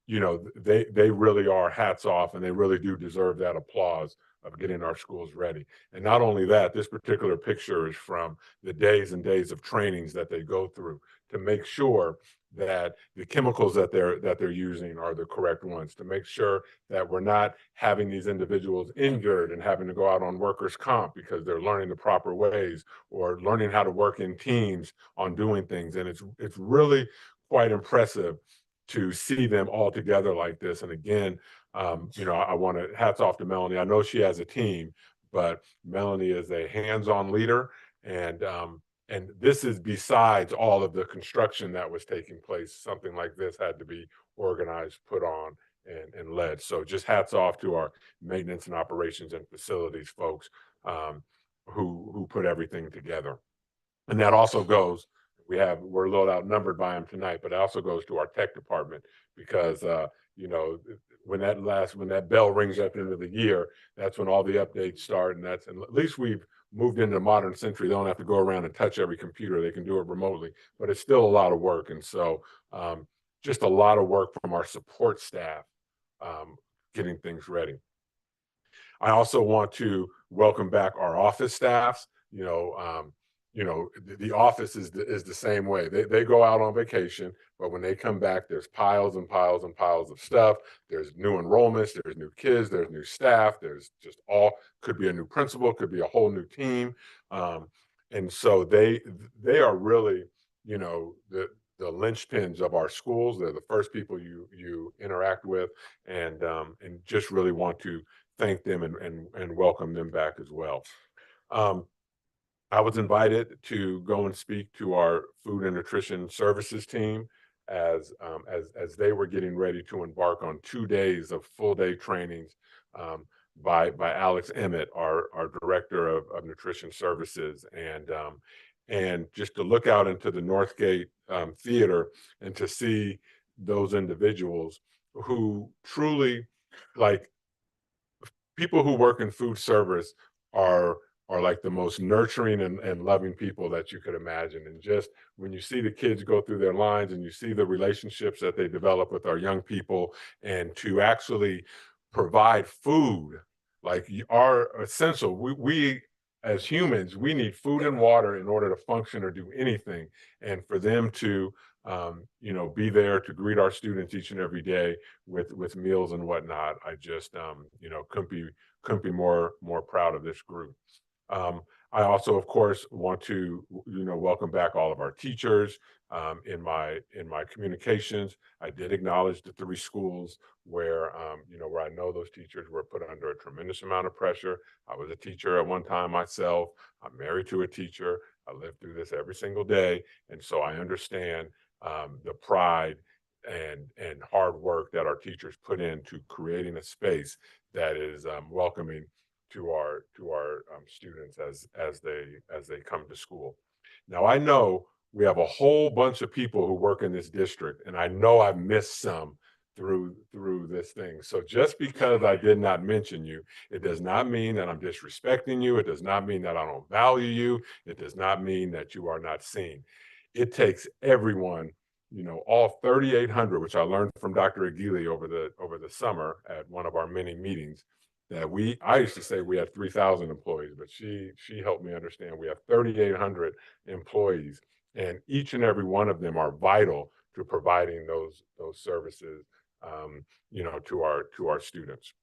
you know, they really are hats off, and they really do deserve that applause of getting our schools ready. And not only that, this particular picture is from the days and days of trainings that they go through to make sure that the chemicals that they're using are the correct ones, to make sure that we're not having these individuals injured and having to go out on workers' comp because they're learning the proper ways, or learning how to work in teams on doing things. And it's really quite impressive to see them all together like this. And again, you know, I want to hats off to Melanie. I know she has a team, but Melanie is a hands-on leader, and this is besides all of the construction that was taking place. Something like this had to be organized, put on, and led. So just hats off to our maintenance and operations and facilities folks who put everything together. And that also goes, we're a little outnumbered by them tonight, but it also goes to our tech department because, you know, when that bell rings at the end of the year, that's when all the updates start. And at least we've moved into the modern century. They don't have to go around and touch every computer. They can do it remotely, but it's still a lot of work. And so just a lot of work from our support staff getting things ready. I also want to welcome back our office staffs. The office is the same way. They go out on vacation, but when they come back, there's piles and piles and piles of stuff. There's new enrollments, there's new kids, there's new staff, there's just could be a new principal, could be a whole new team. And so they are really, the linchpins of our schools. They're the first people you interact with, and just really want to thank them and welcome them back as well. I was invited to go and speak to our food and nutrition services team as they were getting ready to embark on 2 days of full day trainings by Alex Emmett, our director of nutrition services, and just to look out into the Northgate Theater and to see those individuals who truly, like, people who work in food service are like the most nurturing and loving people that you could imagine. And just when you see the kids go through their lines and you see the relationships that they develop with our young people, and to actually provide food, like our essential, we as humans, we need food and water in order to function or do anything. And for them to be there to greet our students each and every day with meals and whatnot, I just couldn't be more proud of this group. I also, of course, want to welcome back all of our teachers. In my communications, I did acknowledge the 3 schools where where I know those teachers were put under a tremendous amount of pressure. I was a teacher at one time myself. I'm married to a teacher. I live through this every single day, and so I understand the pride and hard work that our teachers put into creating a space that is welcoming to our students as they come to school. Now, I know we have a whole bunch of people who work in this district, and I know I've missed some through this thing. So just because I did not mention you, it does not mean that I'm disrespecting you. It does not mean that I don't value you. It does not mean that you are not seen. It takes everyone, all 3,800, which I learned from Dr. Aguili over the summer at one of our many meetings, that I used to say we had 3,000 employees, but she helped me understand we have 3,800 employees, and each and every one of them are vital to providing those services, to our students.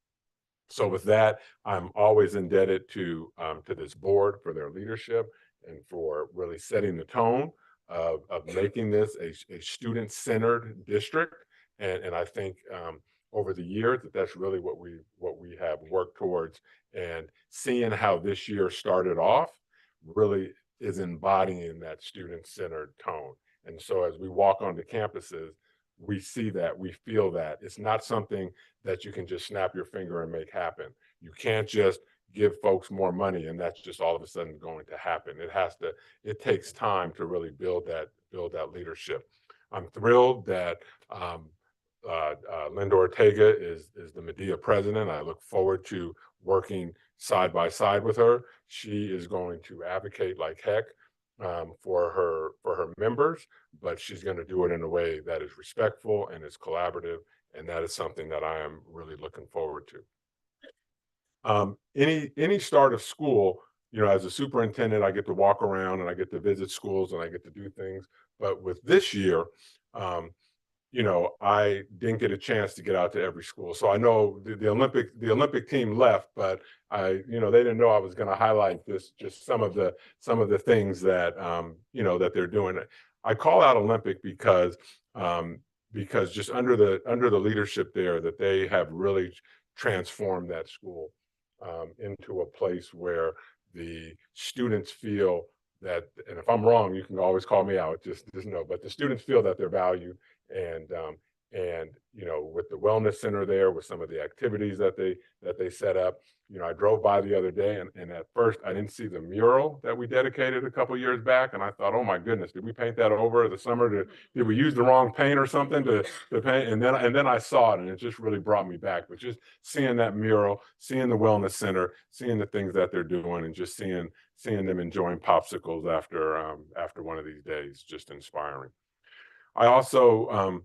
So with that, I'm always indebted to this board for their leadership and for really setting the tone of making this a student-centered district. And I think over the years that's really what we have worked towards, and seeing how this year started off really is embodying that student-centered tone. And so as we walk onto campuses, we see that, we feel that. It's not something that you can just snap your finger and make happen. You can't just give folks more money and that's just all of a sudden going to happen. It takes time to really build that leadership. I'm thrilled that Linda Ortega is the Medea president. I look forward to working side by side with her. She is going to advocate like heck for her members, but she's going to do it in a way that is respectful and is collaborative, and that is something that I am really looking forward to. Any start of school, as a superintendent, I get to walk around and I get to visit schools and I get to do things. But with this year, I didn't get a chance to get out to every school. So I know the Olympic team left, but they didn't know I was going to highlight just some of the things that that they're doing. I call out Olympic because just under the leadership there, that they have really transformed that school into a place where the students feel that, and if I'm wrong, you can always call me out, just know, but the students feel that they're valued, And, you know, with the wellness center there, with some of the activities that they set up, you know, I drove by the other day and at first I didn't see the mural that we dedicated a couple years back. And I thought, oh my goodness, did we paint that over the summer? Did we use the wrong paint or something to paint? And then I saw it and it just really brought me back. But just seeing that mural, seeing the wellness center, seeing the things that they're doing and just seeing them enjoying popsicles after one of these days, just inspiring. I also,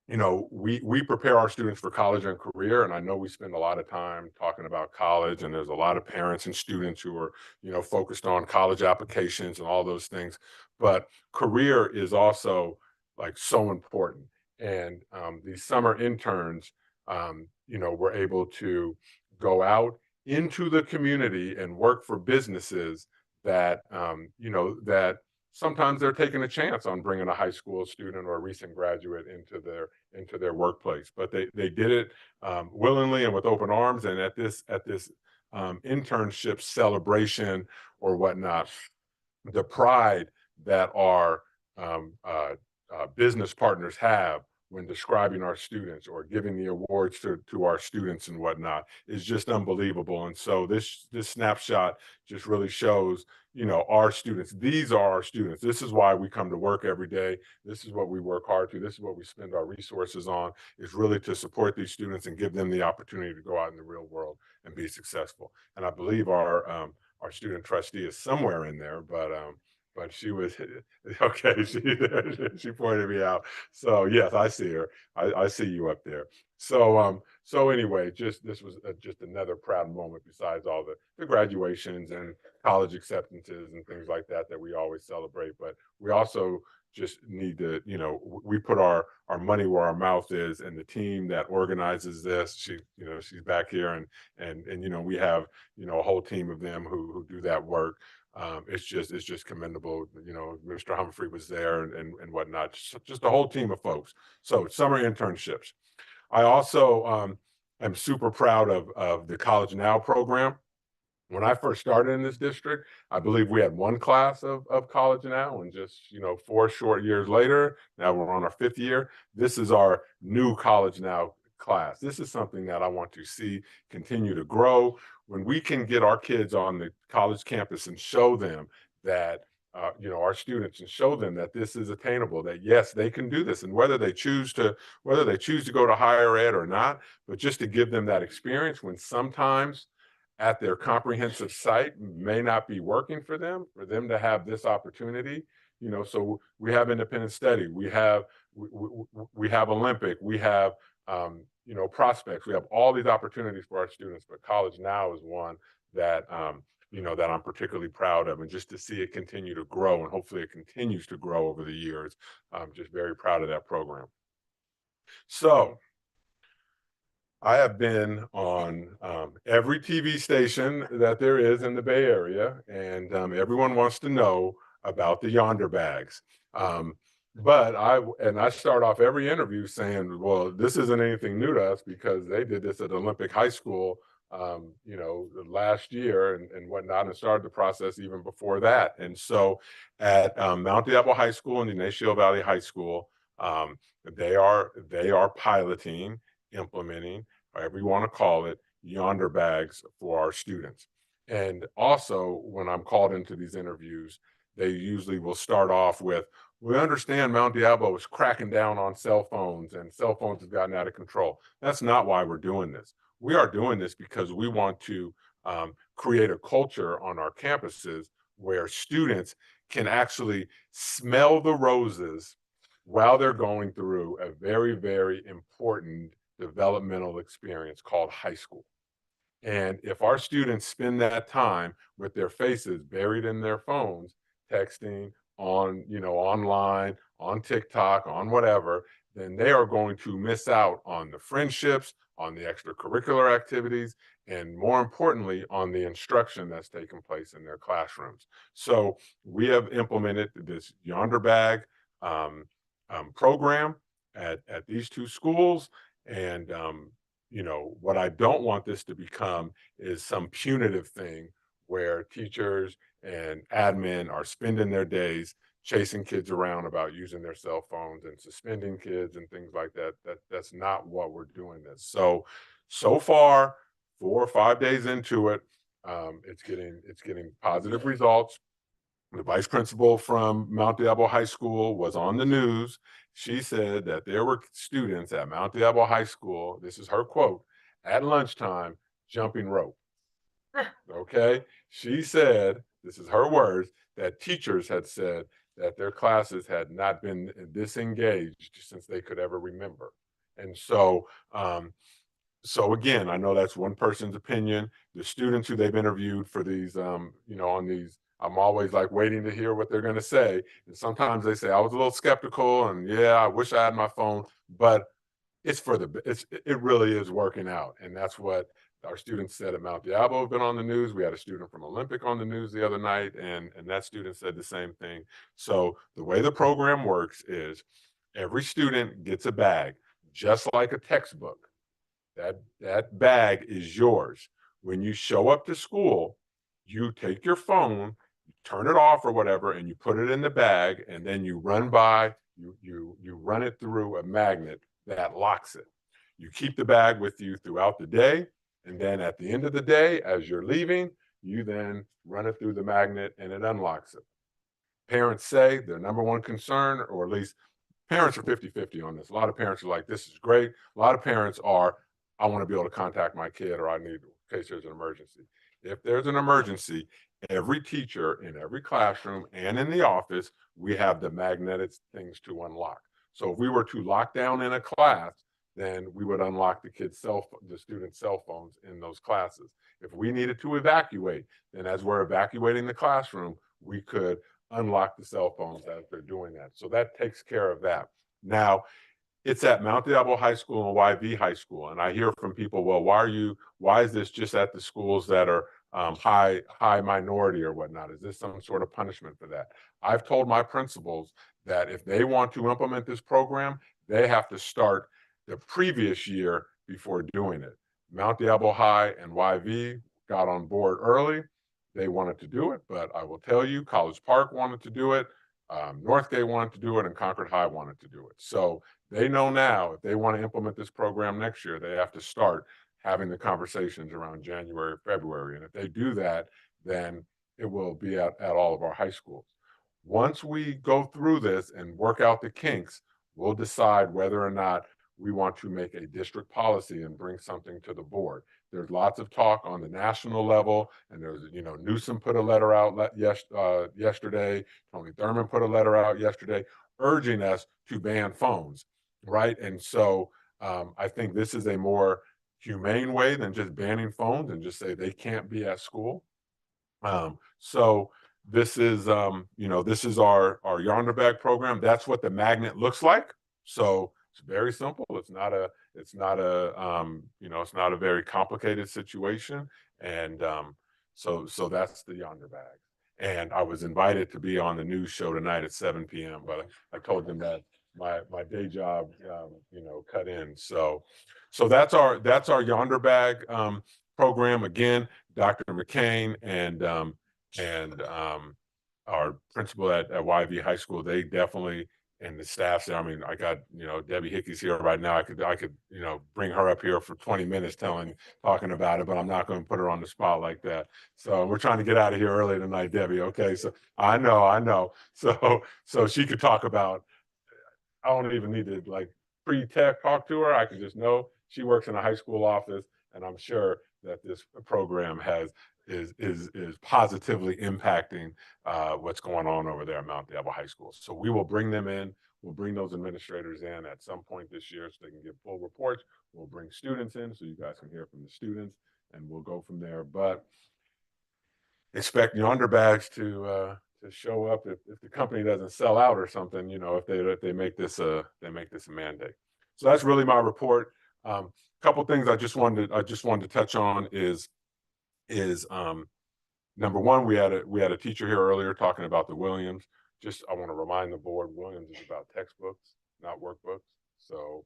you know, we prepare our students for college and career, and I know we spend a lot of time talking about college, and there's a lot of parents and students who are, you know, focused on college applications and all those things. But career is also like so important. And these summer interns, you know, were able to go out into the community and work for businesses that, you know, that sometimes they're taking a chance on bringing a high school student or a recent graduate into their workplace, but they did it willingly and with open arms. And at this internship celebration or whatnot, the pride that our business partners have when describing our students or giving the awards to our students and whatnot is just unbelievable. And so this snapshot just really shows, you know, our students. These are our students. This is why we come to work every day. This is what we work hard to. This is what we spend our resources on, is really to support these students and give them the opportunity to go out in the real world and be successful. And I believe our student trustee is somewhere in there, but she was okay. She pointed me out. So yes, I see her. I see you up there. So anyway, this was just another proud moment besides all the graduations and college acceptances and things like that we always celebrate. But we also just need to, you know, we put our money where our mouth is, and the team that organizes this, she's back here, and you know, we have, you know, a whole team of them who do that work. It's just commendable. You know, Mr. Humphrey was there and whatnot, just a whole team of folks. So summer internships. I also am super proud of the College Now program. When I first started in this district, I believe we had one class of College Now, and just, you know, 4 short years later, now we're on our 5th year. This is our new College Now class. This is something that I want to see continue to grow. When we can get our kids on the college campus and show them that, you know, our students, and show them that this is attainable, that yes, they can do this, and whether they choose to go to higher ed or not, but just to give them that experience when sometimes at their comprehensive site may not be working for them to have this opportunity. You know, so we have independent study, we have Olympic, we have you know, prospects, we have all these opportunities for our students, but College Now is one that you know, that I'm particularly proud of, and just to see it continue to grow, and hopefully it continues to grow over the years. I'm just very proud of that program. So I have been on every TV station that there is in the Bay Area, and everyone wants to know about the Yonder bags. But I start off every interview saying, well, this isn't anything new to us, because they did this at Olympic High School, you know, last year and whatnot, and started the process even before that. And so at Mount Diablo High School and Ignacio Valley High School, they are piloting, implementing, however you want to call it, Yonder bags for our students. And also, when I'm called into these interviews, they usually will start off with, we understand Mount Diablo is cracking down on cell phones, and cell phones have gotten out of control. That's not why we're doing this. We are doing this because we want to create a culture on our campuses where students can actually smell the roses while they're going through a very, very important developmental experience called high school. And if our students spend that time with their faces buried in their phones, texting, on, you know, online, on TikTok, on whatever, then they are going to miss out on the friendships, on the extracurricular activities, and more importantly, on the instruction that's taking place in their classrooms. So we have implemented this Yonder Bag program at these 2 schools. And, you know, what I don't want this to become is some punitive thing where teachers and admin are spending their days chasing kids around about using their cell phones and suspending kids and things like that. That's not what we're doing this. So far, 4 or 5 days into it, it's getting positive results. The vice principal from Mount Diablo High School was on the news. She said that there were students at Mount Diablo High School, this is her quote, at lunchtime jumping rope. Okay. She said, this is her words, that teachers had said that their classes had not been this engaged since they could ever remember. And so again, I know that's one person's opinion. The students who they've interviewed for these, on these, I'm always like waiting to hear what they're going to say. And sometimes they say, I was a little skeptical and yeah, I wish I had my phone, but it really is working out. And that's what our students said at Mount Diablo have been on the news. We had a student from Olympic on the news the other night, and that student said the same thing. So the way the program works is every student gets a bag, just like a textbook. That bag is yours. When you show up to school, you take your phone, you turn it off or whatever, and you put it in the bag, and then you run it through a magnet that locks it. You keep the bag with you throughout the day, and then at the end of the day, as you're leaving, you then run it through the magnet and it unlocks it. Parents say their number one concern, or at least parents are 50-50 on this. A lot of parents are like, this is great. A lot of parents are, I want to be able to contact my kid, or I need, in case there's an emergency. If there's an emergency, every teacher in every classroom and in the office, we have the magnetic things to unlock. So if we were to lock down in a class, then we would unlock the students' cell phones in those classes. If we needed to evacuate, then as we're evacuating the classroom, we could unlock the cell phones as they're doing that. So that takes care of that. Now, it's at Mount Diablo High School and YV High School. And I hear from people, well, why is this just at the schools that are high minority or whatnot? Is this some sort of punishment for that? I've told my principals that if they want to implement this program, they have to start the previous year before doing it. Mount Diablo High and YV got on board early. They wanted to do it, but I will tell you, College Park wanted to do it, Northgate wanted to do it, and Concord High wanted to do it. So they know now if they want to implement this program next year, they have to start having the conversations around January, February. And if they do that, then it will be at all of our high schools. Once we go through this and work out the kinks, we'll decide whether or not we want to make a district policy and bring something to the board. There's lots of talk on the national level, and there's, Newsom put a letter out yesterday. Tony Thurman put a letter out yesterday urging us to ban phones, right? And so I think this is a more humane way than just banning phones and just say they can't be at school. So this is, this is our Yonder Bag program. That's what the magnet looks like. So it's very simple. It's not a very complicated situation. And so that's the Yonder Bag. And I was invited to be on the news show tonight at 7 p.m., but I told them that my day job, cut in. So that's our Yonder Bag program. Again, Dr. McCain and our principal at YV High School, they definitely, and the staff there, I mean, I got, Debbie Hickey's here right now. I could, bring her up here for 20 minutes talking about it, but I'm not going to put her on the spot like that. So we're trying to get out of here early tonight, Debbie. Okay. So I know. So she could talk about, I don't even need to pre-tech talk to her. I can just know she works in a high school office, and I'm sure that this program is positively impacting what's going on over there at Mount Diablo High School. So we will bring them in. We'll bring those administrators in at some point this year so they can give full reports. We'll bring students in so you guys can hear from the students, and we'll go from there. But expect Yonder Bags to show up if the company doesn't sell out or something, if they make this a mandate. So that's really my report. Couple things I just wanted to touch on is number one, we had a teacher here earlier talking about the Williams. I want to remind the board, Williams is about textbooks, not workbooks. So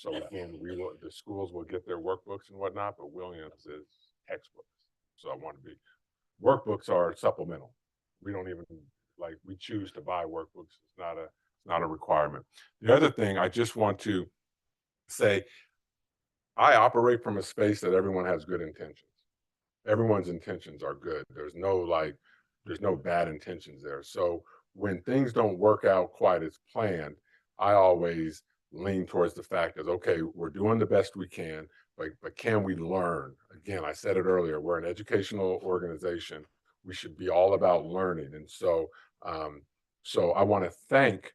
again, the schools will get their workbooks and whatnot, but Williams is textbooks. So I want to be, workbooks are supplemental. We don't even Like we choose to buy workbooks. It's not a requirement. The other thing I just want to say, I operate from a space that everyone has good intentions. Everyone's intentions are good. There's no bad intentions there. So when things don't work out quite as planned, I always lean towards the fact that, okay, we're doing the best we can, but can we learn? Again, I said it earlier, we're an educational organization. We should be all about learning. And so, so I want to thank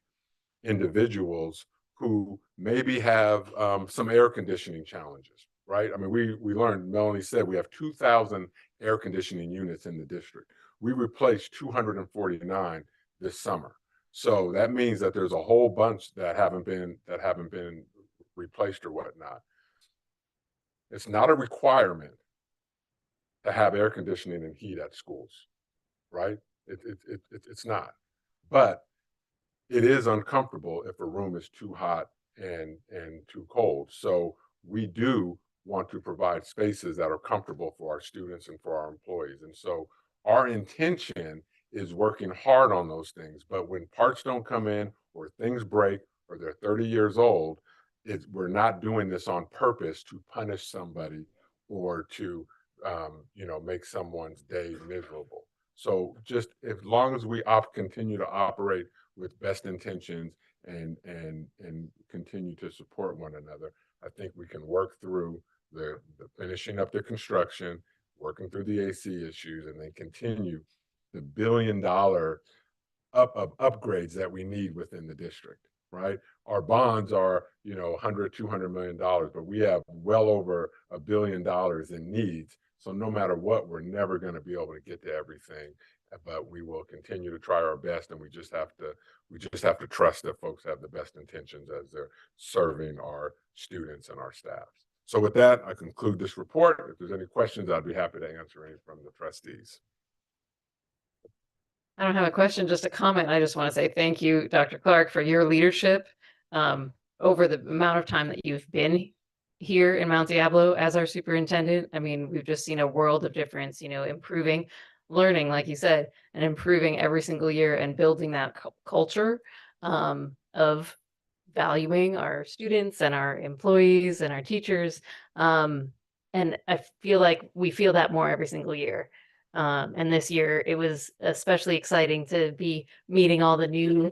individuals who maybe have some air conditioning challenges, right? I mean, we learned, Melanie said we have 2,000 air conditioning units in the district. We replaced 249 this summer. So that means that there's a whole bunch that haven't been replaced or whatnot. It's not a requirement to have air conditioning and heat at schools, right? It's not. But it is uncomfortable if a room is too hot and too cold. So we do want to provide spaces that are comfortable for our students and for our employees. And so our intention is working hard on those things. But when parts don't come in or things break or they're 30 years old, we're not doing this on purpose to punish somebody or to make someone's day miserable. So just as long as we continue to operate with best intentions and continue to support one another, I think we can work through the finishing up the construction, working through the AC issues, and then continue the $1 billion upgrades that we need within the district, right? Our bonds are, 100, $200 million, but we have well over $1 billion in needs. So no matter what, we're never going to be able to get to everything, but we will continue to try our best. And we just have to trust that folks have the best intentions as they're serving our students and our staff. So with that, I conclude this report. If there's any questions, I'd be happy to answer any from the trustees. I don't have a question, just a comment. I just want to say thank you, Dr. Clark, for your leadership over the amount of time that you've been here in Mount Diablo as our superintendent. I mean, we've just seen a world of difference, improving learning, like you said, and improving every single year and building that culture of valuing our students and our employees and our teachers. And I feel like we feel that more every single year. And this year it was especially exciting to be meeting all the new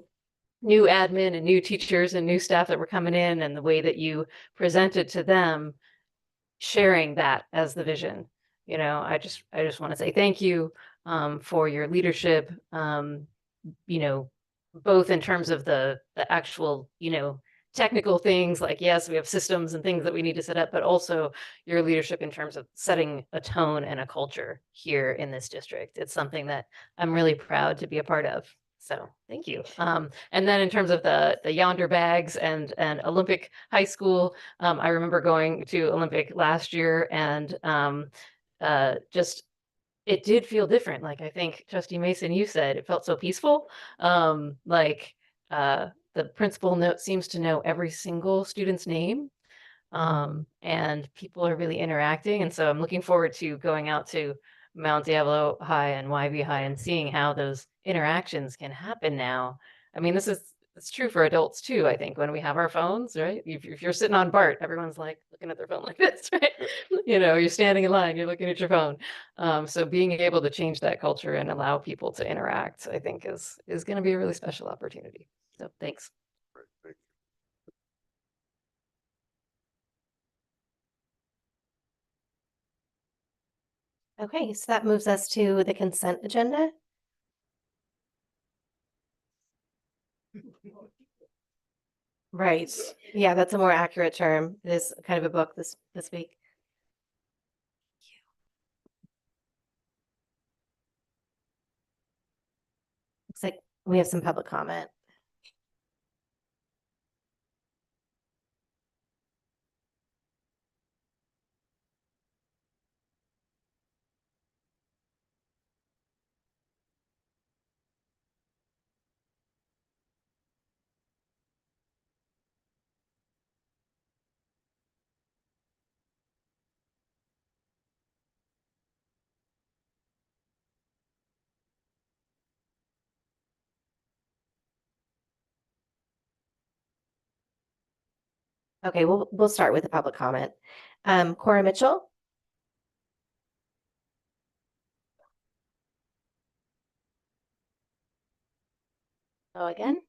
admin and new teachers and new staff that were coming in, and the way that you presented to them, sharing that as the vision. I just want to say thank you for your leadership, both in terms of the actual, technical things, like, yes, we have systems and things that we need to set up, but also your leadership in terms of setting a tone and a culture here in this district. It's something that I'm really proud to be a part of. So thank you. And then in terms of the Yonder bags and Olympic High School, I remember going to Olympic last year, and just it did feel different. Like, I think Trustee Mason, you said it felt so peaceful. The principal seems to know every single student's name, and people are really interacting. And so I'm looking forward to going out to Mount Diablo High and YB High and seeing how those interactions can happen now. I mean, it's true for adults too. I think when we have our phones, right? If you're sitting on BART, everyone's like looking at their phone like this, right? You're standing in line, you're looking at your phone. So being able to change that culture and allow people to interact, I think is going to be a really special opportunity. So thanks. Okay, so that moves us to the consent agenda. Right. Yeah, that's a more accurate term. It is kind of a book this week. Looks like we have some public comment. Okay, we'll start with the public comment. Cora Mitchell. Hello again.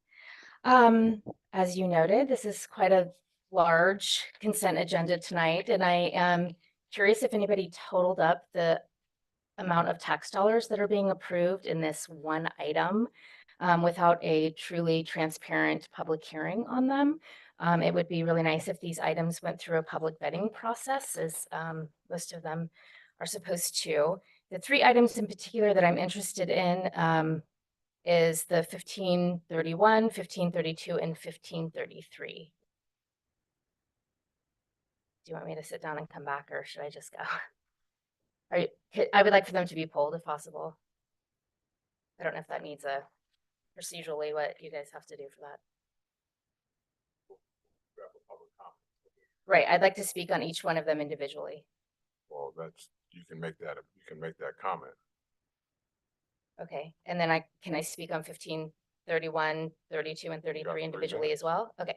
As you noted, this is quite a large consent agenda tonight, and I am curious if anybody totaled up the amount of tax dollars that are being approved in this one item without a truly transparent public hearing on them. It would be really nice if these items went through a public vetting process, as most of them are supposed to. The three items in particular that I'm interested in is the 1531, 1532, and 1533. Do you want me to sit down and come back, or should I just go? I would like for them to be polled if possible. I don't know if that needs a procedurally what you guys have to do for that. Right, I'd like to speak on each one of them individually. Well, you can make that comment. Okay, and then can I speak on 1531, 32, and 33 individually as well? Okay.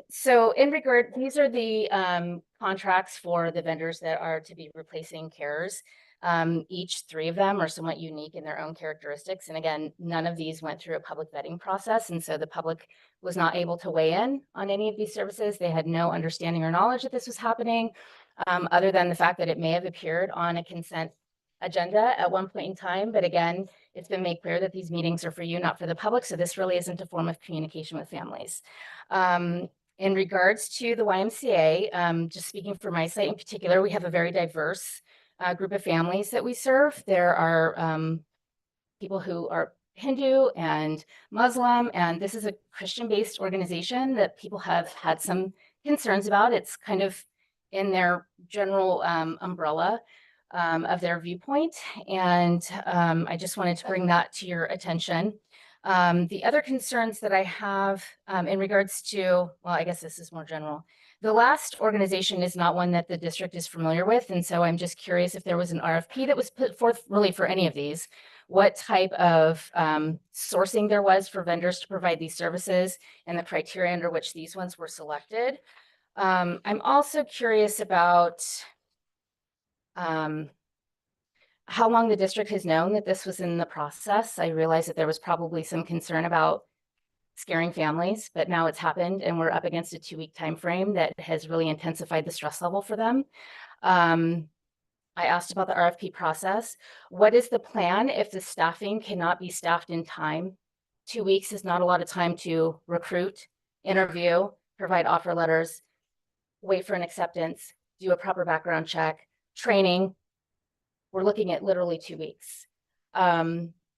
So in regard, these are the contracts for the vendors that are to be replacing CARES. Each three of them are somewhat unique in their own characteristics. And again, none of these went through a public vetting process. And so the public was not able to weigh in on any of these services. They had no understanding or knowledge that this was happening, other than the fact that it may have appeared on a consent agenda at one point in time. But again, it's been made clear that these meetings are for you, not for the public. So this really isn't a form of communication with families. In regards to the YMCA, just speaking for my site in particular, we have a very diverse group of families that we serve. There are people who are Hindu and Muslim, and this is a Christian-based organization that people have had some concerns about. It's kind of in their general umbrella of their viewpoint, and I just wanted to bring that to your attention. The other concerns that I have in regards to, well, I guess this is more general. The last organization is not one that the district is familiar with, and so I'm just curious if there was an RFP that was put forth really for any of these, what type of sourcing there was for vendors to provide these services, and the criteria under which these ones were selected. I'm also curious about how long the district has known that this was in the process. I realize that there was probably some concern about scaring families, but now it's happened and we're up against a 2-week time frame that has really intensified the stress level for them. I asked about the RFP process. What is the plan if the staffing cannot be staffed in time? 2 weeks is not a lot of time to recruit, interview, provide offer letters, wait for an acceptance, do a proper background check, training. We're looking at literally 2 weeks.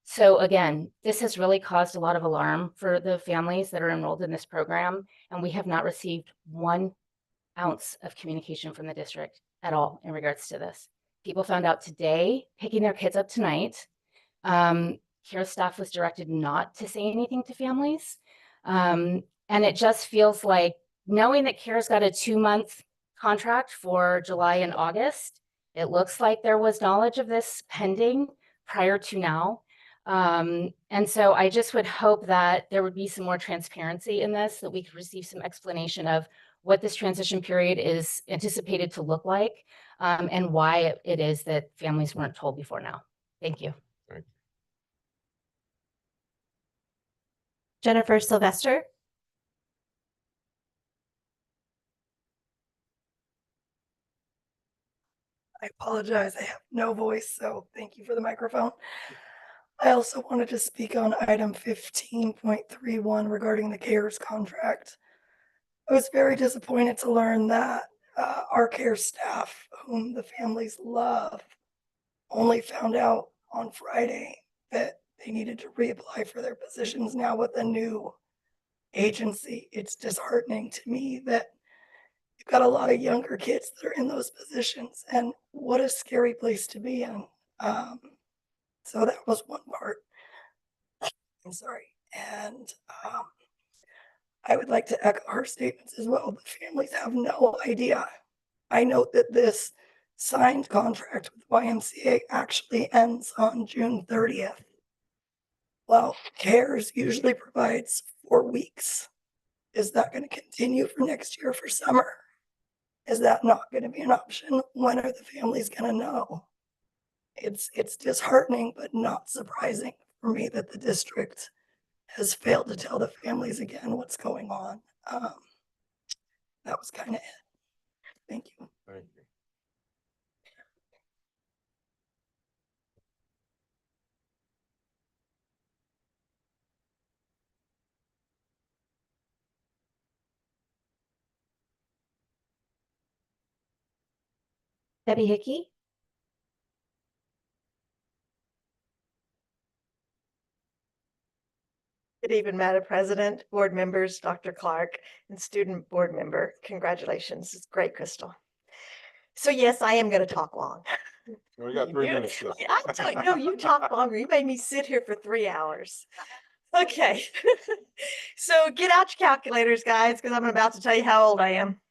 So again, this has really caused a lot of alarm for the families that are enrolled in this program, and we have not received 1 ounce of communication from the district at all in regards to this. People found out today, picking their kids up tonight. CARES staff was directed not to say anything to families. And it just feels like knowing that CARES got a 2-month contract for July and August, it looks like there was knowledge of this pending prior to now. And so I just would hope that there would be some more transparency in this, that we could receive some explanation of what this transition period is anticipated to look like, and why it is that families weren't told before now. Thank you. Jennifer Sylvester. I apologize, I have no voice, so thank you for the microphone. I also wanted to speak on item 15.31 regarding the CARES contract. I was very disappointed to learn that our care staff, whom the families love, only found out on Friday that they needed to reapply for their positions now with a new agency. It's disheartening to me that you've got a lot of younger kids that are in those positions, and what a scary place to be in. So that was one part. I'm sorry. And I would like to echo her statements as well. The families have no idea. I note that this signed contract with YMCA actually ends on June 30th. Well, CARES usually provides 4 weeks Is that going to continue for next year for summer? Is that not going to be an option? When are the families going to know? It's disheartening, but not surprising for me that the district has failed to tell the families again what's going on. That was kind of it. Thank you. Thank you. Debbie Hickey? Good evening, Madam President, board members, Dr. Clark, and student board member. Congratulations. It's great, Crystal. So yes, I am going to talk long. We got 3 minutes left. I don't know, you talk longer. You made me sit here for 3 hours. Okay. So get out your calculators, guys, because I'm about to tell you how old I am.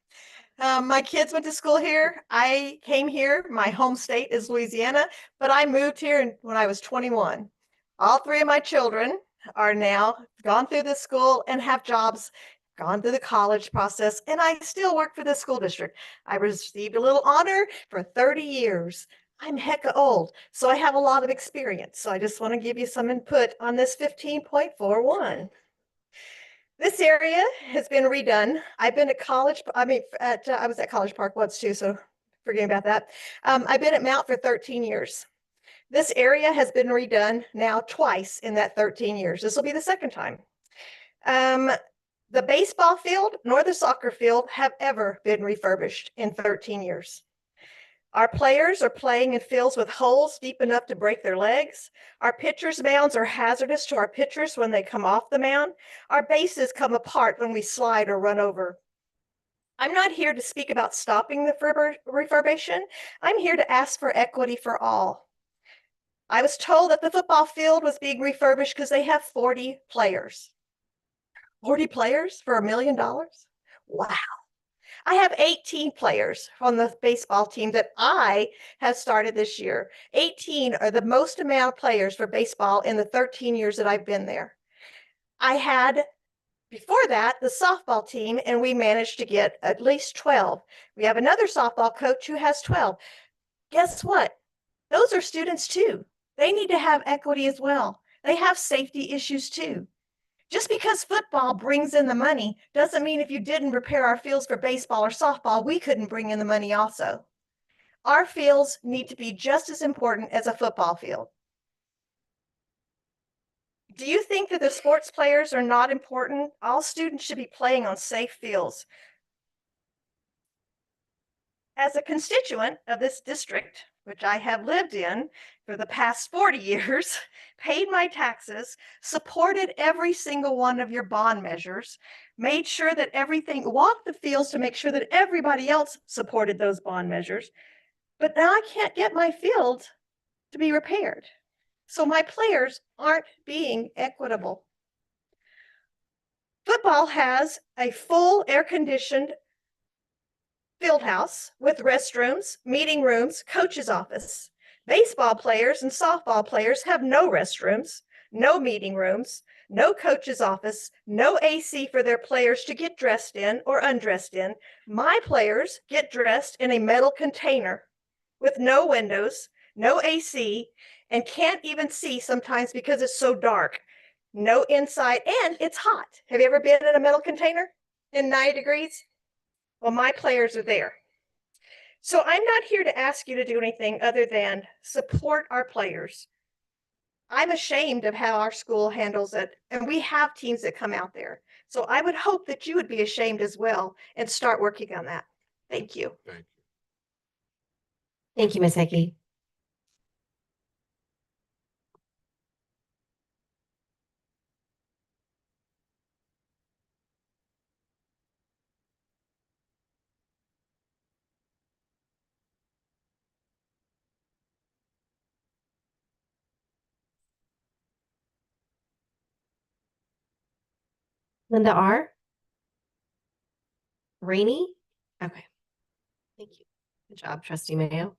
My kids went to school here. I came here. My home state is Louisiana, but I moved here when I was 21. All 3 of my children are now gone through the school and have jobs, gone through the college process, and I still work for the school district. I received a little honor for 30 years. I'm hecka old, so I have a lot of experience. So I just want to give you some input on this 15.41. This area has been redone. I've been at college, I was at College Park once too, so forget about that. I've been at Mount for 13 years. This area has been redone now twice in that 13 years. This will be the second time. The baseball field nor the soccer field have ever been refurbished in 13 years. Our players are playing in fields with holes deep enough to break their legs. Our pitchers' mounds are hazardous to our pitchers when they come off the mound. Our bases come apart when we slide or run over. I'm not here to speak about stopping the refurbishment. I'm here to ask for equity for all. I was told that the football field was being refurbished because they have 40 players. 40 players for $1 million? Wow. I have 18 players on the baseball team that I have started this year. 18 are the most amount of players for baseball in the 13 years that I've been there. I had, before that, the softball team, and we managed to get at least 12. We have another softball coach who has 12. Guess what? Those are students too. They need to have equity as well. They have safety issues too. Just because football brings in the money doesn't mean if you didn't repair our fields for baseball or softball, we couldn't bring in the money also. Our fields need to be just as important as a football field. Do you think that the sports players are not important? All students should be playing on safe fields. As a constituent of this district, which I have lived in for the past 40 years, paid my taxes, supported every single one of your bond measures, made sure that everything, walked the fields to make sure that everybody else supported those bond measures. But now I can't get my field to be repaired. So my players aren't being equitable. Football has a full air-conditioned field house with restrooms, meeting rooms, coach's office. Baseball players and softball players have no restrooms, no meeting rooms, no coach's office, no AC for their players to get dressed in or undressed in. My players get dressed in a metal container with no windows, no AC, and can't even see sometimes because it's so dark. No inside, and it's hot. Have you ever been in a metal container in 90 degrees? Well, my players are there. So I'm not here to ask you to do anything other than support our players. I'm ashamed of how our school handles it, and we have teams that come out there. So I would hope that you would be ashamed as well and start working on that. Thank you. Thank you. Thank you, Ms. Hickey. Linda R. Rainey? Okay. Thank you. Good job, Trustee Mayo.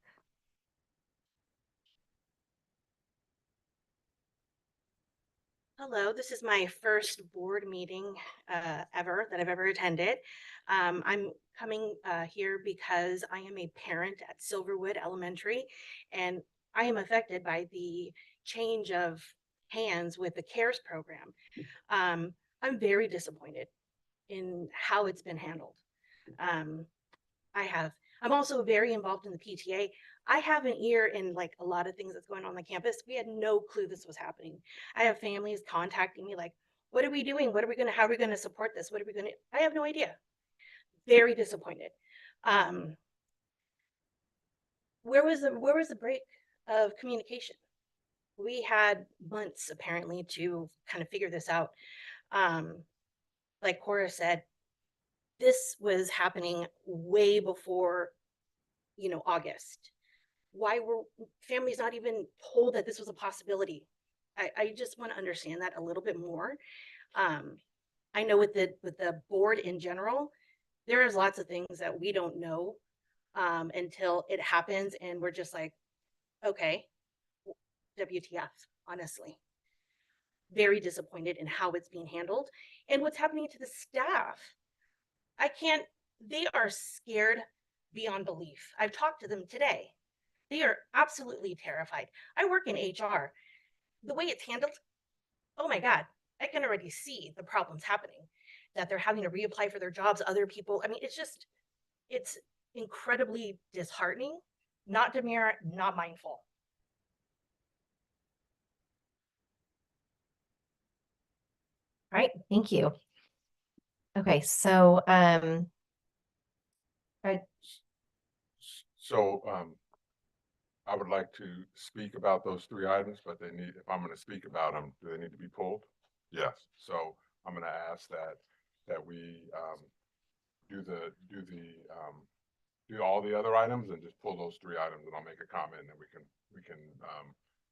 Hello, this is my first board meeting ever that I've ever attended. I'm coming here because I am a parent at Silverwood Elementary, and I am affected by the change of hands with the CARES program. I'm very disappointed in how it's been handled. Um, I'm also very involved in the PTA. I have an ear in like a lot of things that's going on the campus. We had no clue this was happening. I have families contacting me like, what are we doing? How are we gonna support this? I have no idea. Very disappointed. Um, where was the break of communication? We had months apparently to kind of figure this out. Like Cora said, this was happening way before, August. Why were families not even told that this was a possibility? I just want to understand that a little bit more. I know with the board in general, there is lots of things that we don't know until it happens, and we're just like, okay, WTF, honestly. Very disappointed in how it's being handled and what's happening to the staff. They are scared beyond belief. I've talked to them today. They are absolutely terrified. I work in HR. The way it's handled, oh my God, I can already see the problems happening, that they're having to reapply for their jobs, other people. I mean, it's incredibly disheartening, not demure, not mindful. All right, thank you. Okay, so I would like to speak about those three items, but if I'm going to speak about them, do they need to be pulled? Yes. So I'm going to ask that we do all the other items and just pull those three items, and I'll make a comment, and then we can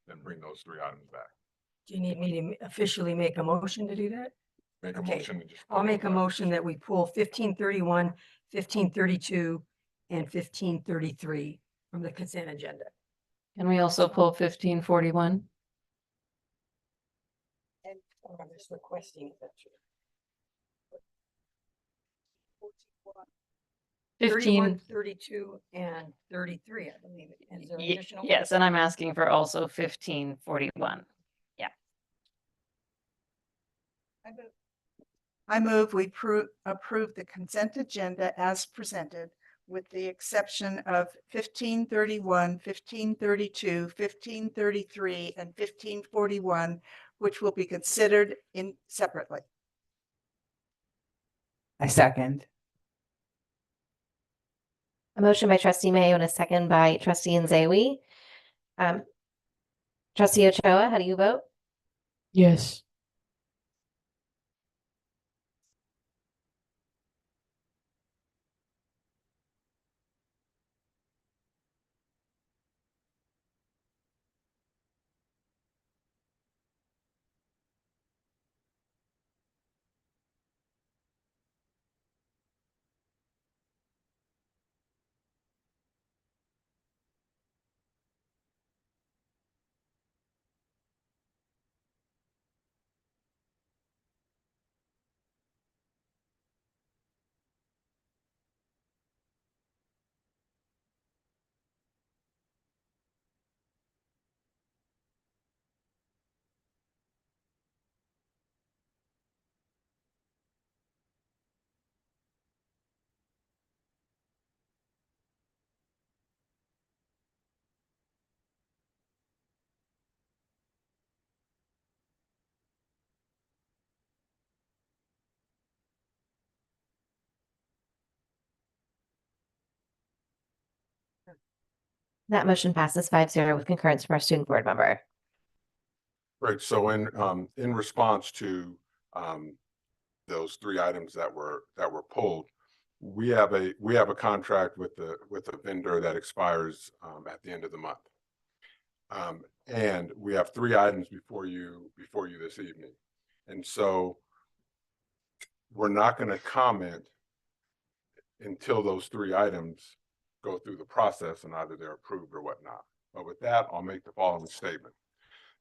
then bring those three items back. Do you need me to officially make a motion to do that? Make a Okay. motion and just. I'll make a motion that we pull 1531, 1532, and 1533 from the consent agenda. Can we also pull 1541? And I'm just requesting it. 31, 32, and 33, I believe. Is there additional? Yes, and I'm asking for also 1541. Yeah. I move we approve the consent agenda as presented, with the exception of 1531, 1532, 1533, and 1541, which will be considered separately. I second. a motion by trustee Mayo and a second by trustee Nzewi. Trustee Ochoa, how do you vote? Yes. That motion passes 5-0 with concurrence from our student board member. Right. So in response to those three items that were pulled, we have a contract with a vendor that expires at the end of the month. And we have three items before you this evening. And so we're not going to comment until those three items go through the process and either they're approved or whatnot. But with that, I'll make the following statement.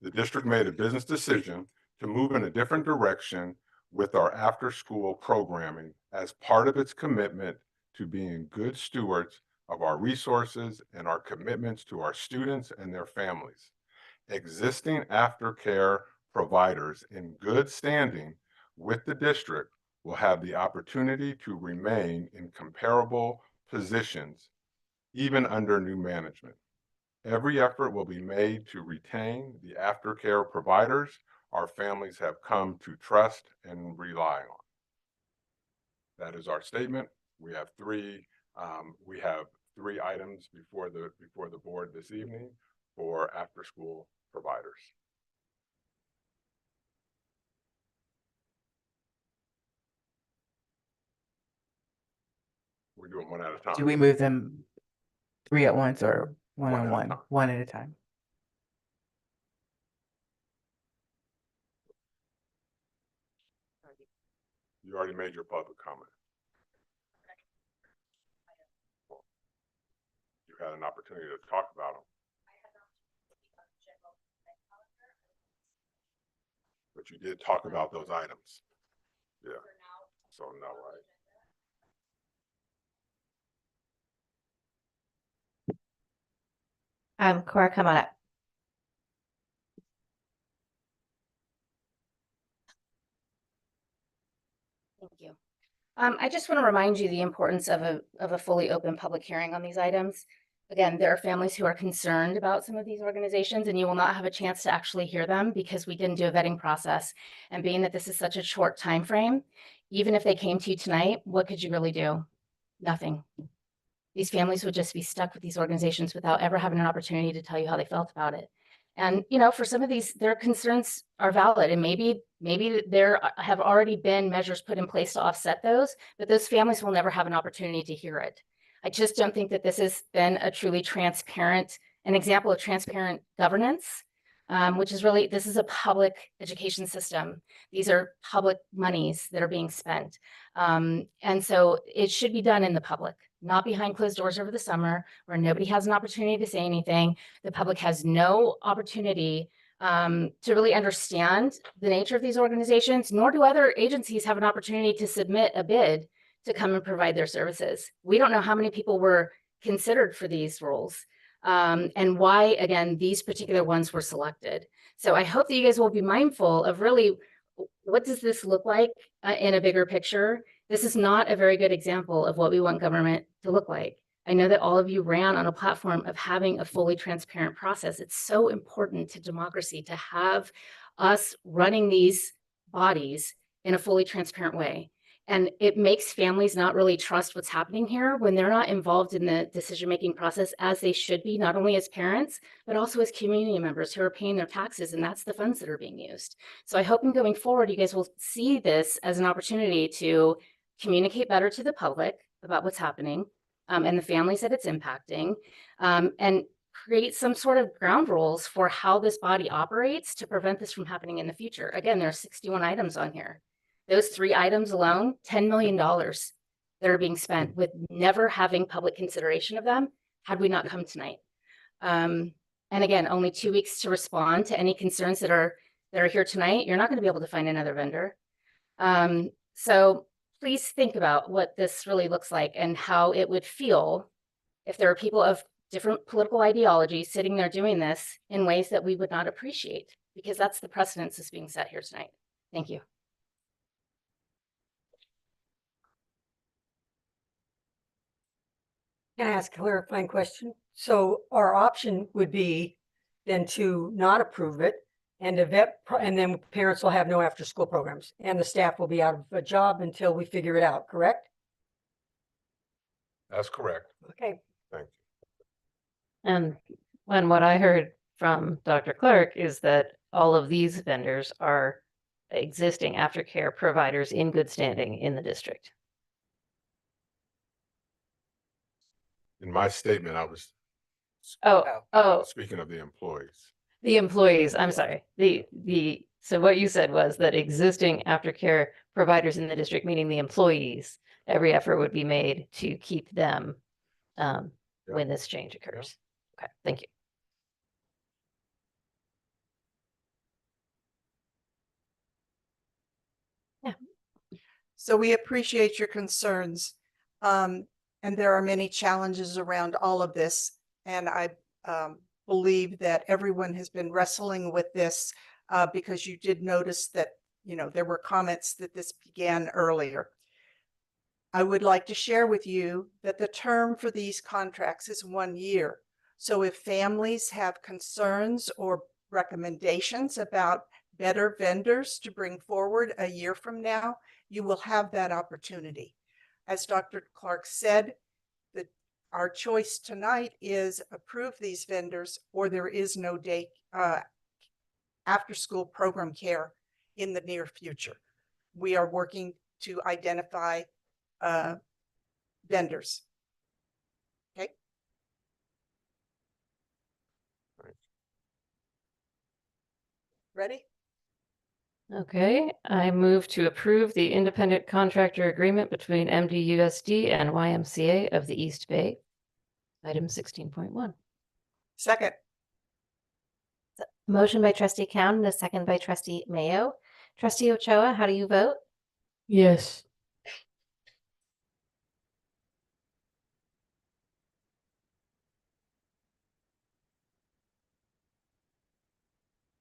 The district made a business decision to move in a different direction with our after-school programming as part of its commitment to being good stewards of our resources and our commitments to our students and their families. Existing aftercare providers in good standing with the district will have the opportunity to remain in comparable positions even under new management. Every effort will be made to retain the aftercare providers our families have come to trust and rely on. That is our statement. We have three items before the board this evening for after-school providers. We're doing one at a time. Do we move them three at once or one One on at a one? time. One at a time. You already made your public comment. You had an opportunity to talk about them. But you did talk about those items. Yeah. So no, right? Cora, come on up. Thank you. I just want to remind you the importance of a fully open public hearing on these items. Again, there are families who are concerned about some of these organizations, and you will not have a chance to actually hear them because we didn't do a vetting process. And being that this is such a short time frame, even if they came to you tonight, what could you really do? Nothing. These families would just be stuck with these organizations without ever having an opportunity to tell you how they felt about it. And, you know, for some of these, their concerns are valid, and maybe there have already been measures put in place to offset those, but those families will never have an opportunity to hear it. I just don't think that this has been a truly transparent, an example of transparent governance, which is really, this is a public education system. These are public monies that are being spent. And so it should be done in the public, not behind closed doors over the summer where nobody has an opportunity to say anything. The public has no opportunity to really understand the nature of these organizations, nor do other agencies have an opportunity to submit a bid to come and provide their services. We don't know how many people were considered for these roles and why, again, these particular ones were selected. So I hope that you guys will be mindful of really what does this look like in a bigger picture. This is not a very good example of what we want government to look like. I know that all of you ran on a platform of having a fully transparent process. It's so important to democracy to have us running these bodies in a fully transparent way. And it makes families not really trust what's happening here when they're not involved in the decision-making process as they should be, not only as parents, but also as community members who are paying their taxes, and that's the funds that are being used. So I hope in going forward, you guys will see this as an opportunity to communicate better to the public about what's happening and the families that it's impacting, and create some sort of ground rules for how this body operates to prevent this from happening in the future. Again, there are 61 items on here. Those 3 items alone, $10 million that are being spent with never having public consideration of them had we not come tonight. And again, only 2 weeks to respond to any concerns that are here tonight. You're not going to be able to find another vendor. So please think about what this really looks like and how it would feel if there are people of different political ideologies sitting there doing this in ways that we would not appreciate, because that's the precedence that's being set here tonight. Thank you. Can I ask a clarifying question? So our option would be then to not approve it and and then parents will have no after school programs and the staff will be out of a job until we figure it out, correct? That's correct. Okay. Thank you. And what I heard from Dr. Clark is that all of these vendors are existing aftercare providers in good standing in the district. In my statement, I was speaking of the employees. The employees, I'm sorry. So what you said was that existing aftercare providers in the district, meaning the employees, every effort would be made to keep them when this change occurs. Okay, thank you. So we appreciate your concerns. And there are many challenges around all of this. And I believe that everyone has been wrestling with this because you did notice that, you know, there were comments that this began earlier. I would like to share with you that the term for these contracts is 1 year. So if families have concerns or recommendations about better vendors to bring forward a year from now, you will have that opportunity. As Dr. Clark said, our choice tonight is approve these vendors or there is no day after school program care in the near future. We are working to identify vendors. Okay. Ready? Okay, I move to approve the independent contractor agreement between MDUSD and YMCA of the East Bay. Item 16.1. Second. Motion by trustee Count and a second by trustee Mayo. Trustee Ochoa, how do you vote? Yes.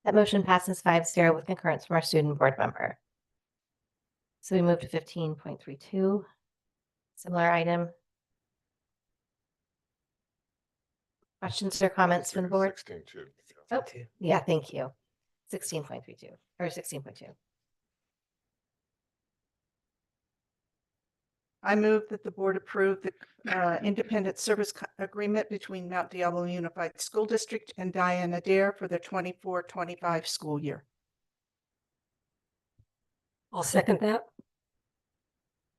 That motion passes 5-0 with concurrence from our student board member. So we move to 15.32. Similar item. Questions or comments from the board? 16.2. Oh, yeah, thank you. 16.32 or 16.2. I move that the board approve the independent service agreement between Mount Diablo Unified School District and Diane Adair for the 24-25 school year. I'll second that.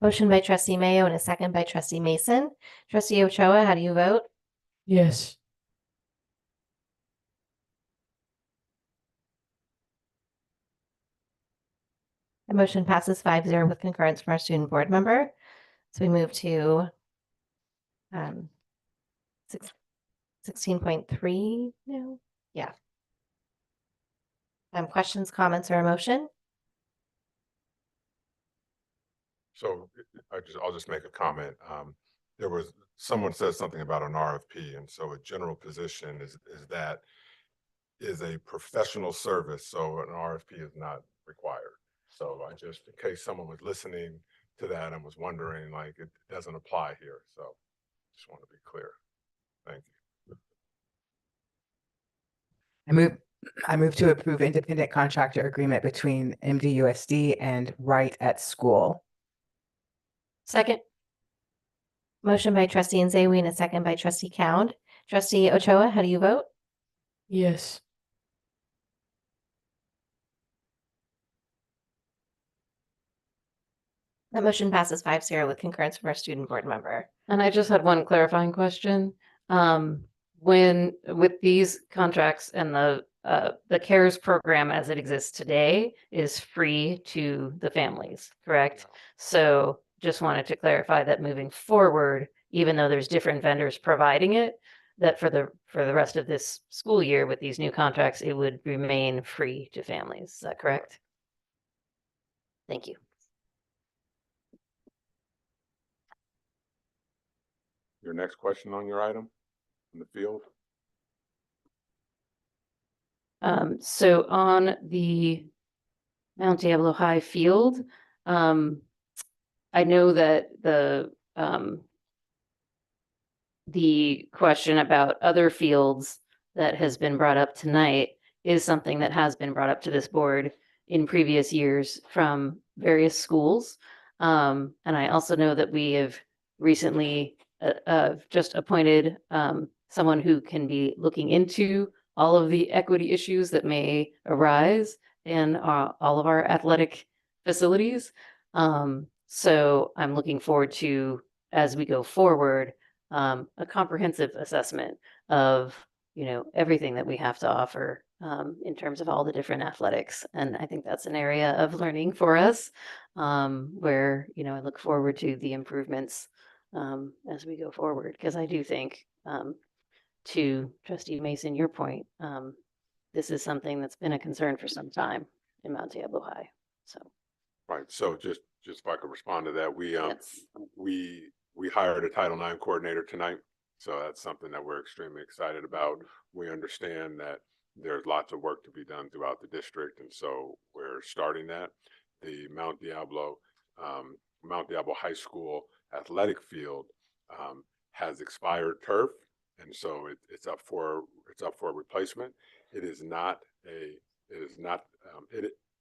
Motion by trustee Mayo and a second by trustee Mason. Trustee Ochoa, how do you vote? Yes. The motion passes 5-0 with concurrence from our student board member. So we move to 16.3 now. Yeah. Questions, comments, or a motion? So I'll just make a comment. There was someone said something about an RFP, and so a general position is that is a professional service, so an RFP is not required. So I just, in case someone was listening to that and was wondering, like, it doesn't apply here. So just want to be clear. Thank you. I move to approve independent contractor agreement between MDUSD and Right at School. Second. Motion by trustee Nzewi and a second by trustee Count. Trustee Ochoa, how do you vote? Yes. That motion passes 5-0 with concurrence from our student board member. And I just had one clarifying question. When with these contracts and the CARES program as it exists today is free to the families, correct? So just wanted to clarify that moving forward, even though there's different vendors providing it, that for the rest of this school year with these new contracts, it would remain free to families. Is that correct? Thank you. Your next question on your item in the field? So on the Mount Diablo High field, I know that the question about other fields that has been brought up tonight is something that has been brought up to this board in previous years from various schools. And I also know that we have recently just appointed someone who can be looking into all of the equity issues that may arise in all of our athletic facilities. So I'm looking forward to, as we go forward, a comprehensive assessment of, you know, everything that we have to offer in terms of all the different athletics. And I think that's an area of learning for us where, you know, I look forward to the improvements as we go forward, because I do think to Trustee Mason, your point, this is something that's been a concern for some time in Mount Diablo High. So. Right. So just just if I could respond to that, Yes. we hired a Title IX coordinator tonight. So that's something that we're extremely excited about. We understand that there's lots of work to be done throughout the district, and so we're starting that. The Mount Diablo High School athletic field has expired turf, and so it's up for replacement. It is not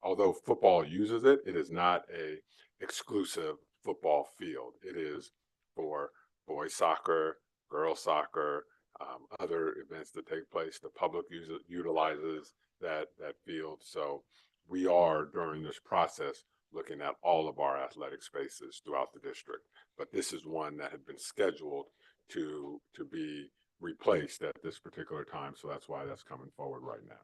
although football uses it, it is not a exclusive football field. It is for boys soccer, girls soccer, other events that take place. The public utilizes that field. So we are, during this process, looking at all of our athletic spaces throughout the district. But this is one that had been scheduled to be replaced at this particular time. So that's why that's coming forward right now.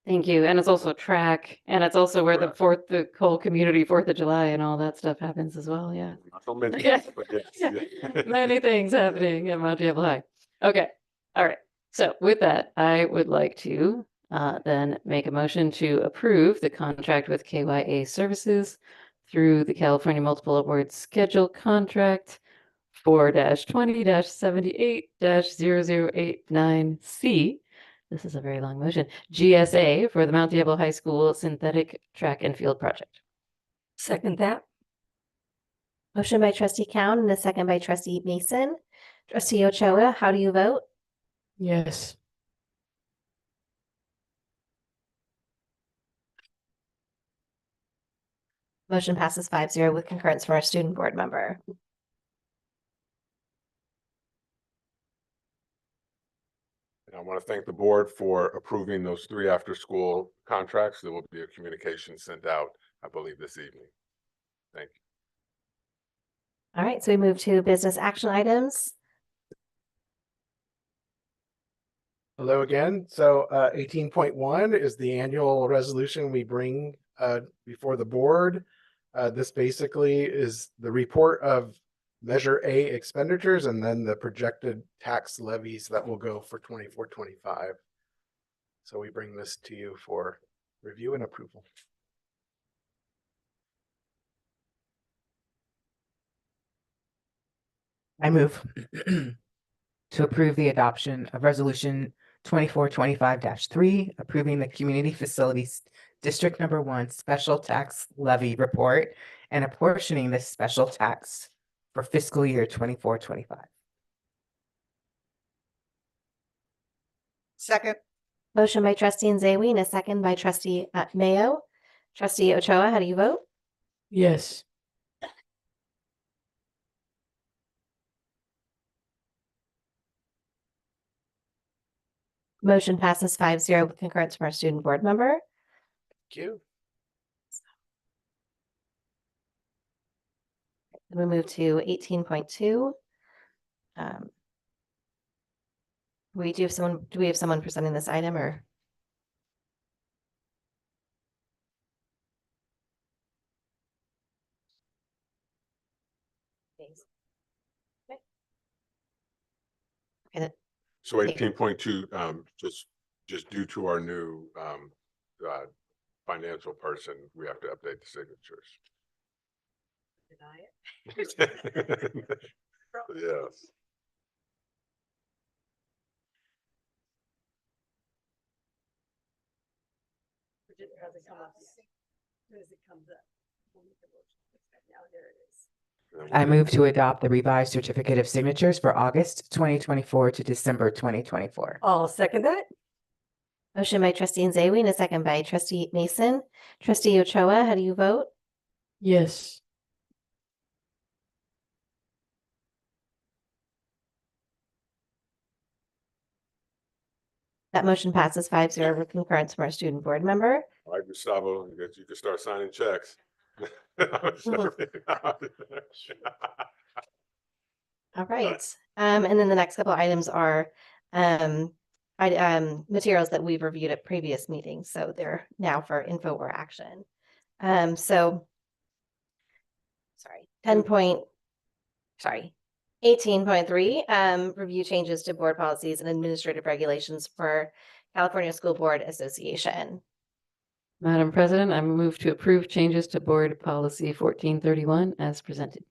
Thank you. And it's also track, and it's also where the whole community 4th of July and all that stuff happens as well. Yeah. Not so many, Yeah. but yes. Many things happening at Mount Diablo High. Okay. All right. So with that, I would like to then make a motion to approve the contract with KYA Services through the California Multiple Award Schedule Contract 4-20-78-0089C. This is a very long motion. GSA for the Mount Diablo High School Synthetic Track and Field Project. Second that. Motion by trustee Cowan and a second by trustee Mason. Trustee Ochoa, how do you vote? Yes. Motion passes 5-0 with concurrence from our student board member. And I want to thank the board for approving those 3 after-school contracts. There will be a communication sent out, I believe, this evening. Thank you. All right, so we move to business action items. Hello again. So 18.1 is the annual resolution we bring before the board. This basically is the report of Measure A expenditures and then the projected tax levies that will go for 24-25. So we bring this to you for review and approval. I move to approve the adoption of Resolution 2425-3, approving the Community Facilities District Number 1 Special Tax Levy Report and apportioning this special tax for fiscal year 24-25. Second. Motion by trustee Nzewi and a second by trustee Mayo. Trustee Ochoa, how do you vote? Yes. Motion passes 5-0 with concurrence from our student board member. Thank you. We move to 18.2. Do we have someone presenting this item or? Okay. So 18.2, just due to our new financial person, we have to update the signatures. Yes. I move to adopt the revised certificate of signatures for August 2024 to December 2024. I'll second that. Motion by trustee Nzewi and a second by trustee Mason. Trustee Ochoa, how do you vote? Yes. That motion passes 5-0 with concurrence from our student board member. All right, Gustavo, you can start signing checks. All right. And then the next couple items are materials that we've reviewed at previous meetings. So they're now for info or action. So 18.3, review changes to board policies and administrative regulations for California School Board Association. Madam President, I move to approve changes to Board Policy 1431 as presented.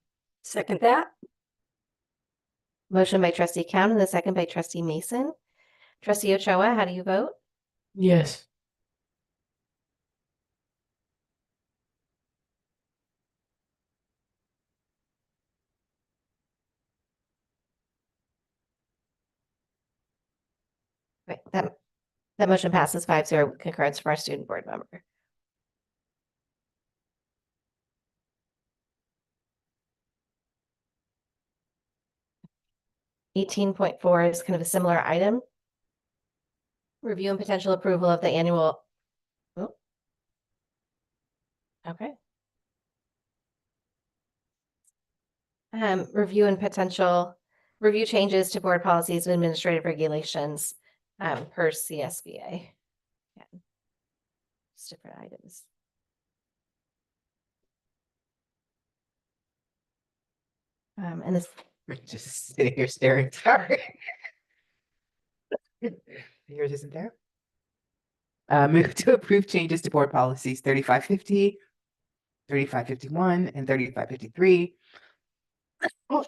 Second that. Motion by trustee Count and the second by trustee Mason. Trustee Ochoa, how do you vote? Yes. Right, that motion passes 5-0 with concurrence from our student board member. (18.4) is kind of a similar item. Review and potential approval of the annual. Oh. Okay. Review changes to board policies and administrative regulations per CSBA. Yeah. Just different items. And this Just sitting here staring. Sorry. Yours isn't there. Move to approve changes to board policies 3550, 3551, and 3553.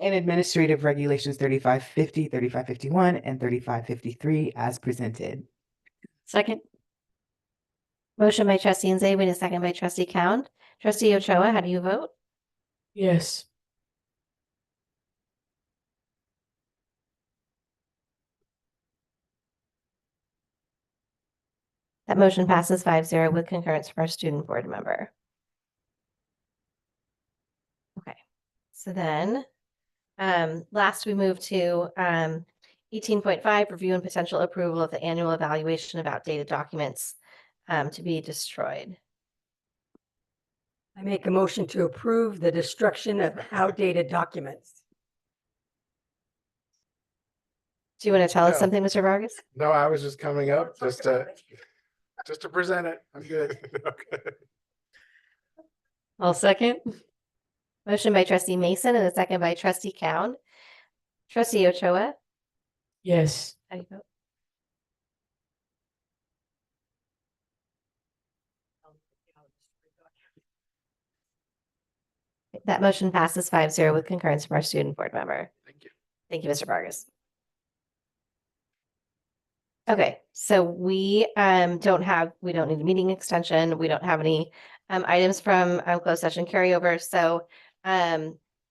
And administrative regulations 3550, 3551, and 3553 as presented. Second. Motion by trustee Nzay, a second by trustee Count. Trustee Ochoa, how do you vote? Yes. That motion passes 5-0 with concurrence from our student board member. Okay, so then last we move to 18.5, review and potential approval of the annual evaluation of outdated documents to be destroyed. I make a motion to approve the destruction of outdated documents. Do you want to tell us No. something, Mr. Vargas? No, I was just coming up just to present it. I'm good. Okay. I'll second. Motion by trustee Mason and a second by trustee Count. Trustee Ochoa, Yes. how do you vote? That motion passes 5-0 with concurrence from our student board member. Thank you. Thank you, Mr. Vargas. Okay, so we don't need a meeting extension. We don't have any items from closed session carryover. So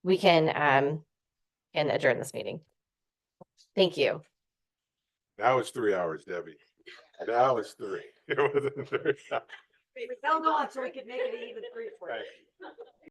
we can adjourn this meeting. Thank you. Now it's 3 hours, Debbie. Now it's 3. It wasn't 3 hours. We held on so we could make it even 3 for you. Thank you.